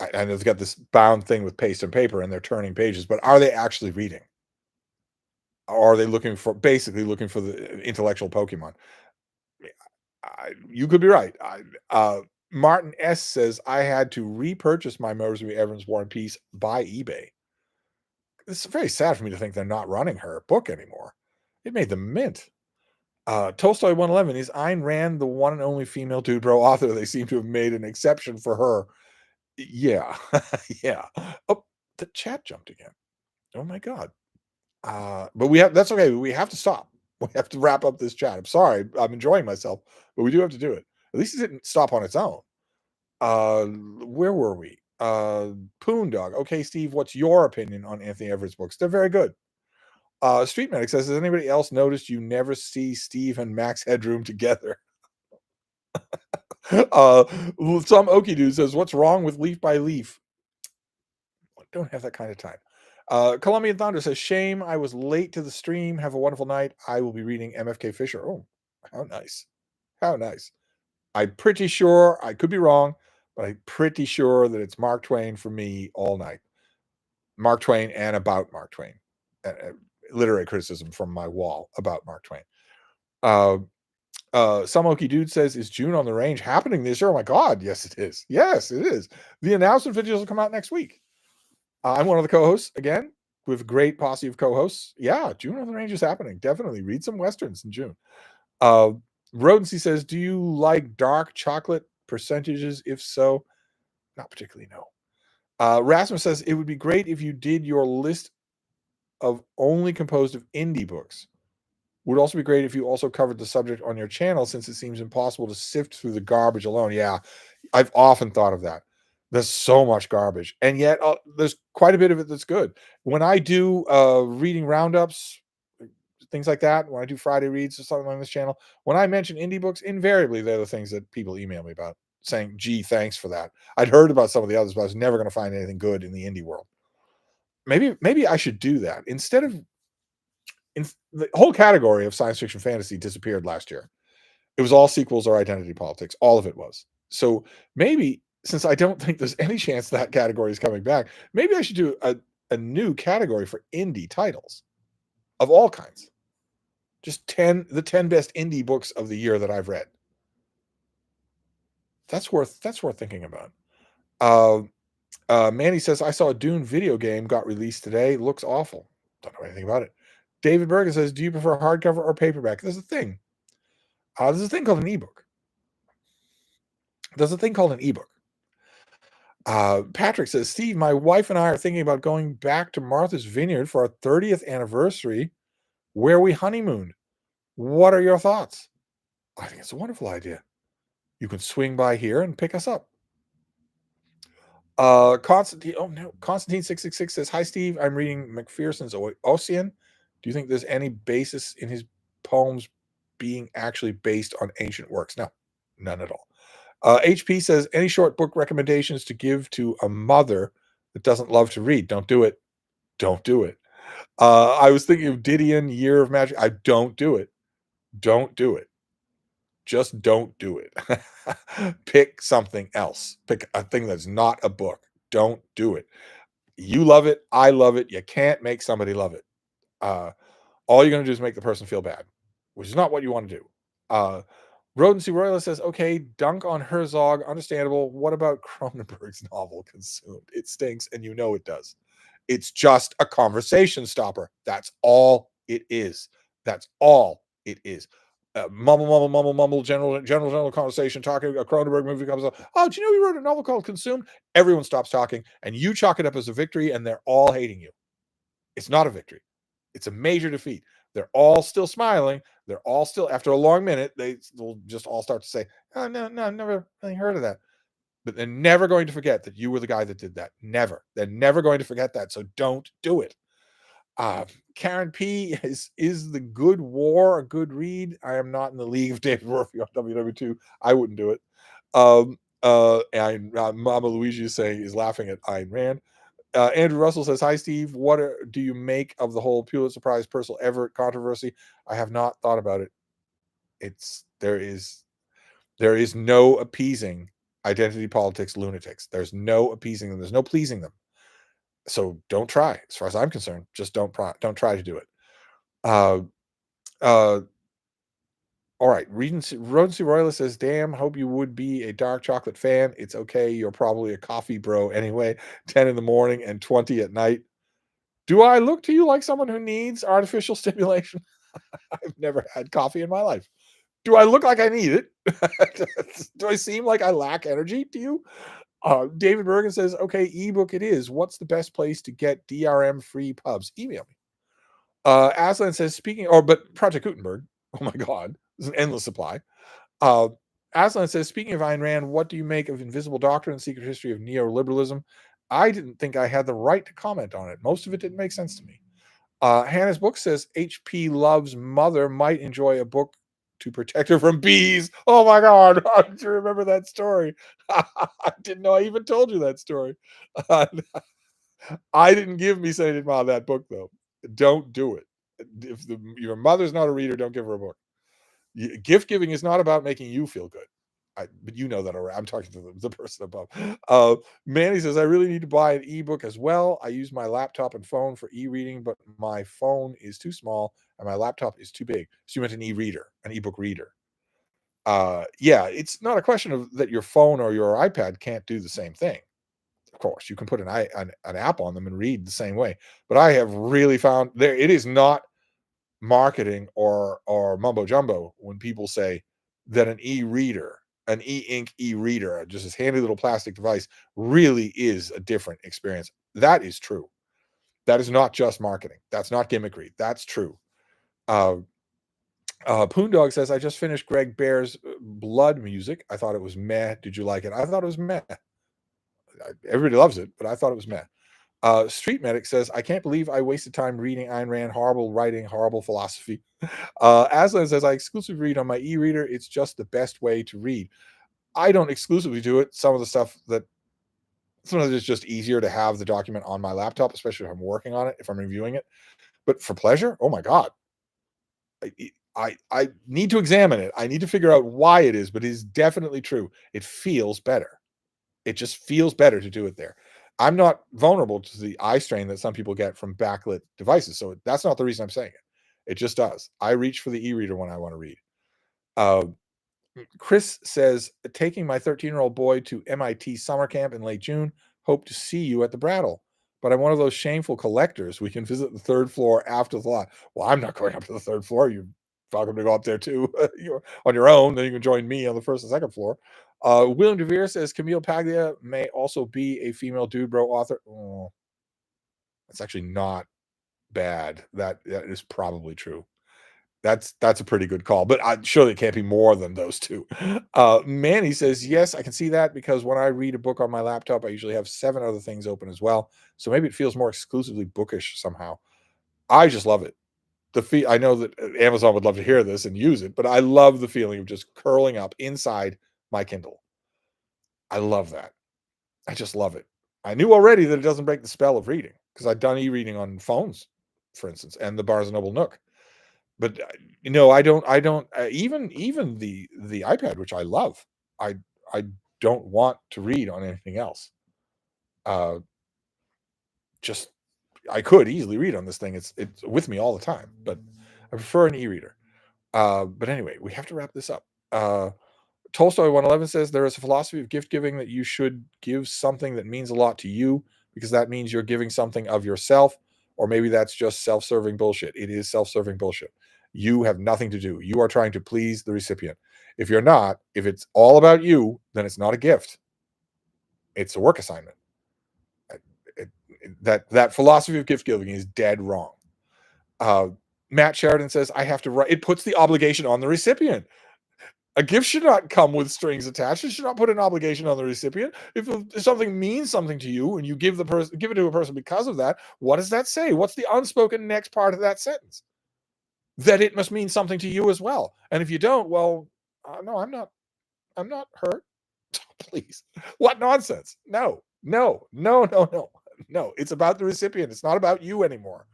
I know it's got this bound thing with paste and paper, and they're turning pages, but are they actually reading? Or are they looking for basically looking for the intellectual Pokemon? You could be right. Martin S says I had to repurchase my Mosby Evans War and Peace by eBay. It's very sad for me to think they're not running her book anymore. It made them mint. Tolstoy 111 is Ayn Rand the one and only female dude bro author. They seem to have made an exception for her. Yeah, yeah. Oh, the chat jumped again. Oh my god. But we have that's okay. We have to stop. We have to wrap up this chat. I'm sorry. I'm enjoying myself, but we do have to do it. At least it didn't stop on its own. Where were we? Poon Dog. Okay, Steve, what's your opinion on Anthony Everett's books? They're very good. Street Medic says, has anybody else noticed you never see Steve and Max Headroom together? Some Okie dude says, what's wrong with Leaf by Leaf? I don't have that kind of time. Colombian Thunder says, shame I was late to the stream. Have a wonderful night. I will be reading MFK Fisher. Oh, how nice. How nice. I'm pretty sure, I could be wrong, but I'm pretty sure that it's Mark Twain for me all night. Mark Twain and about Mark Twain. Literary criticism from my wall about Mark Twain. Some Okie Dude says, is June on the Range happening this year? Oh my God, yes it is. Yes, it is. The announcement videos will come out next week. I'm one of the co-hosts again with a great posse of co-hosts. Yeah, June on the Range is happening. Definitely read some Westerns in June. Rodensy says, do you like dark chocolate percentages? If so, not particularly, no. Rasmus says, it would be great if you did your list of only composed of indie books. Would also be great if you also covered the subject on your channel, since it seems impossible to sift through the garbage alone. Yeah, I've often thought of that. There's so much garbage, and yet there's quite a bit of it that's good. When I do reading roundups, things like that, when I do Friday reads or something on this channel, when I mention indie books, invariably they're the things that people email me about, saying, gee, thanks for that. I'd heard about some of the others, but I was never going to find anything good in the indie world. Maybe I should do that instead of the whole category of science fiction fantasy disappeared last year. It was all sequels or identity politics. All of it was. So maybe, since I don't think there's any chance that category is coming back, maybe I should do a new category for indie titles of all kinds. Just the 10 best indie books of the year that I've read. That's worth thinking about. Manny says, I saw a Dune video game got released today. Looks awful. Don't know anything about it. David Bergen says, do you prefer hardcover or paperback? There's a thing. There's a thing called an ebook. There's a thing called an ebook. Patrick says, Steve, my wife and I are thinking about going back to Martha's Vineyard for our 30th anniversary where we honeymooned. What are your thoughts? I think it's a wonderful idea. You can swing by here and pick us up. Constantine 666 says, hi Steve, I'm reading McPherson's Ossian. Do you think there's any basis in his poems being actually based on ancient works? No, none at all. HP says, any short book recommendations to give to a mother that doesn't love to read? Don't do it. Don't do it. I was thinking of Didion, Year of Magic. I don't do it. Don't do it. Just don't do it. Pick something else. Pick a thing that's not a book. Don't do it. You love it. I love it. You can't make somebody love it. All you're going to do is make the person feel bad, which is not what you want to do. Rodency Royalist says, okay, dunk on Herzog. Understandable. What about Cronenberg's novel Consumed? It stinks, and you know it does. It's just a conversation stopper. That's all it is. That's all it is. Mumble, general conversation, talking. A Cronenberg movie comes up. Oh, do you know he wrote a novel called Consumed? Everyone stops talking, and you chalk it up as a victory, and they're all hating you. It's not a victory. It's a major defeat. They're all still smiling. They're all still, after a long minute, they'll just all start to say, oh, no, never really heard of that. But they're never going to forget that you were the guy that did that. Never. They're never going to forget that. So don't do it. Uh, Karen P is the Good War a good read? I am not in the league of David Murphy on WW2. I wouldn't do it. And Mama Luigi is saying is laughing at Ayn Rand. Andrew Russell says, "Hi Steve, do you make of the whole Pulitzer Prize Purcell Everett controversy? I have not thought about it. It's there is no appeasing identity politics lunatics. There's no appeasing them. There's no pleasing them. So don't try. As far as I'm concerned, just don't try to do it." Uh, uh, all right. Rodency Royalist says, "Damn, hope you would be a dark chocolate fan. It's okay. You're probably a coffee bro anyway. 10 in the morning and 20 at night. Do I look to you like someone who needs artificial stimulation? I've never had coffee in my life. Do I look like I need it? Do I seem like I lack energy to you?" David Bergen says, "Okay, ebook it is. What's the best place to get DRM free pubs? Email me." Aslan says, but Project Gutenberg. Oh my God, there's an endless supply. Uh, Aslan says, "Speaking of Ayn Rand, what do you make of Invisible Doctrine and Secret History of Neoliberalism? I didn't think I had the right to comment on it. Most of it didn't make sense to me." Hannah's book says H.P. Love's mother might enjoy a book to protect her from bees. Oh my God. How did you remember that story? I didn't know I even told you that story. Uh, I didn't give me Saint Ma that book, though. Don't do it. If your mother's not a reader, don't give her a book. Gift giving is not about making you feel good. But you know that already. I'm talking to the person above. Manny says, "I really need to buy an ebook as well. I use my laptop and phone for e-reading, but my phone is too small and my laptop is too big." So you meant an e-reader, an ebook reader. Yeah, it's not a question of that your phone or your iPad can't do the same thing. Of course, you can put an app on them and read the same way. But I have really found there it is not marketing or mumbo jumbo when people say that an e-reader, an e-ink e-reader, just this handy little plastic device, really is a different experience. That is true. That is not just marketing. That's not gimmickry. That's true. uh Poondog says, "I just finished Greg Bear's Blood music. I thought it was meh. Did you like it?" I thought it was meh. Everybody loves it, but I thought it was meh. Street Medic says, "I can't believe I wasted time reading Ayn Rand. Horrible writing, horrible philosophy." Aslan says, "I exclusively read on my e-reader. It's just the best way to read." I don't exclusively do it. Some of the stuff that sometimes it's just easier to have the document on my laptop, especially if I'm working on it, if I'm reviewing it. But for pleasure, oh my God, I need to examine it. I need to figure out why it is, but it is definitely true. It feels better. It just feels better to do it there. I'm not vulnerable to the eye strain that some people get from backlit devices, so that's not the reason I'm saying it. It just does. I reach for the e-reader when I want to read. Uh, Chris says, "Taking my 13-year-old boy to MIT summer camp in late June. Hope to see you at the Brattle. But I'm one of those shameful collectors. We can visit the third floor after the lot." Well, I'm not going up to the third floor. You're welcome to go up there too. You're on your own. Then you can join me on the first and second floor. William DeVere says Camille Paglia may also be a female dude bro author. Oh, that's actually not bad. That is probably true. That's a pretty good call, but surely it can't be more than those two. Manny says, "Yes, I can see that because when I read a book on my laptop, I usually have 7 other things open as well. So maybe it feels more exclusively bookish somehow." I just love it. I know that Amazon would love to hear this and use it, but I love the feeling of just curling up inside my Kindle. I love that. I just love it. I knew already that it doesn't break the spell of reading because I've done e-reading on phones, for instance, and the Barnes& and Noble Nook. But I don't even the iPad, which I love. I don't want to read on anything else. Uh, just I could easily read on this thing. It's with me all the time, but I prefer an e-reader. But anyway, we have to wrap this up. Tolstoy 111 says there is a philosophy of gift giving that you should give something that means a lot to you because that means you're giving something of yourself, or maybe that's just self-serving bullshit. It is self-serving bullshit. You have nothing to do. You are trying to please the recipient. If you're not, if it's all about you, then it's not a gift. It's a work assignment. That philosophy of gift giving is dead wrong. Uh, Matt Sheridan says I have to write. It puts the obligation on the recipient. A gift should not come with strings attached. It should not put an obligation on the recipient. If something means something to you and you give it to a person because of that, what does that say? What's the unspoken next part of that sentence? That it must mean something to you as well. And if you don't, well, no, I'm not hurt. Please. What nonsense? No, no, no, no, no, no. It's about the recipient. It's not about you anymore.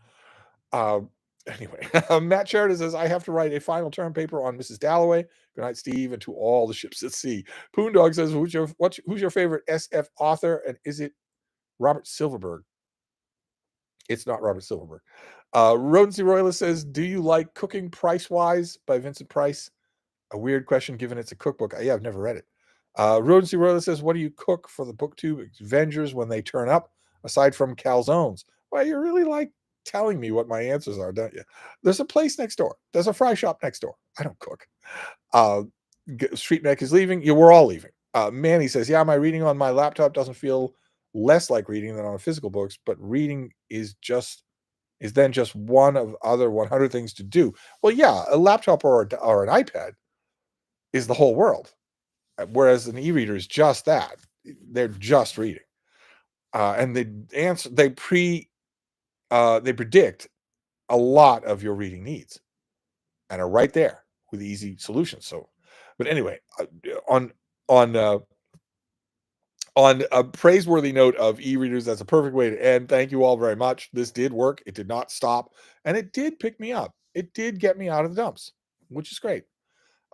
Um, anyway, Matt Sheridan says, I have to write a final term paper on Mrs. Dalloway. Good night, Steve, and to all the ships at sea. Poondog says, who's your favorite SF author? And is it Robert Silverberg? It's not Robert Silverberg. Rodensy Royalist says, do you like Cooking Price Wise by Vincent Price? A weird question given it's a cookbook. Yeah, I've never read it. Rodensy Royalist says, what do you cook for the booktube Avengers when they turn up, aside from calzones? Well, you really like telling me what my answers are, don't you? There's a place next door. There's a fry shop next door. I don't cook. Street Neck is leaving. Yeah, we're all leaving. Manny says, yeah, my reading on my laptop doesn't feel less like reading than on physical books, but reading is then just one of other 100 things to do. Well, yeah, a laptop or an iPad is the whole world, whereas an e-reader is just that. They're just reading, and they predict a lot of your reading needs, and are right there with easy solutions. So, but anyway, on a praiseworthy note of e-readers, that's a perfect way to end. Thank you all very much. This did work. It did not stop, and it did pick me up. It did get me out of the dumps, which is great.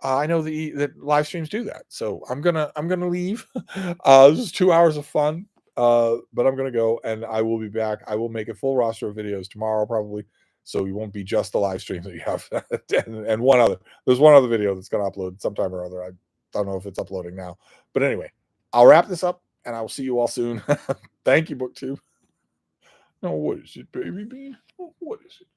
I know that live streams do that, so I'm gonna leave. This is 2 hours of fun, but I'm gonna go, and I will be back. I will make a full roster of videos tomorrow, probably, so you won't be just the live streams that you have. And there's one other video that's gonna upload sometime or other. I don't know if it's uploading now, but anyway, I'll wrap this up, and I will see you all soon. Thank you, BookTube. No, what is it, baby bean? What is it?